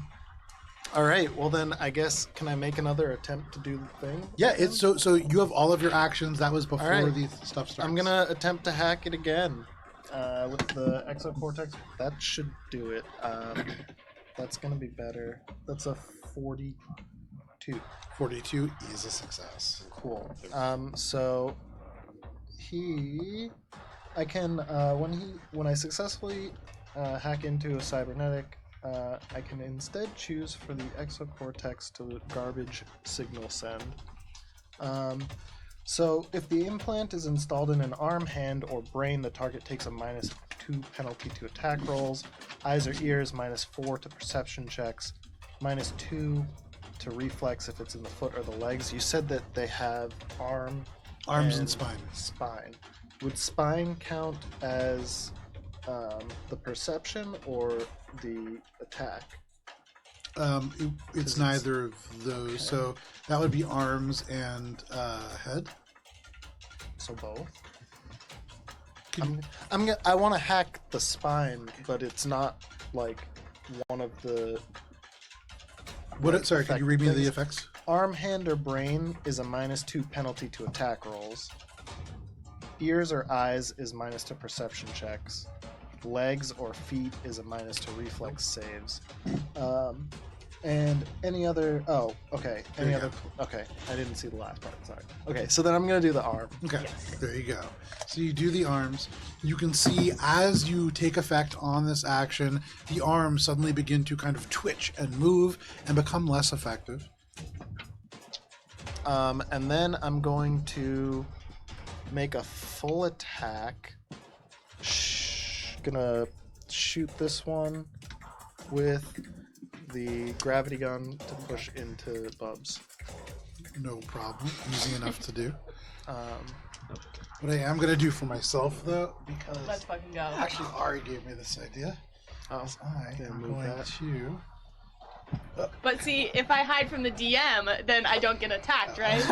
All right. Well, then I guess can I make another attempt to do the thing? Yeah, it's so you have all of your actions. That was before right. the stuff starts. I'm gonna attempt to hack it again with the exocortex. That should do it. That's gonna be better. That's a 42. 42 is a success. Cool. So I can when I successfully hack into a cybernetic, I can instead choose for the exocortex to garbage signal send. So if the implant is installed in an arm, hand, or brain, the target takes a -2 penalty to attack rolls, eyes or ears -4 to perception checks, -2 to reflex if it's in the foot or the legs. You said that they have Arms and spine. Spine. Would spine count as the perception or the attack? It's neither of those. Okay. So that would be arms and head. So both. Can- I want to hack the spine, but it's not like one of the What? Sorry, could you read me the things. effects? arm, hand, or brain is a -2 penalty to attack rolls. Ears or eyes is -2 perception checks. Legs or feet is a -2 to reflex saves. And any other? Oh, okay. There you go. Okay, I didn't see the last part. Sorry. Okay, so then I'm gonna do the arm. Okay, there you go. So you do the arms. You can see as you take effect on this action, the arms suddenly begin to kind of twitch and move and become less effective. And then I'm going to make a full attack. Gonna shoot this one with the gravity gun to push into Bubs. No problem. Easy enough to do. Um, What I am going to do for myself, though, because Let's fucking go. actually Ari gave me this idea, oh, is I Gonna am move going that. to... But see, if I hide from the DM, then I don't get attacked, right?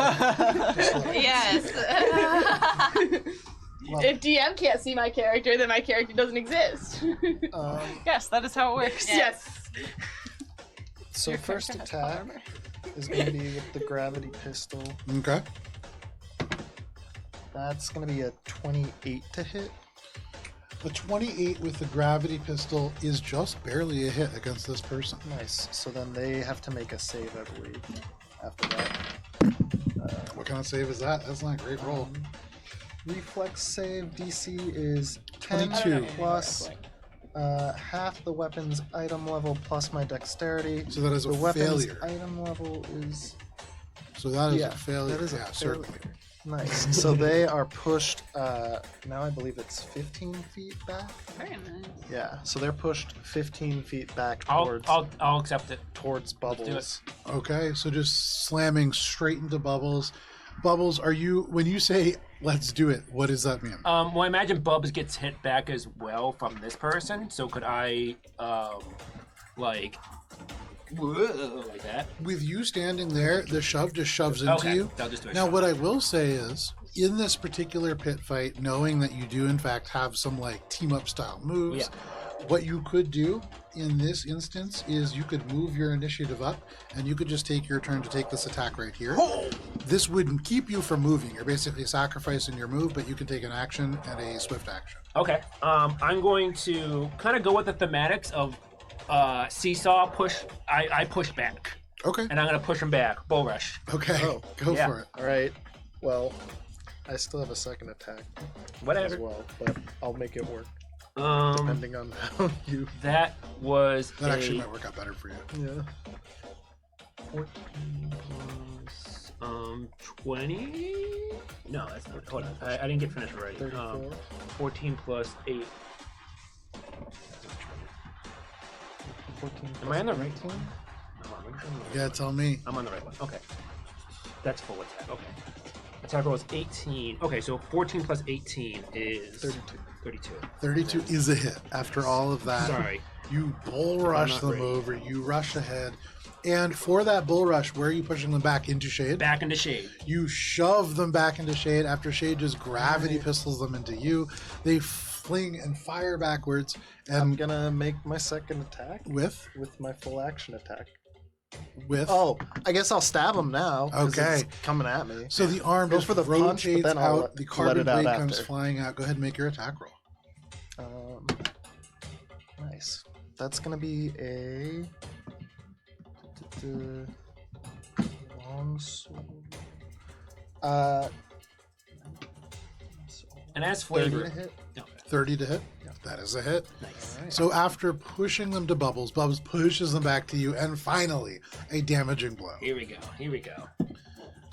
Yes. If DM can't see my character, then my character doesn't exist. Yes, that is how it works. Yes. So Your first character has attack armor. is going to be with the gravity pistol. Okay. That's going to be a 28 to hit. The 28 with the gravity pistol is just barely a hit against this person. Nice. So then they have to make a save, I believe, after that. What kind of save is that? That's not a great roll. Reflex save DC is 10 22. plus half the weapon's item level plus my dexterity. So that is a The weapon's failure. item level is So that is yeah, a failure. that is a yeah, failure. certainly. nice. So they are pushed. Now I believe it's 15 feet back. Very nice. Yeah. So they're pushed 15 feet back I'll towards I'll accept it. towards do it. Bubbles. Okay, so just slamming straight into Bubbles. Bubbles, are you, when you say let's do it, what does that mean? Well, I imagine Bubs gets hit back as well from this person. So could I, like, whoa, like that? With you standing there, the shove just shoves into Okay, you. I'll just do a Now, shot. what I will say is, in this particular pit fight, knowing that you do in fact have some like team up style moves, what you could do in this instance is you could move your initiative up and you could just take your turn to take this attack right here. This wouldn't keep you from moving. You're basically sacrificing your move, but you can take an action and a swift action. Okay. I'm going to kind of go with the thematics of seesaw push. I push back, Okay. and I'm gonna push him back. Bull rush. Okay. Oh, Go yeah. for it. All right. Well, I still have a second attack as Whatever. well, but I'll make it work Um, depending on how you. that was That a actually might work out better for you. Yeah. 14 plus 20. No, that's not. Hold on. I didn't get finished already. 34. 14 plus 8. 14 Am I on the right 18? one? No, Yeah, tell me. I'm on the right one. Okay. That's full attack. Okay. Attack roll is 18. Okay, so 14 plus 18 is 32. 32. 32 is a hit after all of that. Sorry. You bull rush not them ready. over, you rush ahead. And for that bull rush, where are you pushing them back into shade? Back into shade. You shove them back into shade after shade just gravity pistols them into you. They fling and fire backwards I'm and gonna make my second attack with my full action attack. oh, I guess I'll stab him now. 'cause Okay. it's coming at me. so the arm Go just for the punch, but rotates then I'll out, the let carbon it out blade comes after. flying out. Go ahead and make your attack roll. Nice. That's gonna be a long sword. And as 30 flavor. to hit. No. 30 to hit. That is a hit. Nice. So after pushing them to Bubbles, Bubbles pushes them back to you, and finally, a damaging blow. Here we go. Here we go.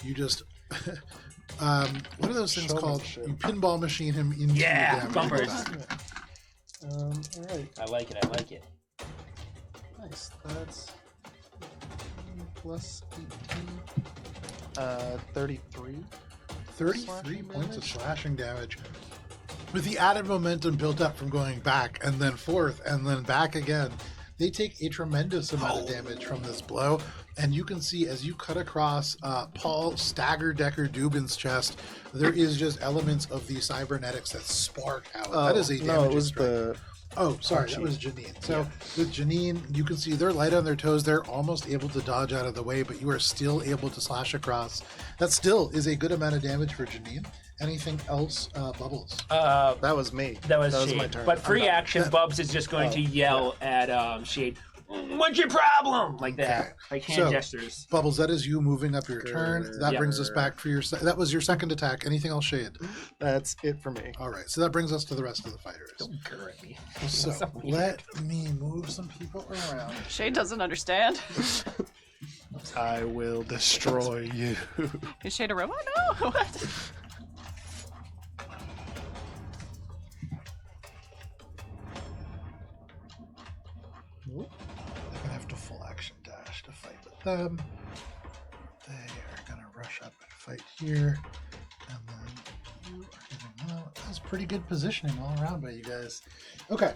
You just, what are those things called? Showmanship. You pinball machine him into Yeah, the damage. bumpers. All right. I like it. I like it. Nice. That's plus 18. 33. 33 Slashing points of damage? slashing damage. With the added momentum built up from going back and then forth and then back again, they take a tremendous amount of damage from this blow. And you can see as you cut across Paul Stagger Decker Dubin's chest, there is just elements of the cybernetics that spark out. That is a damage. no, it was strike. the Oh, sorry, that Punchy. was Janine. So with Janine, you can see they're light on their toes. They're almost able to dodge out of the way, but you are still able to slash across. That still is a good amount of damage for Janine. Anything else, Bubbles? that was me. That was my Shade. turn. But I'm free done. action, Bubs is just going to yell at Shade, "What's your problem?" Like that. Okay. Like hand So- gestures. Bubbles, that is you moving up your turn. That Yeah. brings us back for your. That was your second attack. Anything else, Shade? That's it for me. All right, so that brings us to the rest of the fighters. Don't grr at me. So So weird. let me move some people around. Shade doesn't understand. I will destroy you. Is Shade a robot? No. What? I'm gonna have to full action them. They are going to rush up and fight here. And then you are getting, well, that's pretty good positioning all around by you guys. Okay.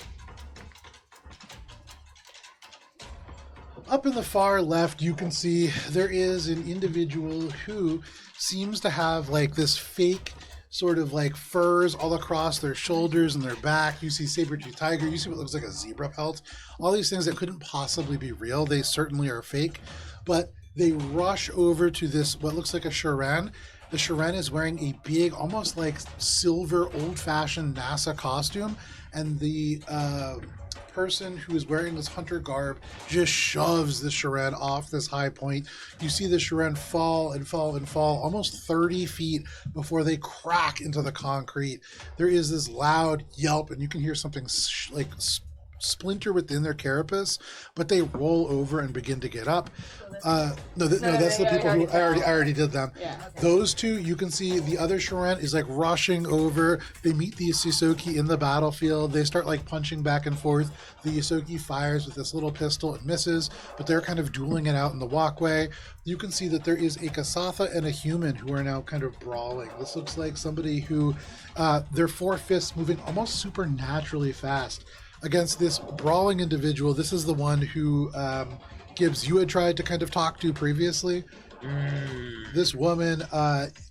Up in the far left, you can see there is an individual who seems to have like this fake sort of like furs all across their shoulders and their back. You see saber-tooth tiger. You see what looks like a zebra pelt. All these things that couldn't possibly be real. They certainly are fake. But they rush over to this, what looks like a Sharan. The Sharan is wearing a big, almost like silver, old-fashioned NASA costume. And the person who is wearing this hunter garb just shoves the Sharan off this high point. You see the Sharan fall and fall and fall almost 30 feet before they crack into the concrete. There is this loud yelp, and you can hear something like splinter within their carapace, but they roll over and begin to get up. That's the people who I already did them. Yeah, okay. Those two, you can see the other Sharan is like rushing over. They meet the Ysoki in the battlefield. They start like punching back and forth. The Ysoki fires with this little pistol. It misses, but they're kind of dueling it out in the walkway. You can see that there is a Kasatha and a human who are now kind of brawling. This looks like somebody who, their four fists moving almost supernaturally fast against this brawling individual. This is the one who Gibbs, you had tried to kind of talk to previously. This woman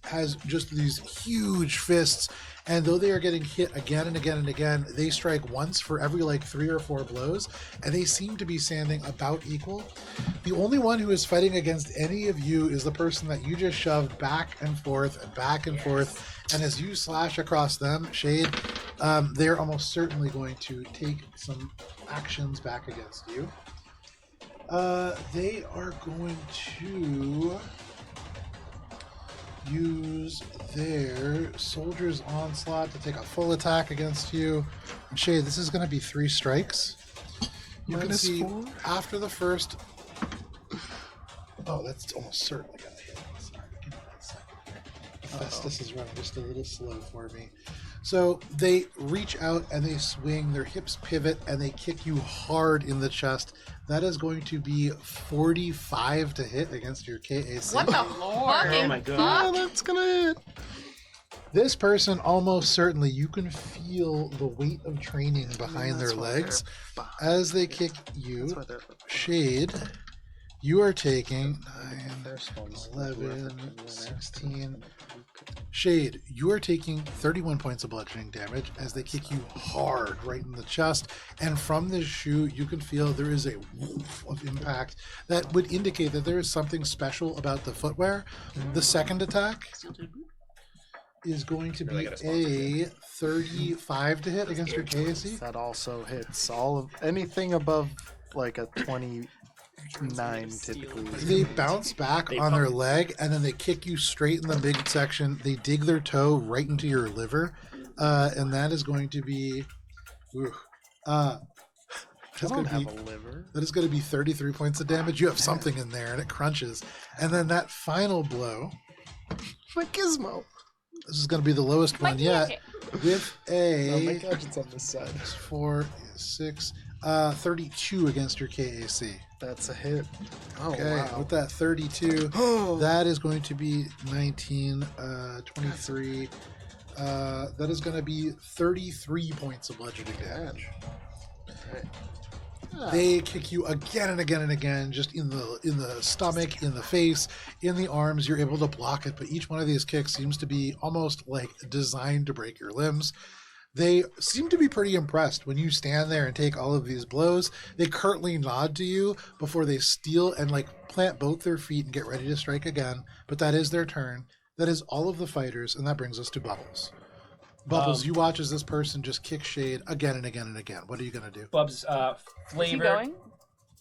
has just these huge fists, and though they are getting hit again and again and again, they strike once for every like 3 or 4 blows, and they seem to be standing about equal. The only one who is fighting against any of you is the person that you just shoved back and forth and back and forth. And as you slash across them, Shade, they're almost certainly going to take some actions back against you. They are going to use their Soldier's Onslaught to take a full attack against you. And Shade, this is going to be 3 strikes. You can see -4? after the first... Oh, that's almost certainly going to hit. Sorry, give me 1 second. Festus is running just a little slow for me. So they reach out and they swing, their hips pivot, and they kick you hard in the chest. That is going to be 45 to hit against your KAC. What the Lord. fucking Oh my God. Oh, fuck? that's gonna hit. This person, almost certainly, you can feel the weight of training behind their That's why legs. they're As they kick you, That's why they're Shade, you are taking Their spawns. 11, 16. Shade, you are taking 31 points of bludgeoning damage as they kick you hard right in the chest. And from this shoe, you can feel there is a woof of impact that would indicate that there is something special about the footwear. The second attack is going to be a 35 to hit against your KAC. That also hits all of anything above like a 29 typically. They bounce back on their leg, and then they kick you straight in the midsection. They dig their toe right into your liver, and that is going to be... I that's don't going to have be a liver. that is going to be 33 points of damage. You have something in there, and it crunches. And then that final blow, My gizmo. this is going to be the lowest one yet, with No, my a gadget's on this side. 4, 6, 32 against your KAC. That's a hit. Oh, Okay, wow. with that 32, Oh, that is going to be 19, 23. That is going to be 33 points of bludgeoning damage. They kick you again and again and again, just in the stomach, in the face, in the arms. You're able to block it, but each one of these kicks seems to be almost like designed to break your limbs. They seem to be pretty impressed when you stand there and take all of these blows. They curtly nod to you before they steal and like plant both their feet and get ready to strike again. But that is their turn. That is all of the fighters, and that brings us to Bubbles. Bubbles, you watch as this person just kicks Shade again and again and again. What are you going to do? Bub's Is he flavor. going?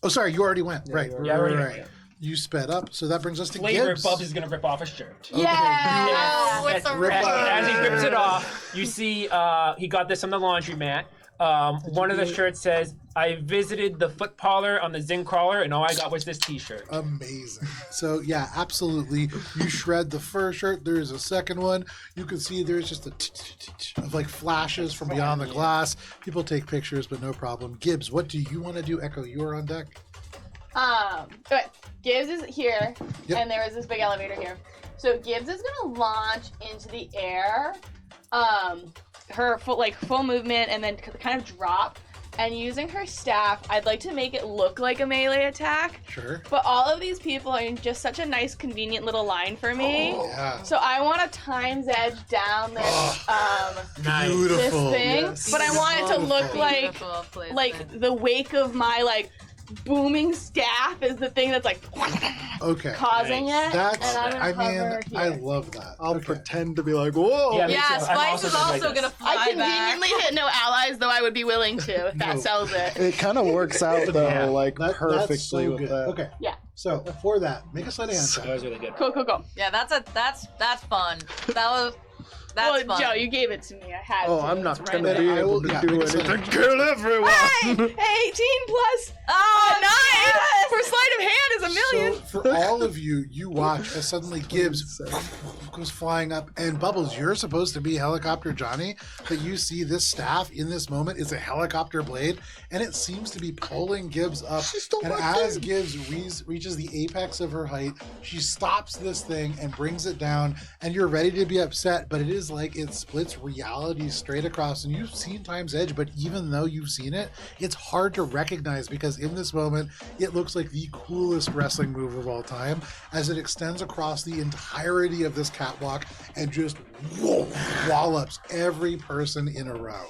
Oh, sorry, you already went. Right. you Yeah, I already went. Right. You sped up, so that brings us to Flavor. Gibbs. Bubs is gonna rip off a shirt. Okay. Yeah, As- with the as, rip red. off. as he rips it off, you see he got this on the laundromat. One of the shirts says, "I visited the foot parlor on the Zing crawler, and all I got was this T-shirt." Amazing. So yeah, absolutely. You shred the first shirt. There is a second one. You can see there's just a of like flashes from beyond the glass. People take pictures, but no problem. Gibbs, what do you want to do? Echo, you are on deck. Okay, Gibbs is here, Yep. and there is this big elevator here. So Gibbs is gonna launch into the air, her full movement, and then kind of drop. And using her staff, I'd like to make it look like a melee attack. Sure. But all of these people are in just such a nice, convenient little line for me. Oh, yeah. So I want to times edge down this Nice. this Beautiful. thing, Yes. but I want it to look Beautiful. like Beautiful placement. the wake of my booming staff is the thing that's Okay. causing it. That's. and I'm gonna I mean, hover I here. love that. I'll Okay. pretend to be like, whoa. Yeah, me Yeah, too. I'm Spice is just like also this. gonna fly I back. conveniently hit no allies, though I would be willing to if that No. sells it. It kind of works out though, Yeah. like That's perfectly so with good. that. Okay. Yeah. So for that, make a sleight of hand That check. was really good. Cool. Yeah, that's fun. That's Well, fun. Joe, you gave it to me. I had Oh, to. I'm not It's gonna right be I there. will- able to yeah, do make a sleight of anything. hand. Kill everyone. Hey, 18 plus Oh, 9 yes! for sleight of hand is a million. So for all of you, you watch as suddenly Gibbs goes flying up, and Bubbles, you're supposed to be Helicopter Johnny, but you see this staff in this moment is a helicopter blade, and it seems to be pulling Gibbs up. And as Gibbs reaches the apex of her height, she stops this thing and brings it down, and you're ready to be upset, but it is like it splits reality straight across. And you've seen Time's Edge, but even though you've seen it, it's hard to recognize because in this moment, it looks like the coolest wrestling move of all time as it extends across the entirety of this catwalk and just wallops every person in a row.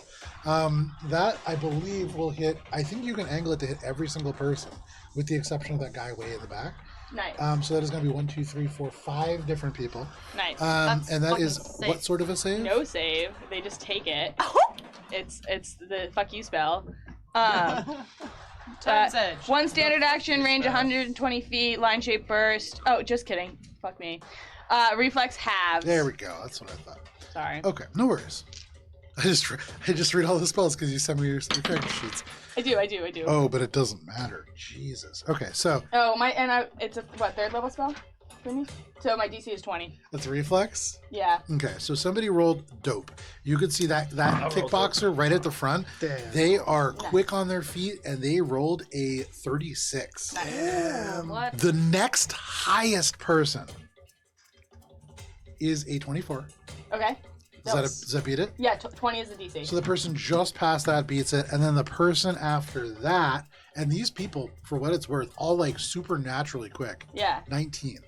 That I believe will hit. I think you can angle it to hit every single person, with the exception of that guy way in the back. Nice. So that is going to be 1, 2, 3, 4, 5 different people. Nice. And that fucking is safe. what sort of a save? No save. They just take it. It's the fuck you spell. Time's Edge. One standard action, range 120 feet, line shape burst. Oh, just kidding. Fuck me. Reflex halves. There we go. That's what I thought. Sorry. Okay, no worries. I just read all the spells because you sent me your character sheets. I do. Oh, but it doesn't matter. Jesus. Okay, so Oh, it's a third level spell for me? So my DC is 20. that's a reflex. Yeah. Okay, so somebody rolled dope. You could see that kickboxer right at the front. Damn. They are quick on their feet, and they rolled a 36. What? The next highest person is a 24. Okay. Does that beat it? Yeah, 20 is the DC. So the person just past that beats it, and then the person after that, and these people, for what it's worth, all like supernaturally quick. Yeah. 19.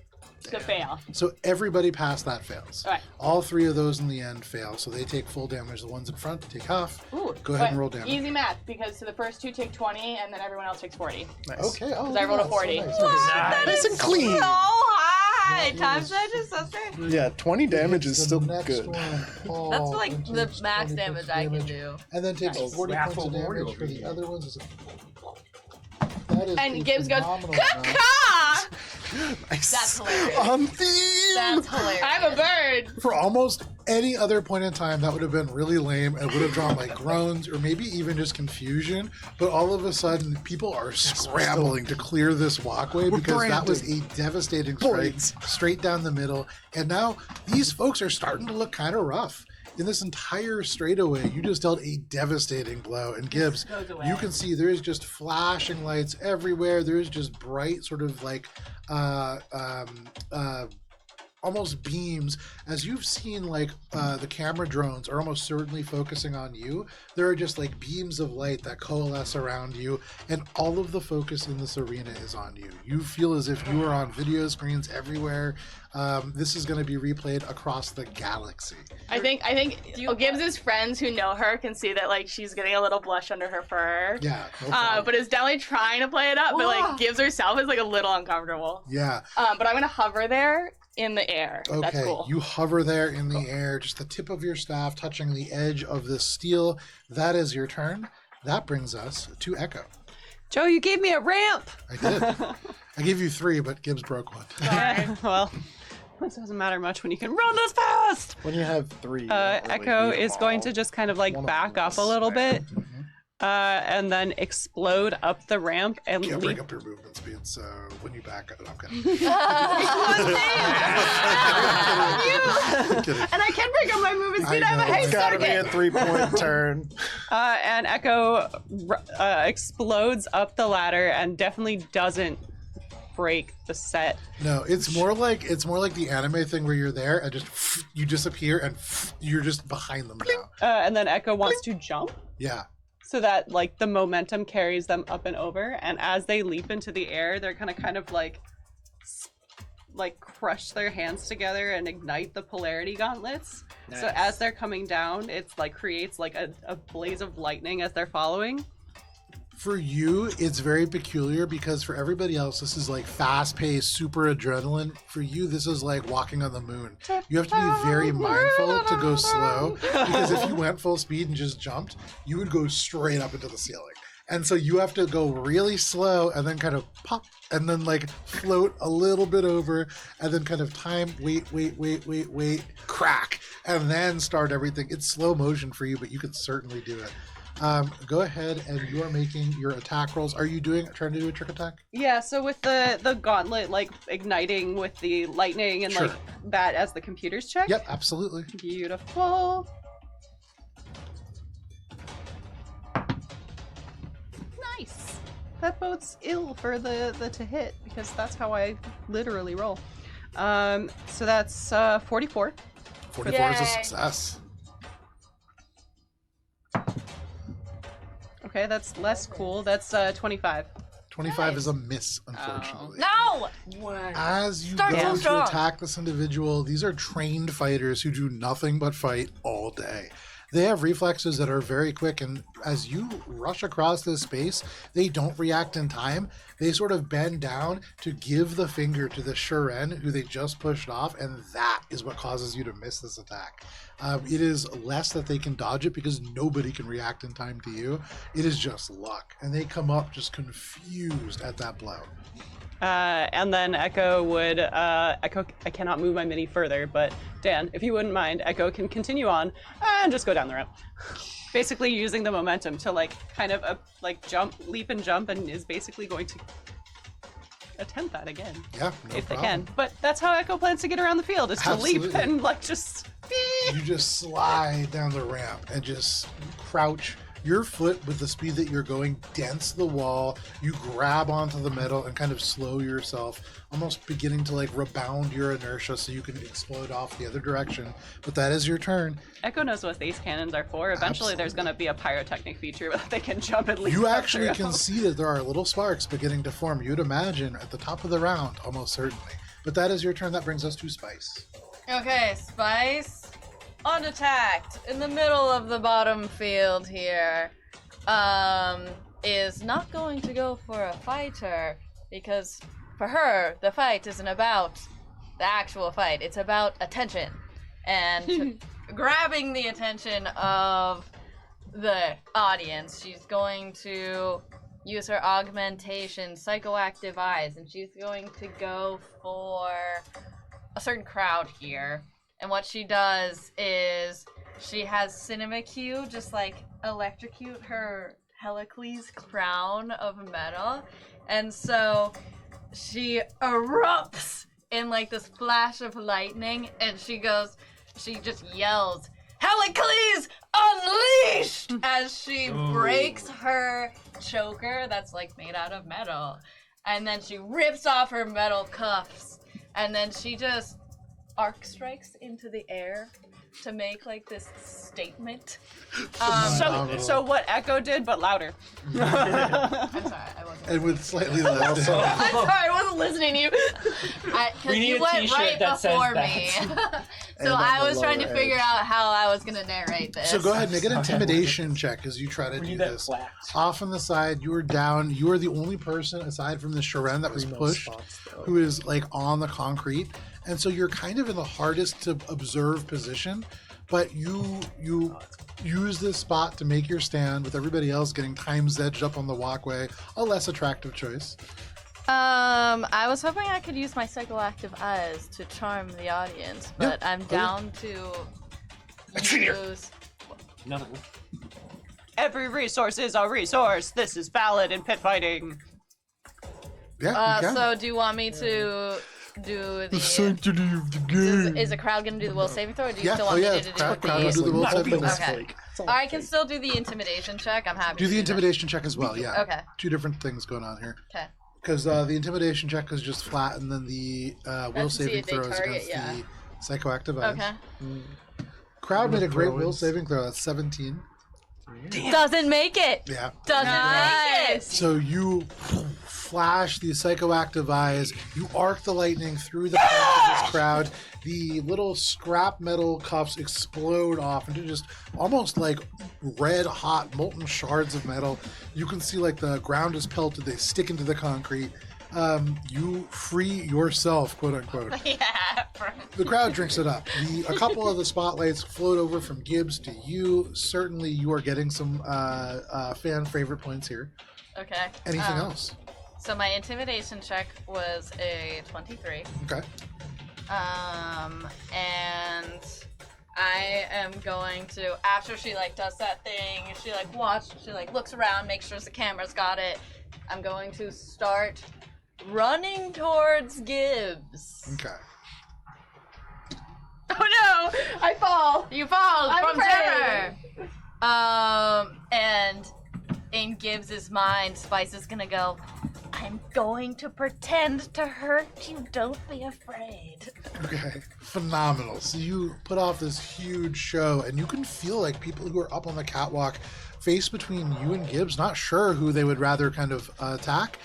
To fail. So everybody past that fails. All right. All 3 of those in the end fail, so they take full damage. The ones in front take half. Ooh. Go ahead but and roll damage. Easy math, because the first 2 take 20, and then everyone else takes 40. Nice. Okay. Oh, I rolled a 40. Nice. Nice. Nice and clean. So high. Yeah, Times Edge is so strange. Yeah, 20 damage is The still next good. one, Paul, That's like then the takes max 20 damage points I can do. And then takes Nice. 40 points Wrathful of warrior damage for over the here. other ones. That is And a Gibbs goes, phenomenal amount. "Caw!" Nice. That's hilarious. On theme. That's hilarious. I'm a bird. For almost any other point in time, that would have been really lame and would have drawn like groans or maybe even just confusion. But all of a sudden, people are scrambling to clear this walkway because that was a devastating strike Points. straight down the middle. And now these folks are starting to look kind of rough. In this entire straightaway, you just dealt a devastating blow. And Gibbs, Goes away. you can see there is just flashing lights everywhere. There is just bright, sort of like almost beams. As you've seen, like the camera drones are almost certainly focusing on you. There are just like beams of light that coalesce around you, and all of the focus in this arena is on you. You feel as if you are on video screens everywhere. This is going to be replayed across the galaxy. I think Gibbs's friends who know her can see that like she's getting a little blush under her fur. Yeah. No problem. But is definitely trying to play it up, but like Gibbs herself is like a little uncomfortable. Yeah. But I'm gonna hover there in the air. Okay, That's cool. you hover there in the air, just the tip of your staff touching the edge of this steel. That is your turn. That brings us to Echo. Joe, you gave me a ramp. I did. I gave you 3, but Gibbs broke one. Well, it doesn't matter much when you can run this fast. When you have 3. Echo is going to just kind of like one of back them up a is little there. bit. and then explode up the ramp and Can't leap. bring up your movement speed, so when you back up, I'm kidding. I'm kidding. And I can break up my movement speed. I have a know, haste It's gotta be target. a 3-point turn. And Echo explodes up the ladder and definitely doesn't break the set. No, it's more like the anime thing where you're there and just you disappear and you're just behind them now. And then Echo wants to jump Yeah. so that like the momentum carries them up and over. And as they leap into the air, they're gonna kind of like crush their hands together and ignite the polarity gauntlets. So Nice. as they're coming down, it's like creates like a blaze of lightning as they're following. For you, it's very peculiar because for everybody else, this is like fast-paced, super adrenaline. For you, this is like walking on the moon. You have to be very mindful to go slow because if you went full speed and just jumped, you would go straight up into the ceiling. And so you have to go really slow and then kind of pop and then like float a little bit over and then kind of time, wait, crack, and then start everything. It's slow motion for you, but you could certainly do it. Go ahead and you are making your attack rolls. Are you trying to do a trick attack? Yeah, so with the gauntlet like igniting with the lightning and Sure. like that as the computer's check. Yep, absolutely. Beautiful. Nice. That bodes ill for the to hit because that's how I literally roll. So that's 44. 44 is a Yay. success. Okay, that's less cool. That's 25. 25 is a miss, unfortunately. No! As you Start go so to strong. attack this individual, these are trained fighters who do nothing but fight all day. They have reflexes that are very quick, and as you rush across this space, they don't react in time. They sort of bend down to give the finger to the Shuren, who they just pushed off, and that is what causes you to miss this attack. It is less that they can dodge it because nobody can react in time to you. It is just luck, and they come up just confused at that blow. And then Echo would Echo. I cannot move my mini further, but Dan, if you wouldn't mind, Echo can continue on and just go down the ramp. Basically, using the momentum to like kind of leap and jump, and is basically going to attempt that again Yeah, no if they problem. can. But that's how Echo plans to get around the field: is to leap Absolutely. and like just. You just slide down the ramp and just crouch. Your foot, with the speed that you're going, dents the wall. You grab onto the metal and kind of slow yourself, almost beginning to like rebound your inertia so you can explode off the other direction. But that is your turn. Echo knows what these cannons are for. Eventually, there's going to be a pyrotechnic feature that they can jump and leap. You up actually through. can see that there are little sparks beginning to form. You'd imagine at the top of the round, almost certainly. But that is your turn. That brings us to Spice. Okay, Spice, unattacked in the middle of the bottom field here, is not going to go for a fighter because for her, the fight isn't about the actual fight. It's about attention and grabbing the attention of the audience. She's going to use her augmentation, psychoactive eyes, and she's going to go for a certain crowd here. And what she does is she has Cinema Q just like electrocute her Helicles crown of metal. And so she erupts in like this flash of lightning and she just yells, "Helicles unleashed!" as she breaks her choker that's like made out of metal. And then she rips off her metal cuffs and then she just arc strikes into the air to make like this statement. So what Echo did, but louder. I'm sorry, I wasn't. And with slightly less I'm sorry, I wasn't listening to you. Because We need you a went t-shirt right that says before that. me. And So on I the was trying to lower figure edge. out how I was gonna narrate this. So go ahead and make an intimidation check as you try to We do need that this. flat. Off on the side, you are down. You are the only person aside from the Shuren that was Primo pushed spots, though. who is like on the concrete. And so you're kind of in the hardest to observe position, but you use this spot to make your stand with everybody else getting times edged up on the walkway. A less attractive choice. I was hoping I could use my psychoactive eyes to charm the audience, but Yep. I'm down to Cheater. use. Nothing. Every resource is a resource. This is valid in pit fighting. Yeah, you can. So do you want me to do the sanctity of the game. Is the crowd gonna do the will saving throw, or do you Yeah, still oh want yeah, me to do crowd the will do the will Not saving being throw. Okay. I can still do the intimidation check. I'm happy. Do to the that. intimidation check as well, yeah. Okay. Two different things going on here. Okay. Because the intimidation check is just flat, and then the will to see saving if they throw is target, against yeah. the psychoactive eyes. Okay. Crowd made a great will throw-ins. saving throw. That's 17. Doesn't make it. Yeah. Doesn't make it. So you flash the psychoactive eyes. You arc the lightning through the front of this crowd. The little scrap metal cuffs explode off into just almost like red hot molten shards of metal. You can see like the ground is pelted. They stick into the concrete. You free yourself, quote unquote. Yeah. The crowd drinks it up. A couple of the spotlights float over from Gibbs to you. Certainly, you are getting some fan favorite points here. Okay. Anything else? So my intimidation check was a 23. Okay. And I am going to, after she like does that thing, she like looks around, makes sure the camera's got it. I'm going to start running towards Gibbs. Okay. Oh no! I fall. You fall I'm from afraid. terror. And in Gibbs's mind, Spice is gonna go, I'm going to pretend to hurt you. Don't be afraid. Okay. Phenomenal. So you put off this huge show, and you can feel like people who are up on the catwalk, face between you and Gibbs, not sure who they would rather kind of attack.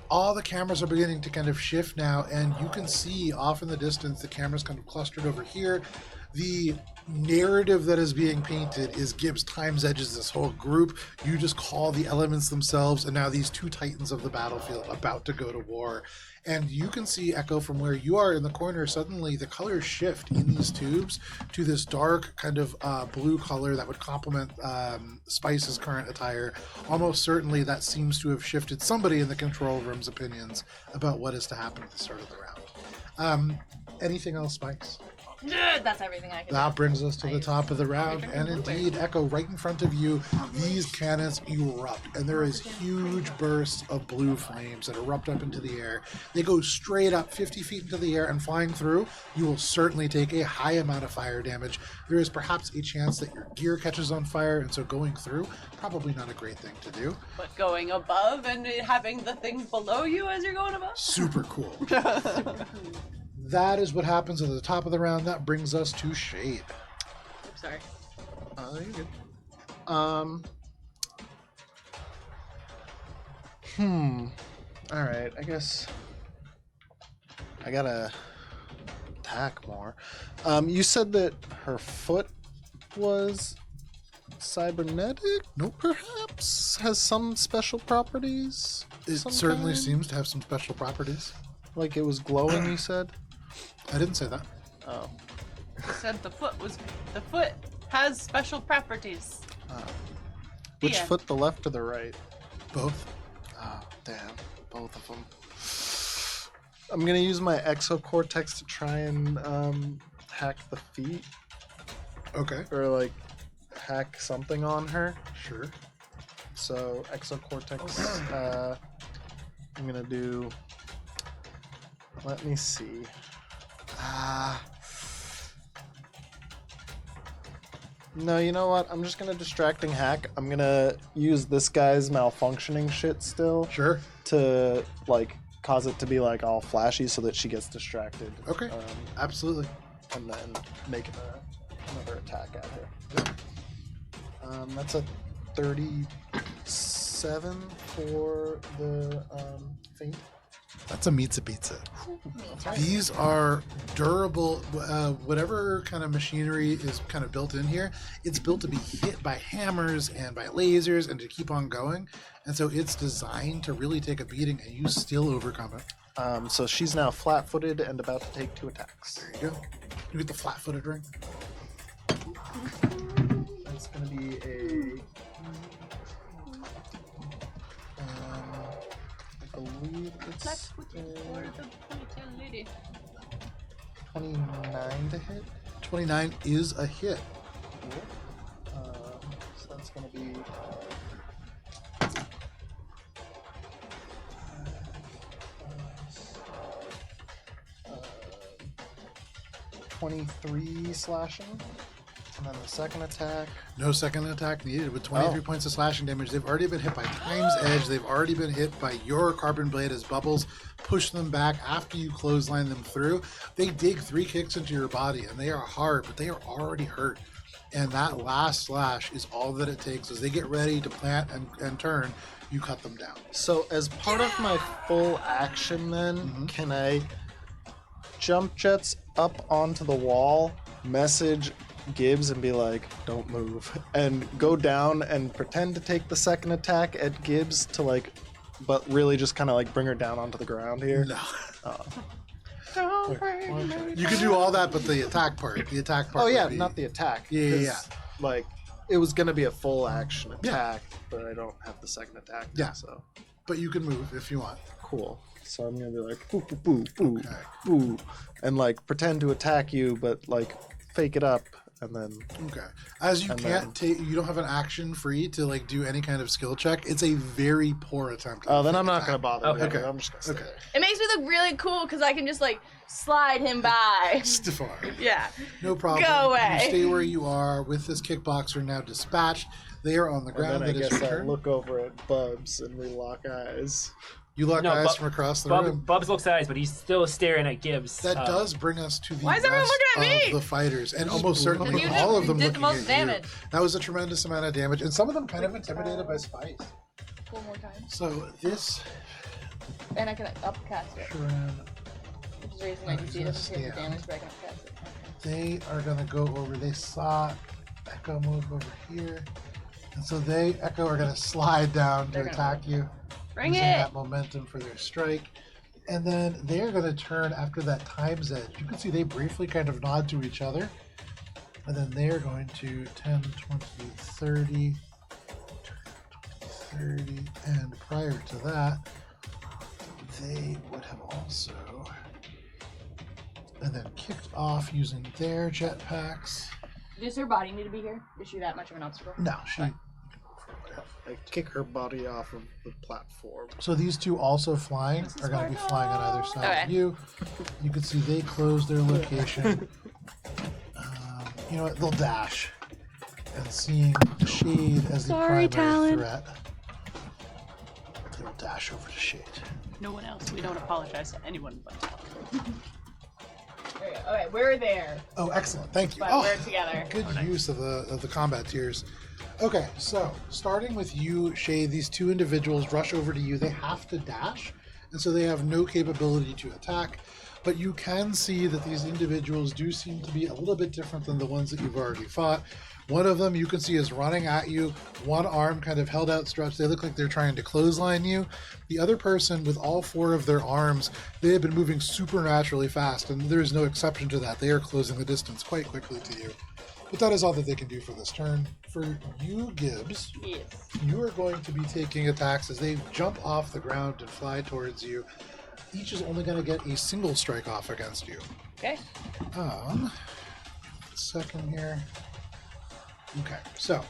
All the cameras are beginning to kind of shift now, and you can see off in the distance the cameras kind of clustered over here. The narrative that is being painted is Gibbs times edges this whole group. You just call the elements themselves, and now these two titans of the battlefield about to go to war. And you can see, Echo, from where you are in the corner, suddenly the colors shift in these tubes to this dark kind of blue color that would complement Spice's current attire. Almost certainly that seems to have shifted somebody in the control room's opinions about what is to happen at the start of the round. Anything else, Spice? That's everything I can do. That brings us to the top of the round, and indeed, Echo, right in front of you, these cannons erupt, and there is huge bursts of blue flames that erupt up into the air. They go straight up 50 feet into the air, and flying through, you will certainly take a high amount of fire damage. There is perhaps a chance that your gear catches on fire, and so going through, probably not a great thing to do. But going above and having the thing below you as you're going above? Super cool. That is what happens at the top of the round. That brings us to Shade. Oops, sorry. You're good. Alright, I guess I gotta attack more. You said that her foot was cybernetic? Nope. Perhaps? Has some special properties? It Some certainly kind? seems to have some special properties. Like it was glowing, you said? I didn't say that. Oh. Said the foot has special properties. Which Yeah. foot, the left or the right? Both. Oh, damn. Both of them. I'm gonna use my exocortex to try and hack the feet. Okay. Or like hack something on her. Sure. So exocortex, I'm gonna do. Let me see. No, you know what? I'm just gonna distracting hack. I'm gonna use this guy's malfunctioning shit still Sure. to like cause it to be like all flashy so that she gets distracted. Okay. Absolutely. And then make another attack at her. That's a 37 for the feint. That's a pizza. These are durable. Whatever kind of machinery is kind of built in here, it's built to be hit by hammers and by lasers and to keep on going. And so it's designed to really take a beating, and you still overcome it. So she's now flat-footed and about to take 2 attacks. There you go. You get the flat-footed ring. That's going to be a... I believe it's 29 to hit. 29 is a hit. So that's going to be 23 slashing. And then the second attack. No second attack needed. With 23 points of slashing damage, they've already been hit by Time's Edge. They've already been hit by your Carbon Blade as Bubbles push them back after you clothesline them through. They dig 3 kicks into your body, and they are hard, but they are already hurt. And that last slash is all that it takes. As they get ready to plant and turn, you cut them down. So as part of my full action then, can I jump jets up onto the wall, message Gibbs and be like, don't move, and go down and pretend to take the second attack at Gibbs to like, but really just kind of like bring her down onto the ground here? No. Okay. You can do all that, but the attack part. Oh yeah, would be- not the attack. Yeah. 'cause, Like, it was gonna be a full action attack, but I don't have the second attack. Yeah. So But you can move if you want. cool. So I'm gonna be like, boo, boo, boo, boo, Okay. boo, and like pretend to attack you, but like fake it up, and then Okay. As you And can't take, you don't have an action free to like do any kind of skill check. It's a very poor attempt. oh, then I'm not attack. gonna bother. Okay. doing it. I'm just gonna stay Okay. there. It makes me look really cool because I can just like slide him by. Stiff arm. Yeah. No problem. Go away. You stay where you are with this kickboxer now dispatched. They are on the And ground. then I That is guess your I turn. look over at Bubs and we lock eyes. You lock No, eyes Bub- from across the room. Bubs looks eyes, but he's still staring at Gibbs. That does bring us to the Why is everyone rest looking at of me? the fighters, and almost certainly Because you all of them did the looking most at damage. you. That was a tremendous amount of damage, and some of them kind of intimidated by Spice. One more time. So this And I can upcast it. Sharon, Which is the reason I can see it doesn't take the damage, but I can upcast it. they are gonna go over. They saw Echo move over here, and so Echo are gonna slide down to They're gonna attack you, Bring using it! that momentum for their strike. And then they're gonna turn after that Time's Edge. You can see they briefly kind of nod to each other, and then they're going to 10, 20, 30, 30, and prior to that, they would have also, and then kicked off using their jetpacks. Does her body need to be here? Is she that much of an obstacle? No, she. I kick her body off of the platform. So these two also flying are going to be flying on either side of Okay. you. You can see they close their location. You know what? They'll dash. And seeing Shade as the primary threat, they'll dash over to Shade. No one else. We don't apologize to anyone but. There you go. Okay, we're there, Oh, excellent! Thank you. but Oh, we're together. good use of the combat tiers. Okay, so starting with you, Shay, these two individuals rush over to you. They have to dash, and so they have no capability to attack. But you can see that these individuals do seem to be a little bit different than the ones that you've already fought. One of them you can see is running at you, one arm kind of held out stretched. They look like they're trying to clothesline you. The other person, with all four of their arms, they have been moving supernaturally fast, and there is no exception to that. They are closing the distance quite quickly to you. But that is all that they can do for this turn. For you, Gibbs, Yes. you are going to be taking attacks as they jump off the ground and fly towards you. Each is only going to get a single strike off against you. Okay. Second here. Okay, so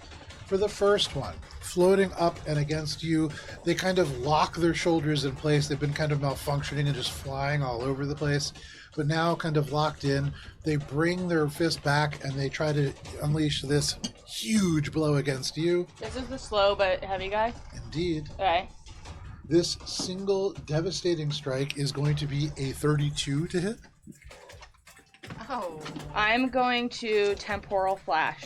for the first one, floating up and against you, they kind of lock their shoulders in place. They've been kind of malfunctioning and just flying all over the place, but now kind of locked in. They bring their fist back and they try to unleash this huge blow against you. This is the slow but heavy guy. Indeed. Okay. This single devastating strike is going to be a 32 to hit. Oh. I'm going to temporal flash.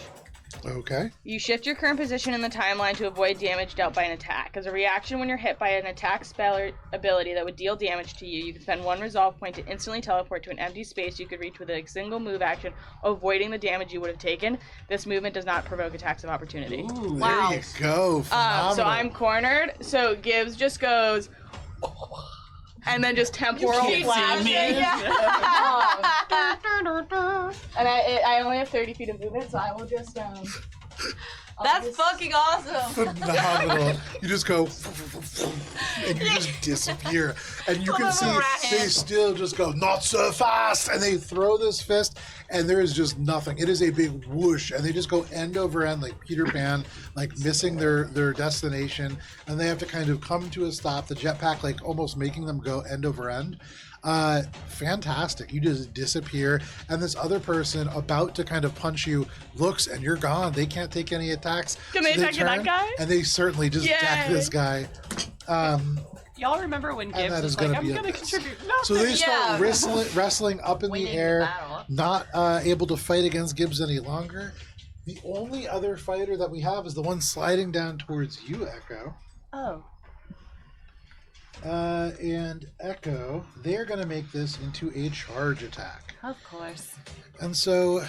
Okay. You shift your current position in the timeline to avoid damage dealt by an attack. As a reaction when you're hit by an attack spell or ability that would deal damage to you, you can spend one resolve point to instantly teleport to an empty space you could reach with a single move action, avoiding the damage you would have taken. This movement does not provoke attacks of opportunity. Ooh. There you go. Phenomenal. So I'm cornered, so Gibbs just goes... And then just temporal can't see flashes. me. And I only have 30 feet of movement, so I will just That's fucking awesome. Phenomenal. You just go and you just disappear. And you can see they still just go, not so fast. And they throw this fist and there is just nothing. It is a big whoosh. And they just go end over end like Peter Pan, like missing their destination. And they have to kind of come to a stop. The jetpack like almost making them go end over end. Fantastic. You just disappear, and this other person about to kind of punch you looks, and you're gone. They can't take any attacks. Can they attack that guy? And they certainly just attack this guy. Y'all remember when Gibbs that was is like, gonna I'm be a going to miss. contribute nothing? So they start wrestling up in the Winning the air, battle. not able to fight against Gibbs any longer. The only other fighter that we have is the one sliding down towards you, Echo. Oh. And Echo, they're going to make this into a charge attack. Of course. And so,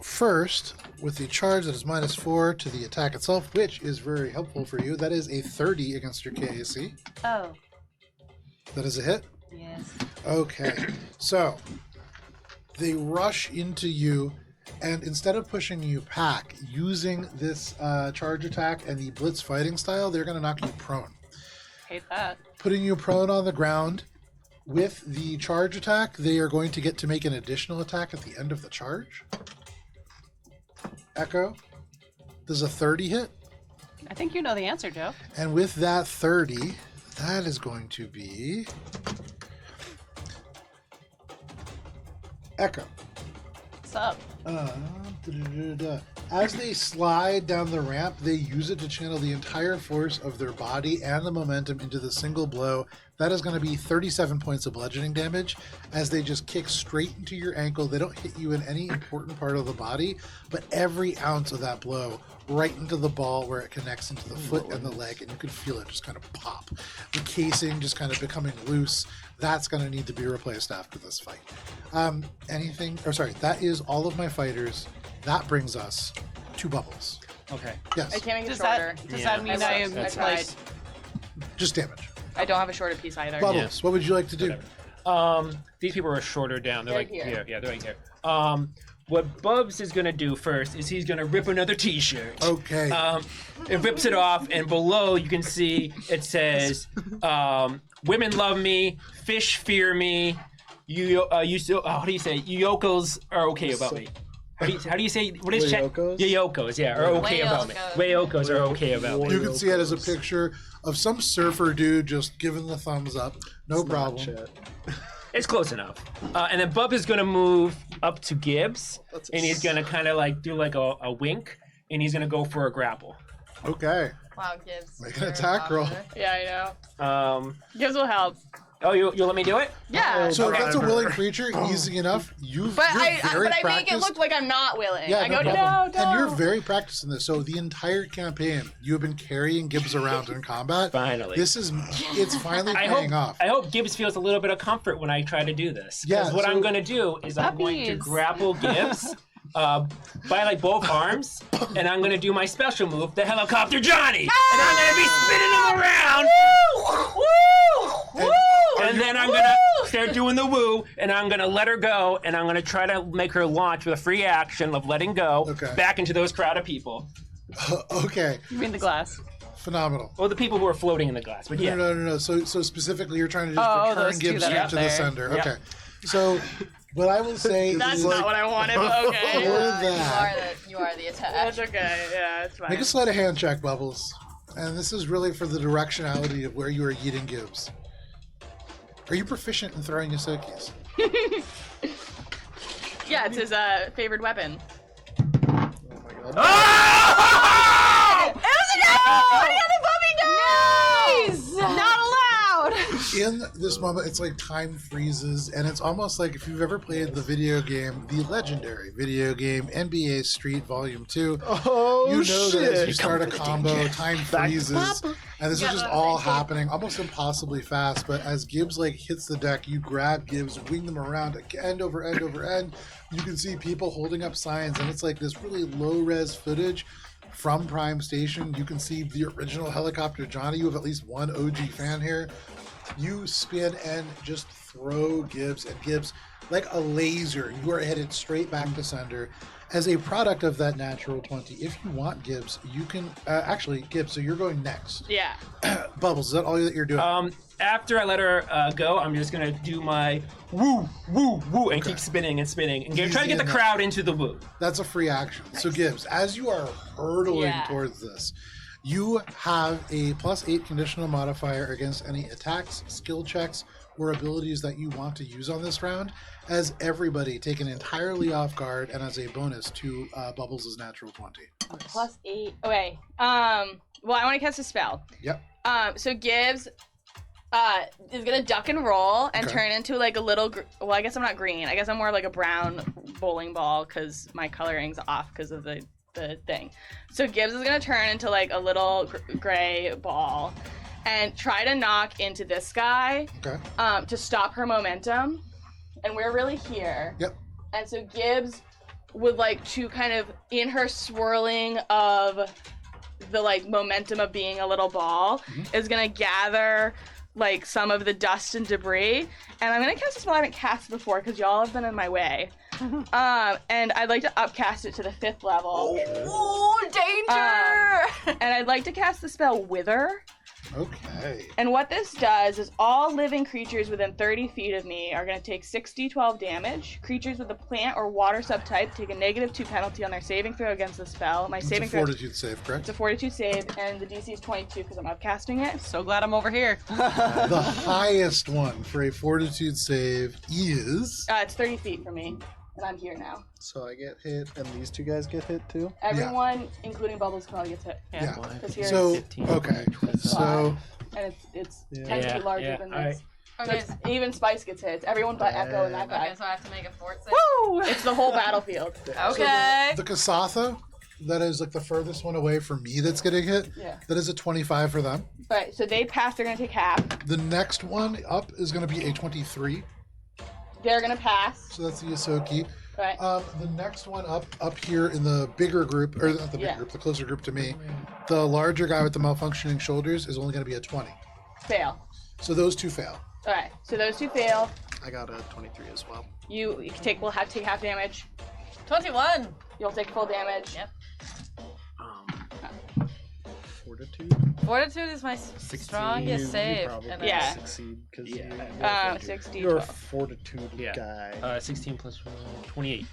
first, with the charge that is -4 to the attack itself, which is very helpful for you, that is a 30 against your KAC. Oh. That is a hit? Yes. Okay. So, they rush into you, and instead of pushing you back, using this charge attack and the blitz fighting style, they're going to knock you prone. Hate that. Putting you prone on the ground. With the charge attack, they are going to get to make an additional attack at the end of the charge. Echo, does a 30 hit? I think you know the answer, Joe. And with that 30, that is going to be... Echo. What's up? As they slide down the ramp, they use it to channel the entire force of their body and the momentum into the single blow. That is going to be 37 points of bludgeoning damage as they just kick straight into your ankle. They don't hit you in any important part of the body, but every ounce of that blow right into the ball where it connects into the foot and the leg, and you can feel it just kind of pop. The casing just kind of becoming loose. That's going to need to be replaced after this fight. That is all of my fighters. That brings us to Bubbles. Okay. Yes, I can't make it Does shorter. that mean I am That's I like... tried. just damage. I don't have a shorter piece either. Bubbles, what would you like to do? Whatever. These people are shorter down. They're like here. Yeah, they're right here. What Bubs is gonna do first is he's gonna rip another T-shirt. Okay. It rips it off, and below you can see it says, "Women love me, fish fear me. How do you say? You yokels are okay about me." How do you say? What is Wayokos? Yokos, yeah, are okay about me. Wayokos are okay about me. You can see it as a picture of some surfer dude just giving the thumbs up. No problem. Shit. It's close enough. And then Bub is gonna move up to Gibbs, and he's gonna kind of like do like a wink, and he's gonna go for a grapple. Okay. Wow, Gibbs. Make an you're attack roll. popular. Yeah, I know. Gibbs will help. Oh, you'll let me do it? Yeah. So if Okay. that's a willing creature, easy enough. But you're I very make it practiced. look like I'm not willing. Yeah, I go, no no, problem. no. And you're very practiced in this. So the entire campaign, you have been carrying Gibbs around in combat. Finally. It's finally I paying hope, off. I hope Gibbs feels a little bit of comfort when I try to do this. Yeah, Because what so- I'm going to do is I'm going to Puppies. grapple Gibbs by like both arms, and I'm going to do my special move, the helicopter Johnny, and I'm going to be spinning him around. And then I'm going to start doing the woo, and I'm going to let her go, and I'm going to try to make her launch with a free action of letting go Okay. back into those crowd of people. Okay. You mean the glass? Phenomenal. Well, the people who are floating in the glass, but yeah. No. So specifically, you're trying to just Oh, return those two Gibbs that are straight up to the there. sender. Yeah. Okay. So what I will say That's is not what I wanted, but okay. Or You that. you are the attack. That's okay. Yeah, it's fine. Make a sleight of hand check, Bubbles. And this is really for the directionality of where you are yeeting Gibbs. Are you proficient in throwing Yosokis? Yeah, it's his favorite weapon. Oh my god. It was a no! Not allowed! In this moment, it's like time freezes, and it's almost like if you've ever played the video game, the legendary video game NBA Street Volume 2, Oh, you know shit. that as you start a combo, time freezes, and this is just all happening almost impossibly fast. But as Gibbs like hits the deck, you grab Gibbs, wing them around end over end over end. You can see people holding up signs, and it's like this really low res footage from Prime Station. You can see the original helicopter Johnny. You have at least one OG fan here. You spin and just throw Gibbs, and Gibbs, like a laser, you are headed straight back to sender. As a product of that natural 20, if you want, Gibbs, you can actually, Gibbs. So you're going next. Yeah. Bubbles, is that all that you're doing? After I let her go, I'm just gonna do my woo, woo, woo, and keep spinning and spinning, and try to get the crowd into the woo. That's a free action. So Gibbs, as you are hurtling towards this, you have a +8 conditional modifier against any attacks, skill checks, or abilities that you want to use on this round, as everybody taken entirely off guard, and as a bonus to Bubbles' natural 20. +8. Okay. Well, I want to cast a spell. Yep. So Gibbs is gonna duck and roll and turn into like a little. Well, I guess I'm not green. I guess I'm more like a brown bowling ball because my coloring's off because of the thing. So Gibbs is gonna turn into like a little gray ball and try to knock into this guy. Okay. To stop her momentum, and we're really here. Yep. And so Gibbs would like to kind of, in her swirling of the like momentum of being a little ball, is gonna gather like some of the dust and debris, and I'm gonna cast a spell I haven't cast before because y'all have been in my way. And I'd like to upcast it to the 5th level. Ooh, danger! And I'd like to cast the spell Wither. Okay. And what this does is all living creatures within 30 feet of me are going to take 6d12 damage. Creatures with a plant or water subtype take a -2 penalty on their saving throw against the spell. My It's saving a throw. fortitude save, correct? It's a fortitude save, and the DC is 22 because I'm upcasting it. So glad I'm over here. The highest one for a fortitude save is... It's 30 feet from me, and I'm here now. So I get hit, and these two guys get hit too? Everyone, including Bubbles, probably gets hit. Yeah. Because here So, it's okay. So, and it's Yeah. 10 feet larger Yeah, than all this. right. So Okay, it's, even Spice gets hit. It's everyone but Echo and that guy. okay, so I have to make a fort save. Woo! It's the whole battlefield. Okay. the Kasatha, that is like the furthest one away from me that's getting hit, Yeah. that is a 25 for them. Right, so they pass, they're going to take half. The next one up is going to be a 23. They're going to pass. So that's the Yosoki. Right. The next one up here in the bigger group, or not the bigger group, the closer group to me, the larger guy with the malfunctioning shoulders is only going to be a 20. Fail. So those two fail. Alright, so those two fail. I got a 23 as well. You will have to take half damage. 21. You'll take full damage. Yep. Fortitude? Fortitude is my strongest You save. probably and Yeah. succeed because Yeah. 60. you're a fortitude Yeah. guy. 16 plus 28.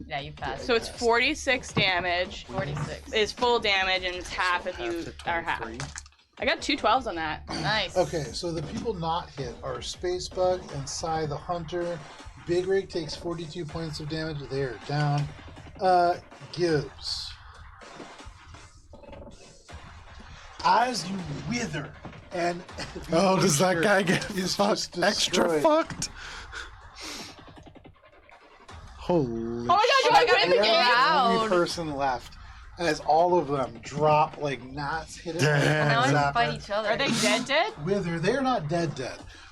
Yeah, you passed. So it's 46 damage 46. is full damage, and it's half if Half you to are half. 23. I got 2 12s on that. Nice. Okay, so the people not hit are Spacebug and Psy the Hunter. Big Rig takes 42 points of damage. They're down. Gibbs. As you wither and Oh, does that guy get is fucked, just extra destroyed. fucked? Holy Oh my god, you Oh might my win the God, game! yeah. Only Loud. person left as all of them drop like gnats hit it. Damn. Now I Zapper. can fight each other. Are they dead? Wither, they are not dead.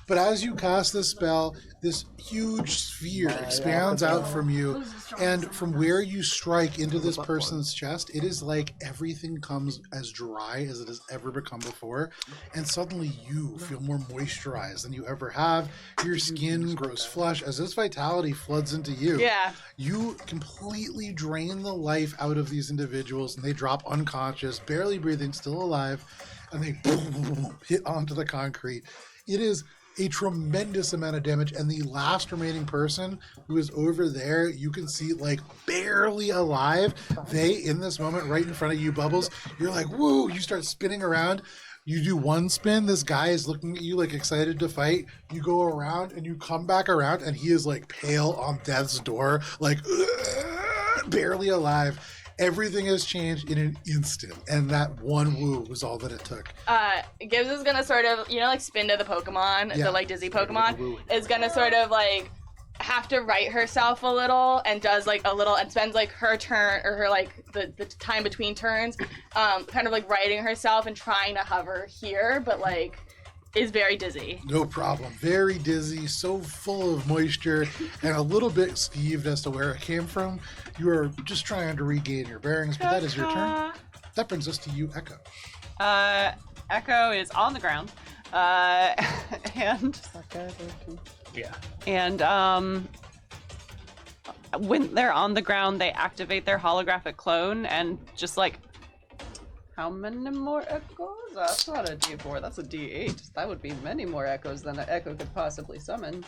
But as you cast this spell, this huge sphere expands out from you, and from where you strike into this person's chest, it is like everything comes as dry as it has ever become before, and suddenly you feel more moisturized than you ever have. Your skin grows flush as this vitality floods into you. Yeah. You completely drain the life out of these individuals, and they drop unconscious, barely breathing, still alive, and they boom, boom, boom, boom, hit onto the concrete. It is a tremendous amount of damage, and the last remaining person who is over there, you can see like barely alive. They, in this moment, right in front of you, Bubbles, you're like, woo, you start spinning around. You do one spin, this guy is looking at you like excited to fight. You go around and you come back around, and he is like pale on death's door, like barely alive. Everything has changed in an instant, and that one woo was all that it took. Gibbs is gonna sort of, like spin to the Pokemon, Yeah. the like dizzy Pokemon, is gonna sort of like have to right herself a little, and does like a little, and spends like her turn, or her like the time between turns, kind of like righting herself and trying to hover here, but like is very dizzy. No problem. Very dizzy, so full of moisture, and a little bit skeeved as to where it came from. You are just trying to regain your bearings, but that is your turn. That brings us to you, Echo. Echo is on the ground. And Yeah. when they're on the ground, they activate their holographic clone and just like, how many more echoes? That's not a D4, that's a D8. That would be many more echoes than an echo could possibly summon.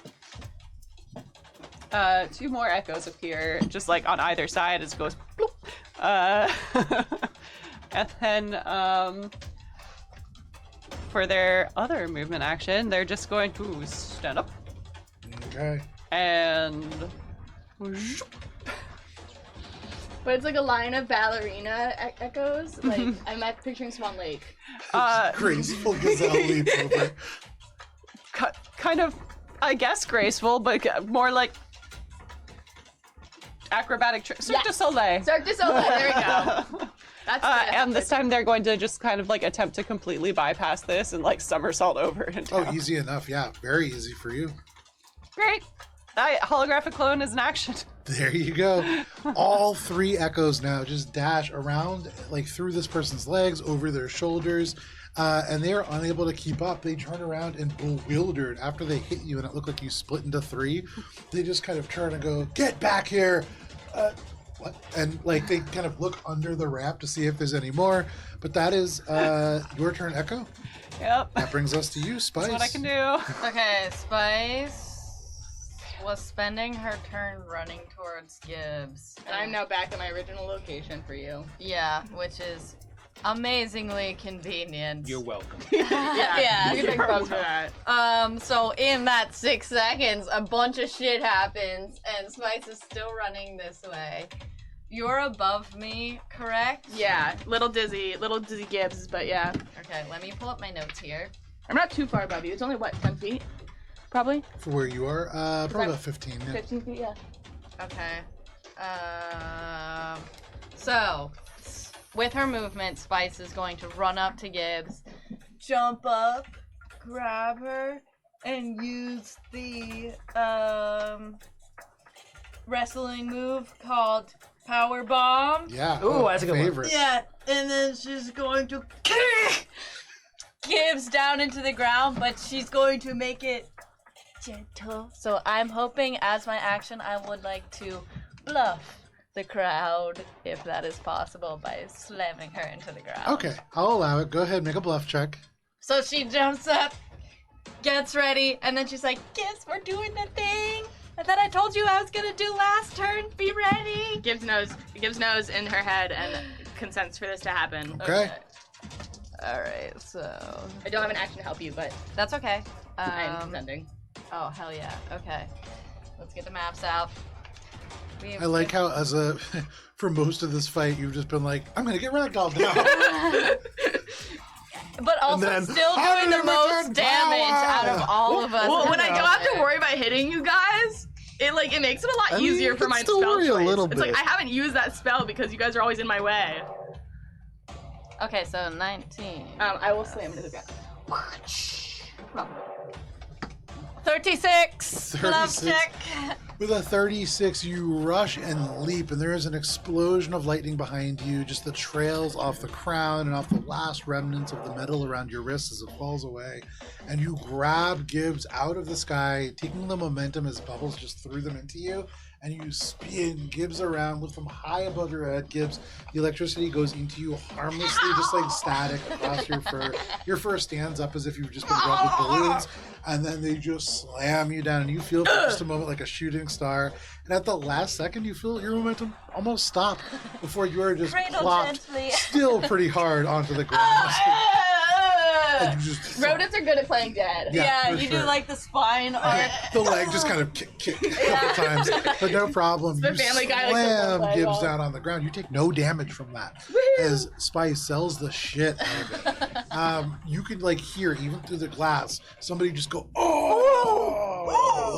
2 more echoes appear, just like on either side as it goes bloop. And then, for their other movement action, they're just going to stand up. Okay. And... But it's like a line of ballerina echoes. Like, I'm picturing Swan Lake. Graceful gazelle leap over. Kind of, I guess, graceful, but more like acrobatic trick. Cirque du Soleil. Cirque du Soleil, there we go. That's And this time they're going to just kind of like attempt to completely bypass this and like somersault over it. Oh, easy enough. Yeah, very easy for you. Great. Holographic clone is an action. There you go. All 3 echoes now just dash around, like through this person's legs, over their shoulders, and they are unable to keep up. They turn around and bewildered after they hit you, and it looked like you split into 3. They just kind of turn and go, "Get back here!" What? And like they kind of look under the ramp to see if there's any more. But that is your turn, Echo. Yep. That brings us to you, Spice. That's what I can do. Okay, Spice was spending her turn running towards Gibbs. And I'm now back at my original location for you. Yeah, which is amazingly convenient. You're welcome. Yeah. You can take props for that. So in that 6 seconds, a bunch of shit happens, and Spice is still running this way. You're above me, correct? Yeah, little dizzy Gibbs, but yeah. Okay, let me pull up my notes here. I'm not too far above you. It's only, what, 10 feet? Probably? For where you are, probably about 15. Yeah. 15 feet, yeah. Okay. So, with her movement, Spice is going to run up to Gibbs, jump up, grab her, and use the wrestling move called Power Bomb. Yeah. Ooh, that's a good one. favorite. Yeah, and then she's going to kick Gibbs down into the ground, but she's going to make it gentle. So I'm hoping, as my action, I would like to bluff the crowd, if that is possible, by slamming her into the ground. Okay, I'll allow it. Go ahead, make a bluff check. So she jumps up, gets ready, and then she's like, "Gibbs, we're doing the thing that I told you I was gonna do last turn. Be ready." Gibbs knows in her head and consents for this to happen. Okay. Alright, so... I don't have an action to help you, but That's okay. I am consenting. Oh, hell yeah. Okay. Let's get the maps out. I like how, for most of this fight, you've just been like, "I'm gonna get ragdolled now." But also then, still doing the most damage out of all of us. Well, when I out don't have to there. worry about hitting you guys, it makes it a lot I mean, easier you for can my still spell worry a choice. little It's bit. like I haven't used that spell because you guys are always in my way. Okay, so 19. I will slam into the ground. 36! Love 36. check. With a 36, you rush and leap, and there is an explosion of lightning behind you, just the trails off the crown and off the last remnants of the metal around your wrists as it falls away. And you grab Gibbs out of the sky, taking the momentum as bubbles just threw them into you, and you spin Gibbs around, lift them high above your head. Gibbs, the electricity goes into you harmlessly, just like static across your fur. Your fur stands up as if you've just been rubbed with balloons, and then they just slam you down, and you feel for just a moment like a shooting star. And at the last second, you feel your momentum almost stop before you are just Cradle plopped gently. still pretty hard onto the ground. And you just Rodents are good at playing dead. Yeah, for you sure. do like the spine arc. the leg just kind of kick a couple times, but no problem. the You Family Guy, like, slam football Gibbs ball. down on the ground. You take no damage from that, as Spice sells the shit out of it. You could hear even through the glass somebody just go, "Oh!"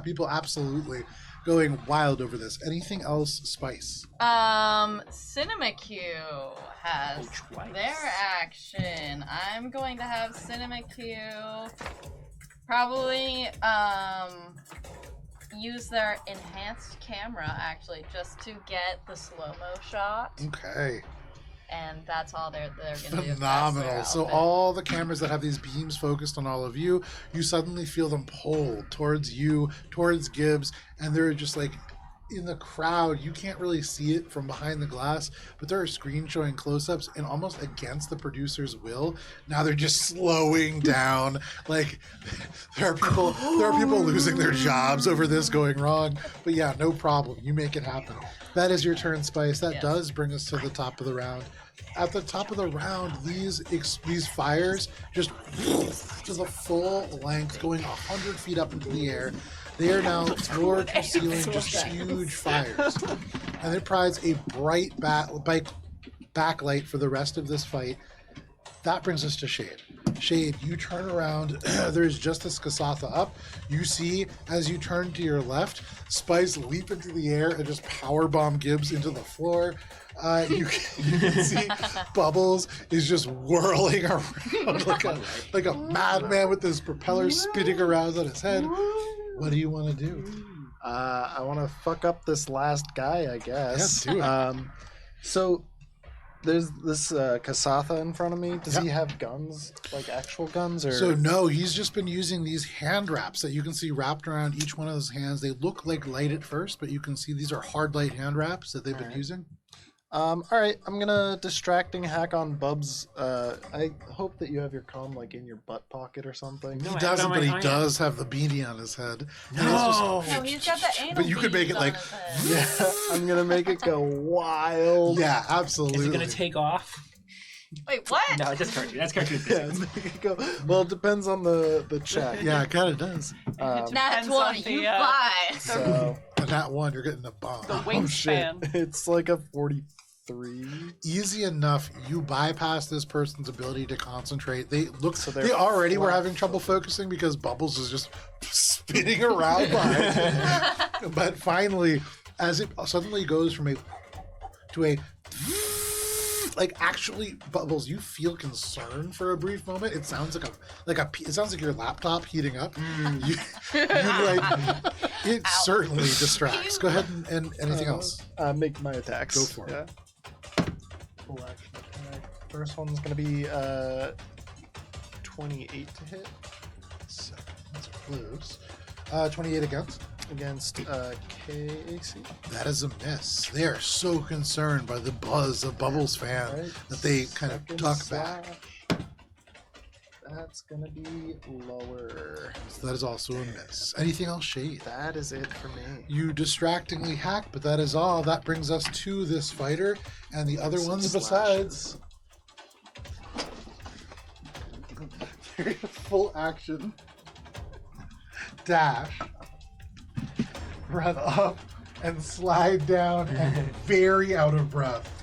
People absolutely going wild over this. Anything else, Spice? Cinema Q has twice. their action. I'm going to have Cinema Q probably use their enhanced camera actually just to get the slow-mo shot, Okay. and that's all they're gonna do. Phenomenal. So all the cameras that have these beams focused on all of you, you suddenly feel them pulled towards you, towards Gibbs, and they're just in the crowd, you can't really see it from behind the glass, but there are screens showing close-ups, and almost against the producer's will, now they're just slowing down. Like there are people losing their jobs over this going wrong. But yeah, no problem. You make it happen. That is your turn, Spice. That does bring us to the top of the round. At the top of the round, these fires just to the full length, going 100 feet up into the air. They are now floor to ceiling, just huge fires. And it provides a bright backlight for the rest of this fight. That brings us to Shade. Shade, you turn around. There's Justice Kasatha up. You see, as you turn to your left, Spice leap into the air and just powerbomb Gibbs into the floor. You can see Bubbles is just whirling around like a madman with his propeller spinning around on his head. What do you want to do? I want to fuck up this last guy, I guess. Yeah, do it. So there's this Kasatha in front of me. Does he have guns, like actual guns, or? So no, he's just been using these hand wraps that you can see wrapped around each one of his hands. They look like light at first, but you can see these are hard light hand wraps that they've been using. All right, I'm gonna distracting hack on Bubs. I hope that you have your comm like in your butt pocket or something. He doesn't, but he does have the beanie on his head. No, he's got the anal. But you could make it like, yeah, I'm gonna make it go wild. Yeah, absolutely. Is it gonna take off? Wait, what? No, just cartoon. That's cartoon Yeah, physics. make it go. Well, it depends on the check. Yeah, it kind of does. Nat Depends 20, on the, you fly. So And that one, you're getting a bomb. The oh shit, wingspan. it's like a 43. Easy enough. You bypass this person's ability to concentrate. They look. So they they're already were flat having trouble focusing because Bubbles is just spinning around behind him. But finally, as it suddenly goes from a to a like actually Bubbles, you feel concern for a brief moment. It sounds it sounds like your laptop heating up. You like it certainly distracts. Go ahead and anything else. Make my attacks. Go for it. Yeah. Full action attack. First one's gonna be 28 to hit Seven. That's close. 28 against KAC. That is a miss. They are so concerned by the buzz of Bubbles fan Right. that they kind of Second duck back. slash. That's gonna be lower. So that is also a miss. Anything else, Shade? That is it for me. You distractingly hack, but that is all. That brings us to this fighter and the other Some ones slashes. besides. Full action. Dash. Run up and slide down and very out of breath.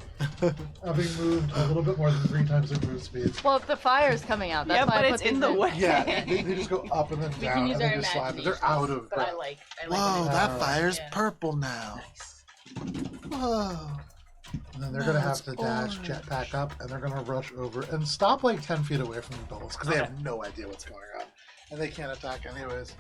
Having moved a little bit more than 3 times their move speed. Well, if the fire's coming out, that's Yeah, why but I it's put in these the way. Yeah, they just go up and then We down can use and our then just slide. But they're imagination. out of But breath. I like Whoa, when that it's- fire's yeah. purple now. Whoa. And then they're going to have it's to dash, orange. jetpack up, and they're going to rush over and stop like 10 feet away from the Bubbles because they Okay. have no idea what's going on. And they can't attack anyways.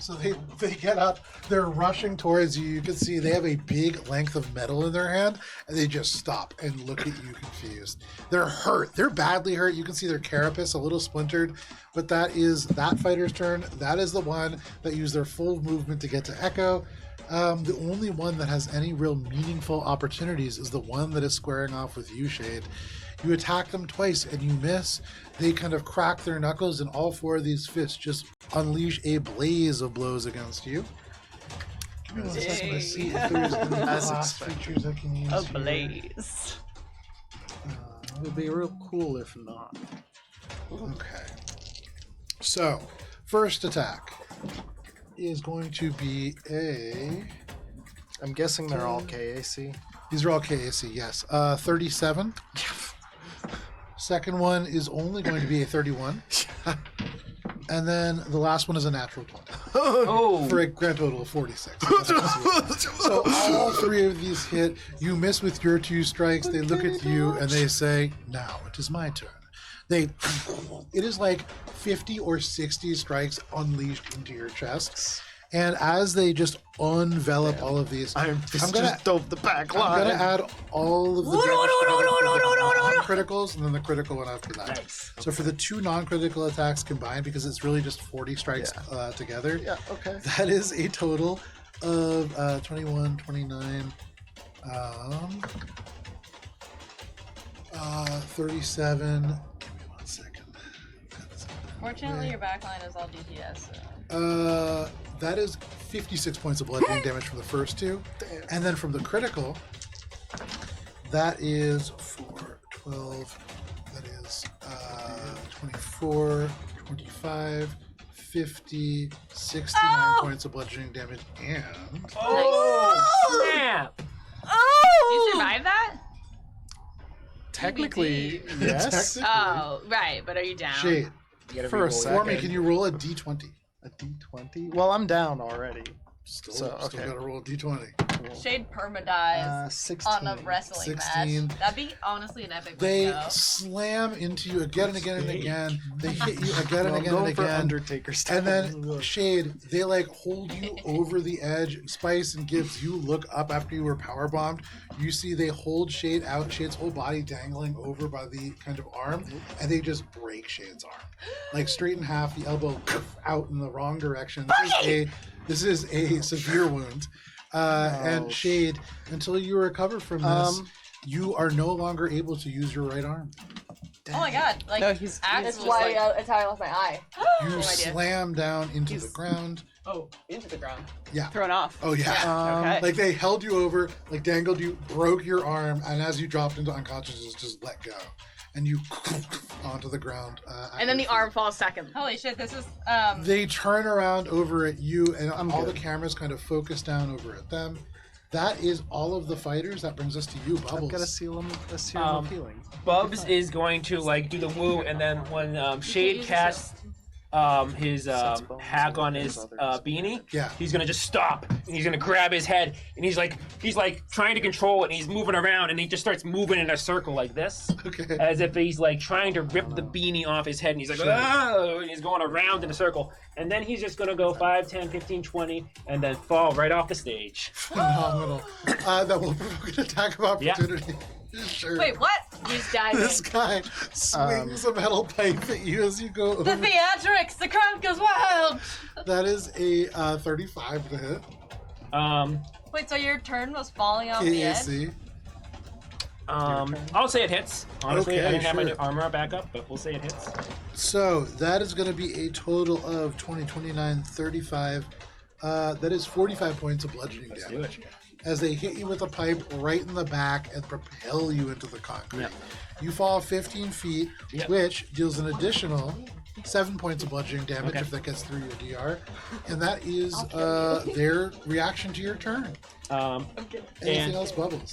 So they get up, they're rushing towards you. You can see they have a big length of metal in their hand, and they just stop and look at you confused. They're hurt. They're badly hurt. You can see their carapace a little splintered, but that is that fighter's turn. That is the one that used their full movement to get to Echo. The only one that has any real meaningful opportunities is the one that is squaring off with you, Shade. You attack them twice and you miss. They kind of crack their knuckles, and all 4 of these fists just unleash a blaze of blows against you. Give me 1 second to see if there's any As class expected. features I can use. A here. blaze. It would be real cool if not. Okay. So, first attack is going to be a. I'm guessing they're all KAC. These are all KAC, yes. 37. Second one is only going to be a 31. And then the last one is a natural 20. Oh, For a grand total of 46. So all 3 of these hit. You miss with your 2 strikes. They look at you and they say, "Now it is my turn." It is like 50 or 60 strikes unleashed into your chest. And as they just envelop all of these, Iron Fist I'm gonna- just dove the back I'm line. gonna add all of the criticals and then the critical one after that. nice. So for the 2 non-critical attacks combined, because it's really just 40 strikes together, Yeah, okay. that is a total of 21, 29, 37. Give me 1 second. Fortunately, your backline is all DPS. So. That is 56 points of bludgeoning damage from the first two. And then from the critical, that is for 12. That is 24, 25, 50, 69 points of bludgeoning damage. And Oh, snap! Did you survive that? Technically, yes. technically, Oh, right. But are you down? Shade, You gotta For a reroll it. for me, second. can you roll a d20? A D20? Well, I'm down already. Still okay. gotta roll a d20. Shade permadives 16. on a wrestling 16. match. That'd be honestly an epic They way to go. slam into you again and again and again. They hit you again and No, I'm again going and for again. Undertaker style. And then Shade, they like hold you over the edge. Spice and Gibbs, you look up after you were power bombed. You see they hold Shade out, Shade's whole body dangling over by the kind of arm, and they just break Shade's arm, like straight in half. The elbow out in the wrong direction. This is a severe wound. And Shade, until you recover from this, you are no longer able to use your right arm. Oh my god! Like No, he's- Axe That's was why. like, That's how I lost my eye. You idea. slam down into the ground. Oh, into the ground. Thrown off. Oh yeah. Okay. Like they held you over, like dangled you, broke your arm, and as you dropped into unconsciousness, just let go, and you onto the ground. And then the arm falls second. holy shit! This is They turn around over at you, and all good. the cameras kind of focus down over at them. That is all of the fighters. That brings us to you, I've Bubbles. got a serum of healing. Bubs is going to like do the woo, and then when Shade casts his hack on his beanie, Yeah. he's gonna just stop and he's gonna grab his head and he's like trying to control it and he's moving around and he just starts moving in a circle like this, Okay. as if he's like trying to rip the beanie off his head and he's like, oh, and he's going around in a circle, and then he's just gonna go 5, 10, 15, 20 and then fall right off the stage. Phenomenal. That will provoke an attack of opportunity. Sure. wait, what? He's diving. This guy swings a metal pipe at you as you go over. The theatrics! The crowd goes wild! That is a 35 to hit. Wait, so your turn was falling off the edge? AAC. I'll say it hits. Honestly, Okay, I didn't have my sure. armor back up, but we'll say it hits. So that is going to be a total of 20, 29, 35. That is 45 points of bludgeoning Let's do damage. it. As they hit you with a pipe right in the back and propel you into the concrete. Yep. You fall 15 feet, Yep. which deals an additional 7 points of bludgeoning damage Okay. if that gets through your DR. And that is their reaction to your turn. Anything And else, Bubbles?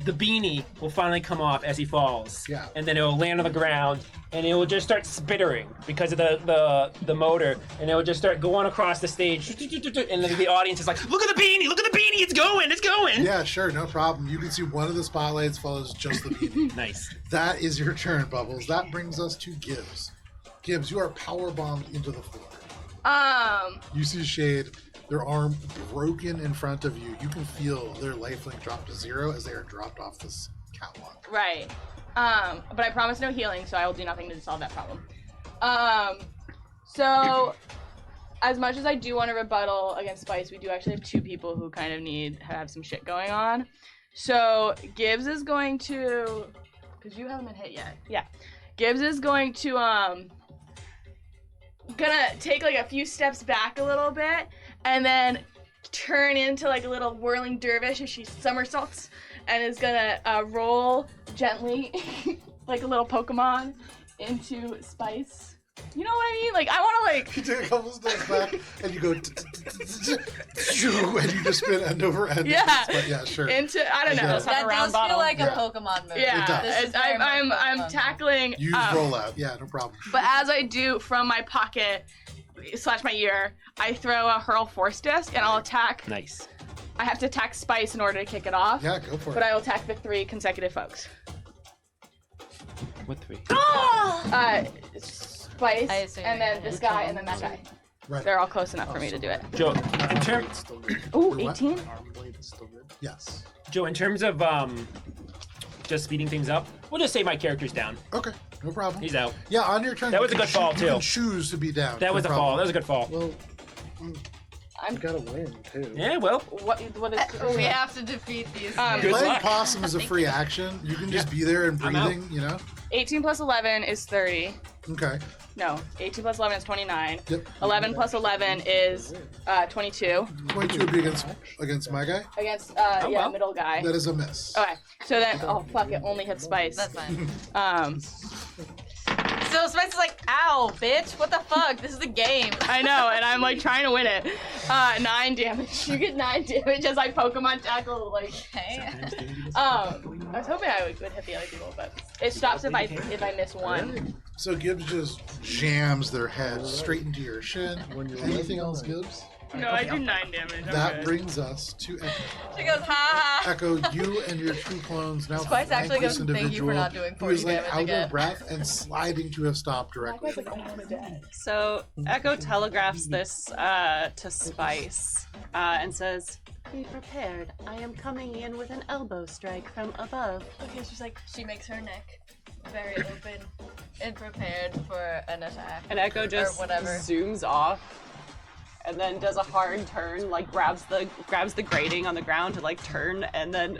the beanie will finally come off as he falls. Yeah. And then it will land on the ground, and it will just start spittering because of the motor, and it will just start going across the stage, and then the audience is like, "Look at the beanie! Look at the beanie! It's going! It's going!" Yeah, sure, no problem. You can see one of the spotlights follows just the beanie. Nice. That is your turn, Bubbles. That brings us to Gibbs. Gibbs, you are power bombed into the floor. You see Shade, their arm broken in front of you. You can feel their lifelink drop to 0 as they are dropped off this catwalk. Right. But I promise no healing, so I will do nothing to solve that problem. So as much as I do want to rebuttal against Spice, we do actually have 2 people who kind of have some shit going on. So Gibbs is going to, because you haven't been hit yet. Yeah. Gibbs is going to gonna take like a few steps back a little bit and then turn into like a little whirling dervish as she somersaults and is gonna roll gently like a little Pokemon into Spice. You know what I mean? Like I want to like You take a couple steps back and you go and you just spin end over end. Yeah. But yeah, sure. into I don't I know. get it. That round does bottle. feel like Yeah. a Pokemon move. Yeah, It does. This is it's- very much I'm Pokemon. tackling. Use rollout. Yeah, no problem. But as I do from my pocket / my ear, I throw a hurl force disc and I'll attack. Nice. I have to attack Spice in order to kick it off. Yeah, go for But it. I will attack the 3 consecutive folks. What 3? Spice, I assume and then you're this guy, and then that guy. Right. They're all close enough for me to do it. Joe, in terms, It's still good. Ooh, Your what? 18? Arm blade is still good. Yes. in terms of just speeding things up, we'll just say my character's down. Okay, no problem. He's out. Yeah, on your turn. That you was a can good fall, You can too. choose to be down. That no was a problem. fall. That was a good fall. Well, You gotta win too. Yeah, well, What is We have to defeat these. Good two. Playing luck. possum is a free action. You can just be there and I'm out. breathing, you know? 18 plus 11 is 30. Okay. No, 18 plus 11 is 29. Yep. 11 plus 11 is 22. 22 would be against my guy. Against, well. middle guy. That is a miss. Okay, so then, oh fuck, it only hits Spice. That's fine. So So Spice is like, ow, bitch, what the fuck? This is a game. I know, and I'm like trying to win it. 9 damage. You get 9 damage as I Pokemon tackle, like. Okay. I was hoping I would hit the other people, but it stops if I miss one. So Gibbs just jams their head straight into your shin. Anything else, Gibbs? No, I do 9 damage. I'm That good. brings us to Echo. She goes, ha ha. Echo, you and your two clones now Spice flank actually this goes, "Thank you for individual not doing who 40 is like damage out again." of breath and sliding to a stop directly. So Echo telegraphs this to Spice and says, "Be prepared. I am coming in with an elbow strike from above." Okay, she's like, she makes her neck very open and prepared for an attack. And Echo just whatever. zooms off and then does a hard turn, like grabs the grating on the ground to like turn, and then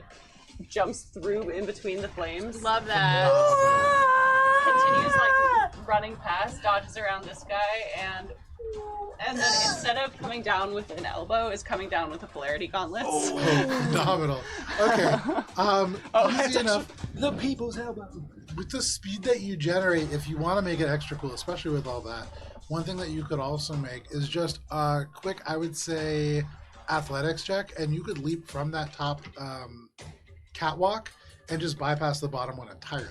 jumps through in between the flames. Love that. Continues like running past, dodges around this guy, and then instead of coming down with an elbow, is coming down with a polarity gauntlets. Oh, phenomenal. Okay. Easy enough. the people's elbow. With the speed that you generate, if you want to make it extra cool, especially with all that, one thing that you could also make is just a quick, I would say, athletics check, and you could leap from that top catwalk and just bypass the bottom one entirely.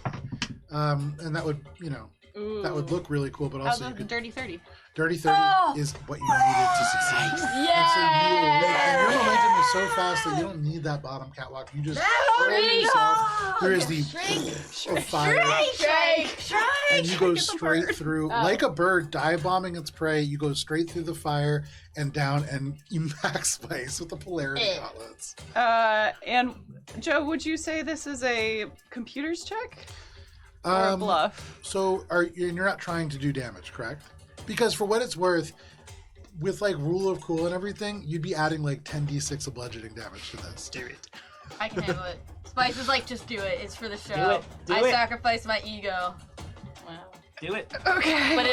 And that would, that would look really cool, but How's also you the could... dirty 30? Dirty 30 is what you needed to succeed. And so and your momentum is so fast that you don't need that bottom catwalk. You just throw yourself. There is the fire, and you go straight through, like a bird dive bombing its prey. You go straight through the fire and down, and you max Spice with the polarity gauntlets. And Joe, would you say this is a computer's check or a bluff? So you're not trying to do damage, correct? Because for what it's worth, with like rule of cool and everything, you'd be adding like 10d6 of bludgeoning damage to this. Do it. I can handle it. Spice is like, just do it. It's for the show. Do it. Do I it. sacrifice my ego. Do it. Okay. But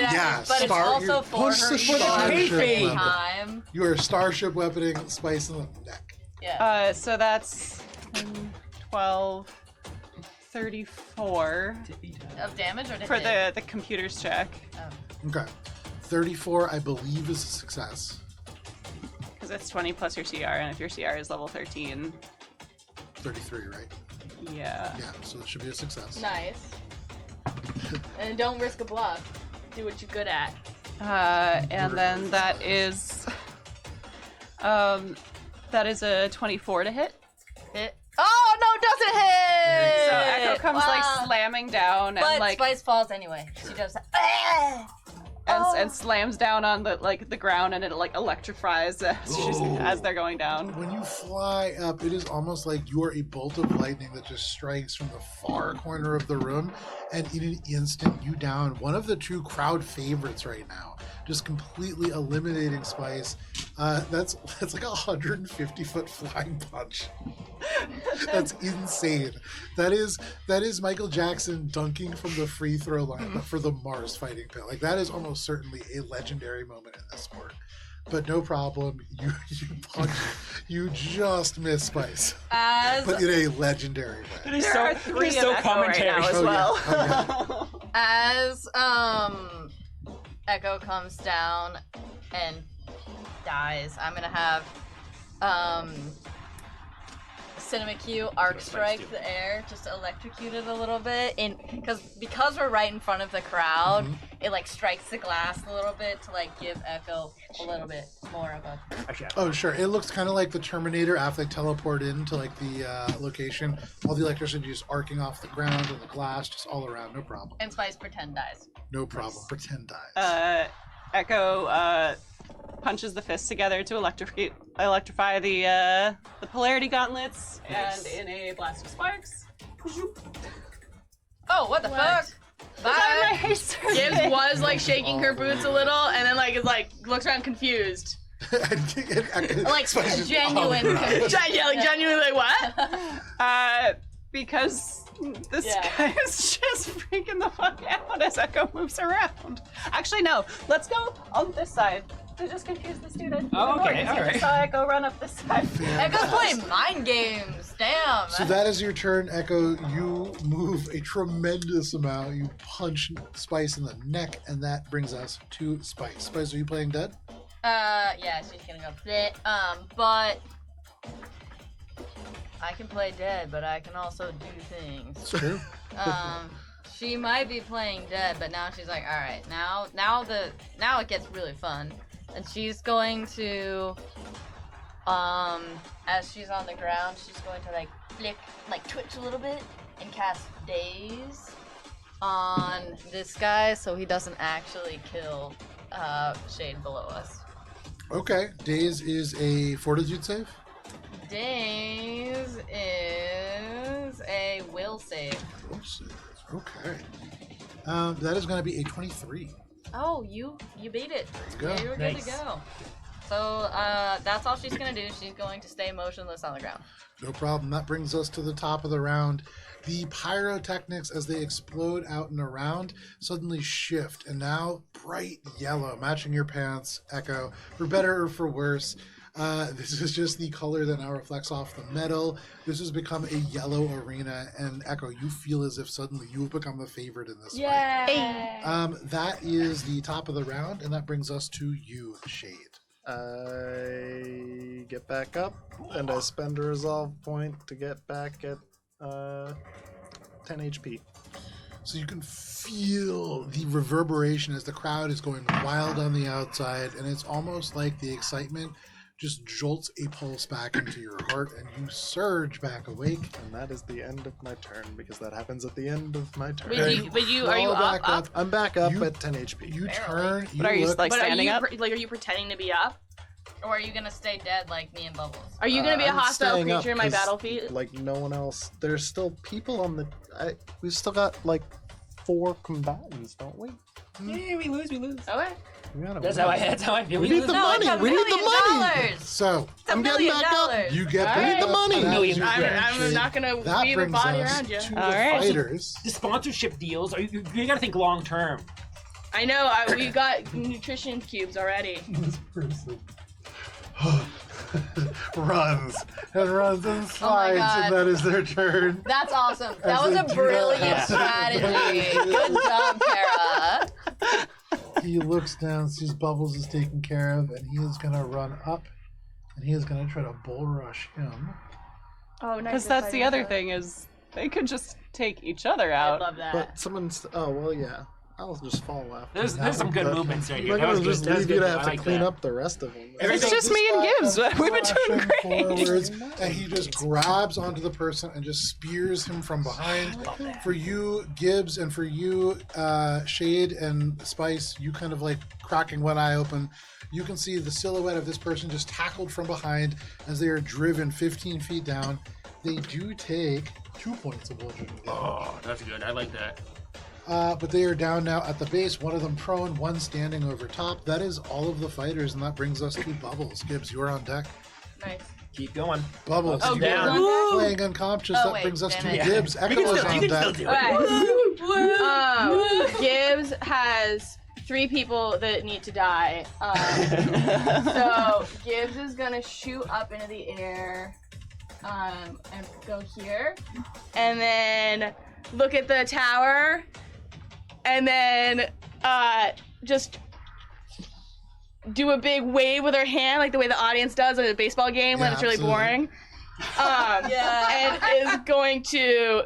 it's also for push her the ego starship at the same weapon. time. You are starship weaponing Spice in the neck. Yeah. So that's 12, 34 Of damage or to for hit? the computer's check. Okay. 34, I believe, is a success. Because it's 20 plus your CR, and if your CR is level 13, 33, right? yeah. Yeah, so it should be a success. Nice. And don't risk a bluff. Do what you're good at. And then that is a 24 to hit. Hit. Oh no, doesn't hit! So Echo comes like Wow. slamming down and But like Spice falls anyway. She does that. and slams down on the ground, and it like electrifies as they're going down. When you fly up, it is almost like you are a bolt of lightning that just strikes from the far corner of the room, and in an instant, you down one of the true crowd favorites right now, just completely eliminating Spice. That's like a 150-foot flying punch. That's insane. That is Michael Jackson dunking from the free throw line, but for the Mars fighting pit. Like that is almost certainly a legendary moment in this sport. But no problem, you punch, you just miss Spice, As but in a legendary way. It is There are so, three it is of so Echo commentary. right now as Oh, well. yeah. Oh, as Echo comes down and dies, I'm gonna have Cinema Q arc strike the air, just to electrocute it a little bit, because we're right in front of the crowd. It like strikes the glass a little bit to like give Echo a little bit more of a. Oh, sure. It looks kind of like the Terminator after they teleport into like the location. All the electricity just arcing off the ground and the glass, just all around. No problem. And Spice pretend dies. No problem. Pretend dies. Echo punches the fists together to electrify the polarity gauntlets, and in a blast of sparks. Oh, what the fuck? Bye. Gibbs was like shaking her boots a little, and then like is like looks around confused. Like genuine Genuinely, what? Because this Yeah. guy is just freaking the fuck out as Echo moves around. Actually, no. Let's go on this side. To just confuse the student. Oh, okay, You all just right. saw Echo run up this side. Echo's playing mind games. Damn. So that is your turn, Echo. You move a tremendous amount. You punch Spice in the neck, and that brings us to Spice. Spice, are you playing dead? Yeah, she's gonna go fit. But I can play dead, but I can also do things. It's true. She might be playing dead, but now she's like, all right, now it gets really fun, and she's going to, as she's on the ground, she's going to like twitch a little bit and cast Daze on this guy, so he doesn't actually kill Shade below us. Okay. Daze is a fortitude save. Daze is a will save. Okay. That is going to be a 23. Oh, you beat it. Let's go. Yeah, you're good Nice. to go. So that's all she's gonna do. She's going to stay motionless on the ground. No problem. That brings us to the top of the round. The pyrotechnics, as they explode out and around, suddenly shift, and now bright yellow, matching your pants, Echo, for better or for worse. This is just the color that now reflects off the metal. This has become a yellow arena, and Echo, you feel as if suddenly you've become the favorite in this fight. That is the top of the round, and that brings us to you, Shade. I get back up, and I spend a resolve point to get back at 10 HP. So you can feel the reverberation as the crowd is going wild on the outside, and it's almost like the excitement just jolts a pulse back into your heart, and you surge back awake. And that is the end of my turn, because that happens at the end of my turn. Are you Crawl up? back I'm back up You- at 10 HP. You Barely. turn. You But are you look. like But standing up? are you pretending to be up? Or are you gonna stay dead like me and Bubbles? Are you gonna be a I'm hostile staying up creature in my 'cause, battlefield? Like no one else. There's still people on the. We've still got like 4 combatants, don't we? Yeah, we lose. Okay. We gotta That's win. how I feel. We need the money. It's $1 We need the million money. So I'm getting back up. you get All back right. up. The money. and that Million. is your I'm- turn, I'm Shade. not gonna That weave a brings body us around you. to All the right. fighters. The sponsorship deals, you gotta think long term. I know. We got nutrition cubes already. This person runs and slides, God. and that is their turn. That's awesome. That As was they a do brilliant that. strategy. Good job, Kara. He looks down, sees Bubbles is taken care of, and he is going to run up, and he is going to try to bull rush him. Oh, nice. Because that's the other thing is they could just take each other I out. love that. But someone's. Oh well, yeah. I'll just fall after. There's some good movements right I'm here. not That was gonna good. just That was leave you good. to I have to like clean that. up the rest of them. It's just me and Gibbs. We've been doing great. Forwards, and he just grabs onto the person and just spears him from behind. For you, Gibbs, and for you, Shade and Spice, you kind of like cracking one eye open. You can see the silhouette of this person just tackled from behind as they are driven 15 feet down. They do take 2 points of bludgeoning damage. Oh, that's good. I like that. But they are down now at the base, one of them prone, one standing over top. That is all of the fighters, and that brings us to Bubbles. Gibbs, you are on deck. Nice. Keep going. Bubbles, Oh, you down. are playing unconscious. Oh, that wait, brings us damn to it. Gibbs. You Echo can is still, on you can deck. still do it. Okay. Gibbs has 3 people that need to die. So Gibbs is gonna shoot up into the air, and go here, and then look at the tower, and then just do a big wave with her hand, like the way the audience does at a baseball game when Yeah, it's really absolutely. boring. Yeah. And is going to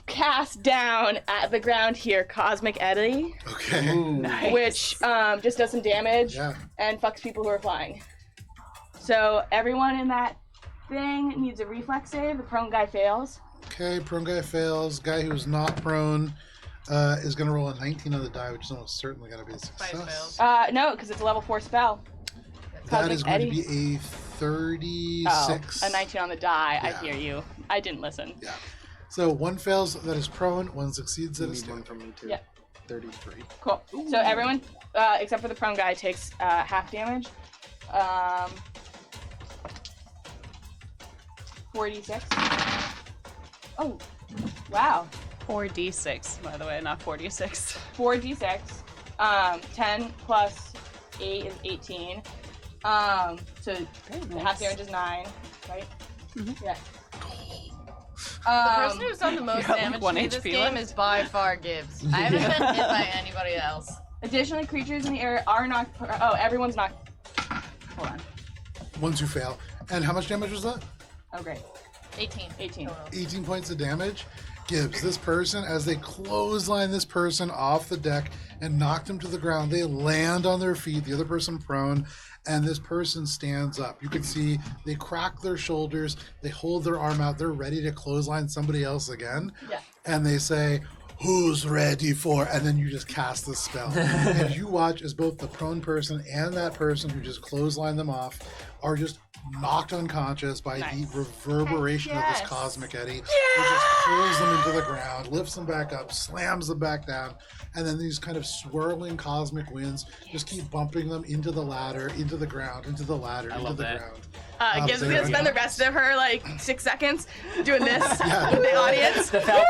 cast down at the ground here Cosmic Eddy, Okay. Ooh. which just does some damage Yeah. and fucks people who are flying. So everyone in that thing needs a reflex save. The prone guy fails. Okay, prone guy fails. Guy who's not prone is going to roll a 19 on the die, which is almost certainly going to be a Spice success. fails. No, because it's a level 4 spell. That is going Eddy. to be a 36. A 19 on the die. Yeah. I hear you. I didn't listen. Yeah. So one fails that is prone, one succeeds that You is need one standing. from me too. Yeah. 33. Cool. So everyone, except for the prone guy, takes half damage. 46. Oh, wow. 4d6, by the way, not 46. 4d6. 10 plus 8 is 18. So half damage is 9, right? Mhm. Yeah. The person who's done the most got, like, damage to 1 me this HP game left? is by far Gibbs. I haven't been hit by anybody else. Additionally, creatures in the area are knocked. Oh, everyone's knocked. Hold on. Ones who fail. And how much damage was that? Oh, great. 18. 18. Total. 18 points of damage. Gibbs, this person, as they clothesline this person off the deck and knock them to the ground, they land on their feet, the other person prone, and this person stands up. You can see they crack their shoulders, they hold their arm out, they're ready to clothesline somebody else again. Yeah. And they say, "Who's ready for?" And then you just cast the spell. And you watch as both the prone person and that person who just clotheslined them off are just knocked unconscious by Nice. the reverberation of Yes. this cosmic eddy. It just pulls them into the ground, lifts them back up, slams them back down, and then these kind of swirling cosmic winds just keep bumping them into the ladder, into the ground, into the ladder, into love the that. ground. Gibbs there gonna we spend go. the rest of her like 6 seconds doing this Yeah. with the audience. The Falcon.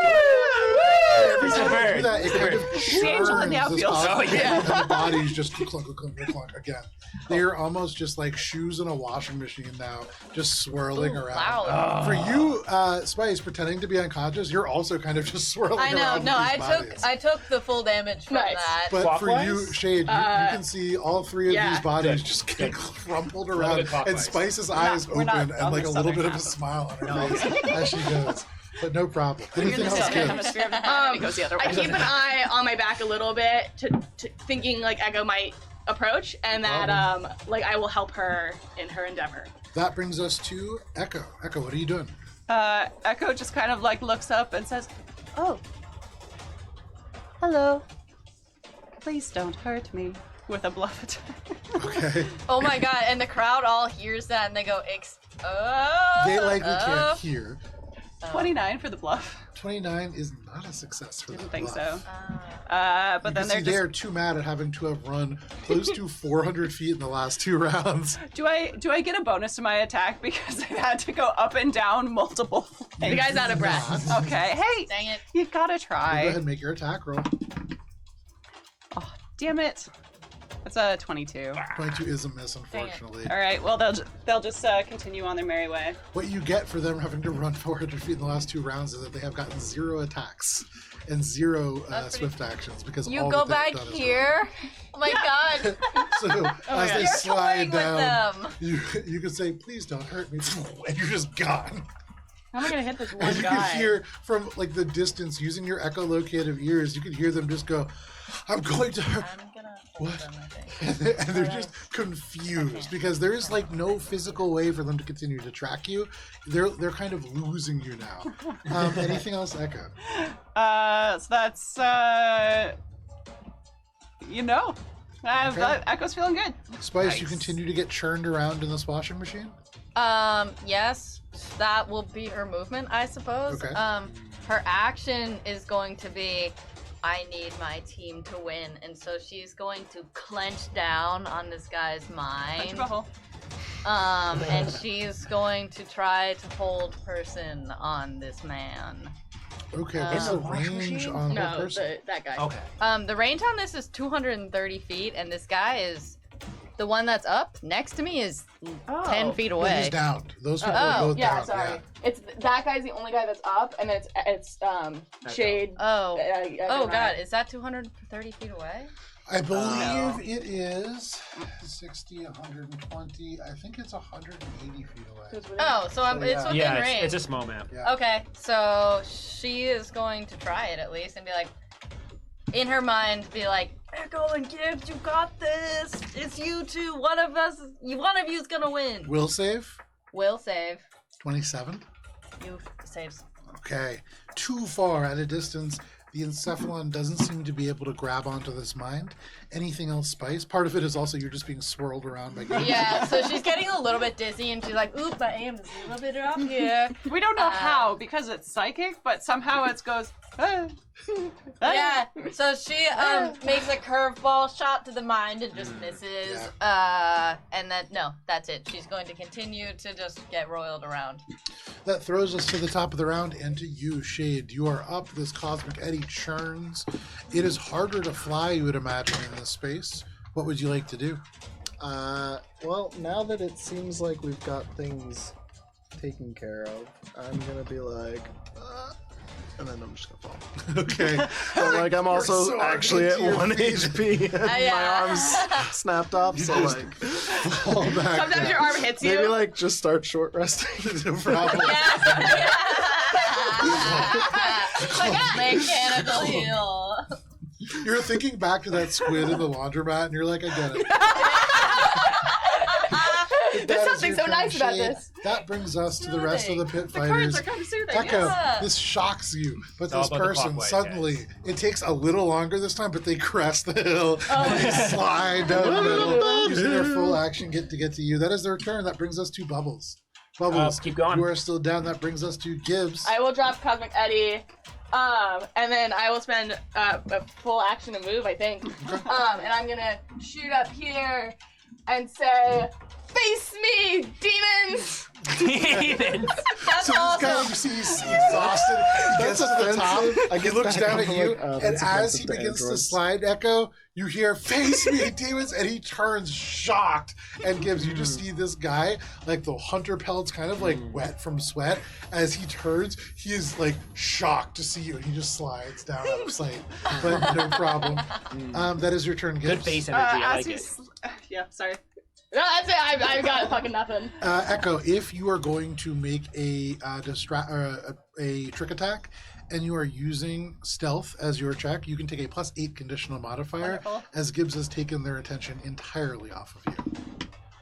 Every time you do bird. that, it kind of the angel in the churns this outfield. cosmic Oh, yeah. eddy, and the bodies just clunk, clunk, clunk, clunk again. They are almost just like shoes in a washing machine now, just swirling Ooh, around. loud. For you, Spice, pretending to be unconscious, you're also kind of just swirling I know. around No, with these bodies. I took the full damage from Nice. that. But for you, Clockwise? Shade, you can see all three of yeah. these bodies Good. just get Good. crumpled Love around, it and clockwise. Spice's eyes we're not open and on like the a little southern bit of a half. smile on her No. face as she goes. But no problem. Anything You're the else southern good? hemisphere of the head, and it goes the other way. I keep an eye on my back a little bit to thinking like Echo might approach and that like I will help her in her endeavor. That brings us to Echo. Echo, what are you doing? Echo just kind of like looks up and says, "Oh, hello. Please don't hurt me," with a bluff attack. Okay. Oh my god! And the crowd all hears that and they go, "Oh!" They likely oh. can't hear. 29 for the bluff. 29 is not a success for Didn't that think bluff. so. But You then can see they're just. they're too mad at having to have run close to 400 feet in the last 2 rounds. Do I get a bonus to my attack because I've had to go up and down multiple The flights? guy's out of breath. Not. Okay, hey, Dang it! you've got to Go try. ahead and make your attack roll. Oh, damn it. That's a 22. 22 is a miss, unfortunately. All right, well they'll just continue on their merry way. What you get for them having to run 400 feet in the last 2 rounds is that they have gotten 0 attacks and 0 That's swift actions because You all go that they've back done is here. Oh my god! run. So as they You're slide toying with down, them. you can say, "Please don't hurt me," and you're just gone. How am I gonna hit this one And you guy? can hear from like the distance using your echolocative ears. You can hear them just go, "I'm going to hurt." I'm gonna hold What? them, I think. And they're just confused because there is like no physical way for them to continue to track you. They're kind of losing you now. Anything else, Echo? So that's Okay. Echo's feeling good. Spice, you Nice. continue to get churned around in this washing machine? Yes, that will be her movement, I suppose. Okay. Her action is going to be, I need my team to win, and so she's going to clench down on this guy's Punch mind. a hole. And she's going to try to hold person on this man. Okay, what's the In the washing range machine? on her No, person? that guy. Okay. The range on this is 230 feet, and this guy is the one that's up next to me is 10 feet No, away. he's down. Those people Oh, are both Yeah, down. sorry. It's that guy's the only guy that's up, and it's Shade. Oh. Oh never god, mind. is that 230 feet away? I believe No. it is 60, 120. I think it's 180 feet away. So it's within- Oh, so So, it's yeah. within Yeah, range. it's a small map. Yeah. Okay, so she is going to try it at least and be like, in her mind, be like, Echo and Gibbs, you got this. It's you two. One of you's gonna win. Will save? Will save. 27. You saves. Okay. Too far at a distance. The encephalon doesn't seem to be able to grab onto this mind. Anything else, Spice? Part of it is also you're just being swirled around by Gibbs. Yeah, so she's getting a little bit dizzy and she's like, oop, my aim is a little bit up here. We don't know how because it's psychic, but somehow it goes. Yeah, so she makes a curveball shot to the mind and just misses. And then, no, that's it. She's going to continue to just get roiled around. That throws us to the top of the round and to you, Shade. You are up. This cosmic eddy churns. It is harder to fly, you would imagine, in this space. What would you like to do? Well, now that it seems like we've got things taken care of, I'm gonna be like, and then I'm just gonna fall. Okay. But like I'm also so actually at into your 1 feet. HP. And my arms snapped off, so just like Fall back Sometimes down. your arm hits you. maybe like just start short resting. No problem. Mechanical heal. You're thinking back to that squid in the laundromat, and you're like, I get it. There's That is something your so turn, nice about Shade. this. That brings us to the rest of the pit The cards fighters. are kind of soothing. Echo, Yeah. this shocks you, but It's all this about the person clockwise, suddenly, guys. it takes a little longer this time, but they crest the hill and they slide down the middle. Using their full action to get to you. That is their turn. That brings us to Bubbles. Bubbles, Keep going. you are still down. That brings us to Gibbs. I will drop Cosmic Eddy, and then I will spend a full action to move, I think. And I'm gonna shoot up here and say, "Face me, demons!" Demons. That's So this awesome. guy, you see, he's exhausted. He gets to the top. I He get looks back down up, at I'm you, like, oh, and that's as offensive he to begins to androids. slide, Echo, you hear "Face me, demons," and he turns shocked. And Gibbs, you just see this guy, like the hunter pelts, kind of like wet from sweat. As he turns, he is like shocked to see you, and he just slides down out of sight. But no problem. That is your turn, Gibbs. Good face energy. I as like it. he's, yeah, sorry. No, that's it. I've got fucking nothing. Echo, if you are going to make a trick attack, and you are using stealth as your check, you can take a +8 conditional modifier, Wonderful. as Gibbs has taken their attention entirely off of you.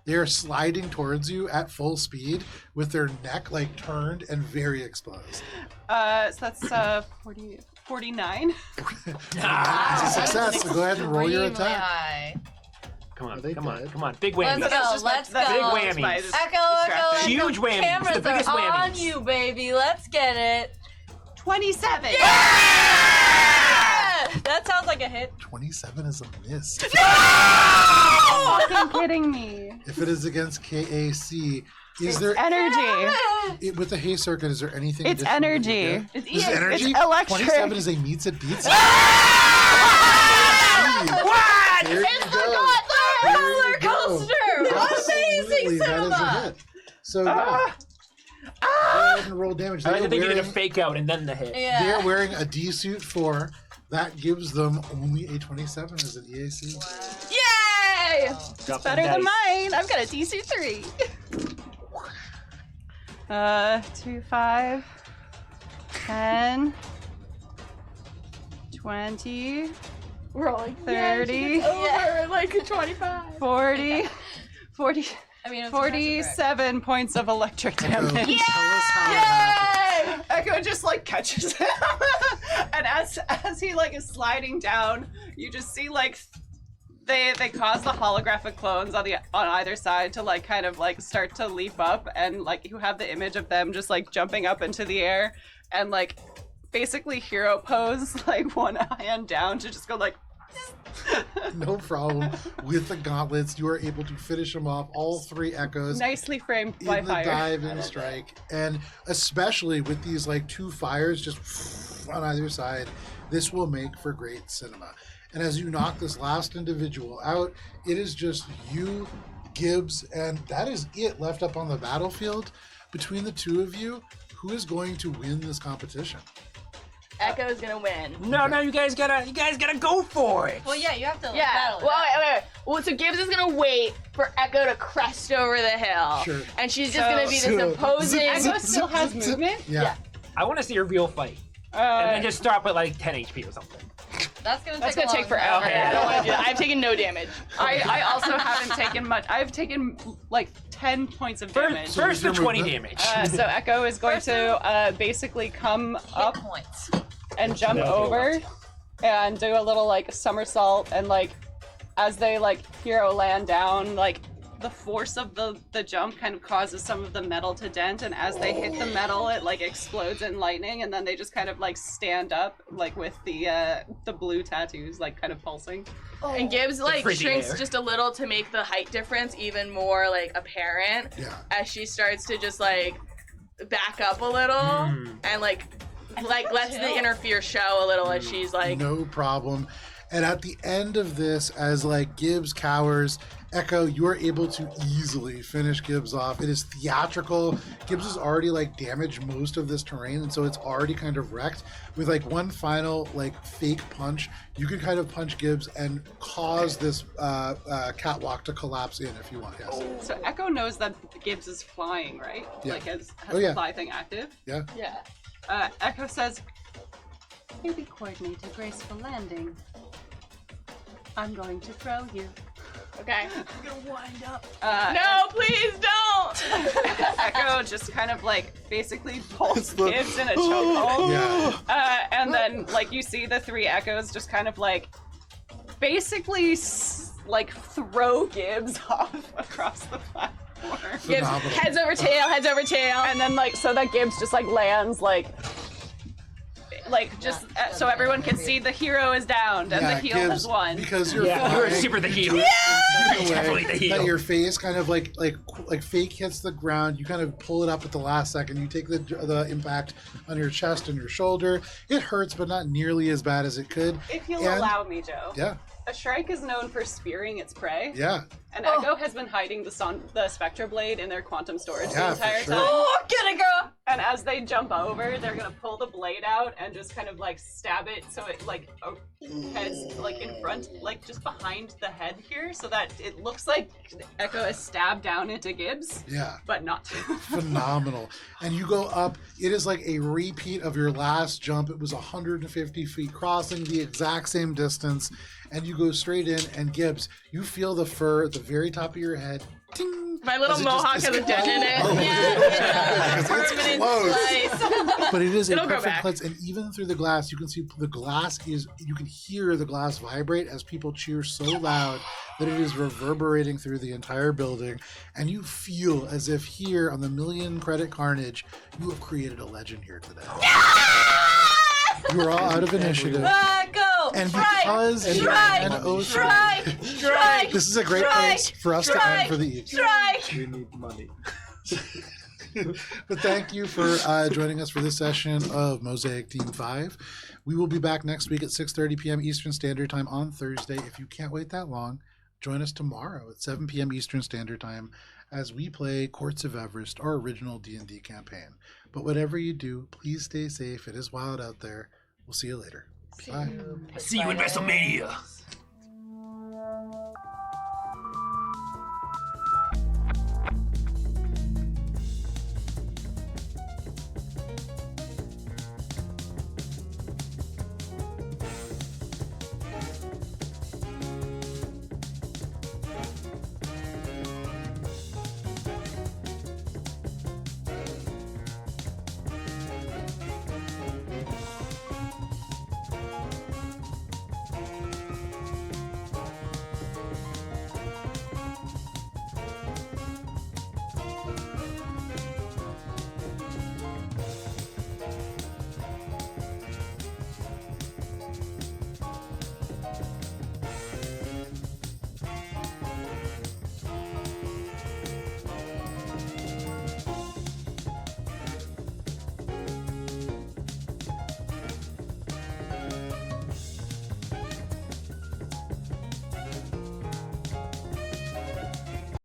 They are sliding towards you at full speed with their neck like turned and very exposed. So that's 49. It's a success, so go ahead and roll your Extremely attack. high. Come on, Are they come on, dead? come on. Big Let's whammy. go, let's go. Big That's whammies. my Echo, distracting. Huge whammies, Cameras the biggest are on whammies. you, baby. Let's get it. 27. Yeah! That sounds like a hit. 27 is a miss. Fucking kidding me. If it is against KAC, is there Energy. with the hay circuit? Is there anything? It's additional that you energy. get? It's, This is energy. It's electric. 27 is a meets it beats. What? There you It's go. the There roller you go. coaster. Absolutely, Amazing that is a cinema. hit. So yeah, go ahead and roll damage. I like that they did a wearing, fake out and then the hit. Yeah. they are wearing a D suit 4. That gives them only a 27 as an EAC. Yay! Drop Better them than dice. mine. I've got a DC 3. 2, 5, 10, 20, Rolling. 30. Over like 25. 40, 40, I mean, it was a 47 points of electric Echo, damage. tell us how it happened. Echo just like catches him, and as he like is sliding down, you just see like they cause the holographic clones on either side to like kind of like start to leap up, and like you have the image of them just like jumping up into the air and like basically hero pose, like one hand down to just go like. No problem. With the gauntlets, you are able to finish them off. All 3 echoes. Nicely framed In by the fire. dive-in strike, and especially with these like 2 fires just on either side, this will make for great cinema. And as you knock this last individual out, it is just you, Gibbs, and that is it left up on the battlefield. Between the 2 of you, who is going to win this competition? Echo's gonna win. No, you guys gotta go for it. Well, yeah, you have to like, Yeah. battle it Well, out. wait. Well, so Gibbs is gonna wait for Echo to crest over the hill. Sure. And she's just So- gonna be this opposing. Echo still has movement. Yeah. I want to see a real fight, and then just stop at like 10 HP or something. That's gonna That's take gonna a take long time. forever. I don't want to do that. I've taken no damage. I also haven't taken much. I've taken like 10 points of damage. First for your 20 movement. damage. So Echo is going to basically come Hit up points. and jump That'll take a over and do a little like somersault, and like as they like hero land down, like the force of the jump kind of causes some of the metal to dent, and as they hit the metal it like explodes in lightning, and then they just kind of like stand up like with the blue tattoos like kind of pulsing. And Gibbs like freezing shrinks air. just a little to make the height difference even more like apparent Yeah. as she starts to just like back up a little and like lets the inner fear show a little as she's like No problem. And at the end of this, as like Gibbs cowers, Echo, you are able to easily finish Gibbs off. It is theatrical. Gibbs has already like damaged most of this terrain, and so it's already kind of wrecked. With like one final like fake punch, you can kind of punch Gibbs and cause this catwalk to collapse in if you want. Yes. So Echo knows that Gibbs is flying, right? Yeah. Like has Oh, yeah. the fly thing active. Yeah. yeah. Echo says, maybe coordinate a graceful landing. I'm going to throw you. Okay. I'm gonna wind up. No, please don't. Echo just kind of like basically pulls It's the- Gibbs in a chokehold. Yeah. And then like you see the three Echoes just kind of like basically like throw Gibbs off across the platform. Gibbs Phenomenal. heads over tail. And then like so that Gibbs just like lands like just so everyone can see the hero is downed and the heel has won. Because you're Yeah, flying, you're super the heel. you do it in a Definitely way the heel. that your face kind of like fake hits the ground. You kind of pull it up at the last second. You take the impact on your chest and your shoulder. It hurts, but not nearly as bad as it could. If you'll And- allow me, Joe. Yeah, A shrike is known for spearing its prey, yeah. and Echo has been hiding the Spectre Blade in their quantum storage Yeah, the for entire sure. time. Oh, get it, girl! And as they jump over, they're gonna pull the blade out and just kind of like stab it so it like heads like in front, like just behind the head here, so that it looks like Echo is stabbed down into Gibbs, Yeah. but not. Phenomenal. And you go up. It is like a repeat of your last jump. It was 150 feet, crossing the exact same distance. And you go straight in, and Gibbs, you feel the fur at the very top of your head. Ting, My little as it mohawk just has a dent in it. Oh, Yeah, because it's Permanent close. slice. But it is a It'll grow perfect back. cleanse, and even through the glass, you can see the glass is. You can hear the glass vibrate as people cheer so loud that it is reverberating through the entire building, and you feel as if here on the Million Credit Carnage, you have created a legend here today. You are all out of initiative, Go! and Strike! because Strike! and oh, Strike! Strike! this is a great place for us to end for the evening. Strike! We need money. But thank you for joining us for this session of Mosaic Team 5. We will be back next week at 6:30 p.m. Eastern Standard Time on Thursday. If you can't wait that long, join us tomorrow at 7 p.m. Eastern Standard Time as we play Courts of Everest, our original D&D campaign. But whatever you do, please stay safe. It is wild out there. We'll see you later. Bye. See you in WrestleMania.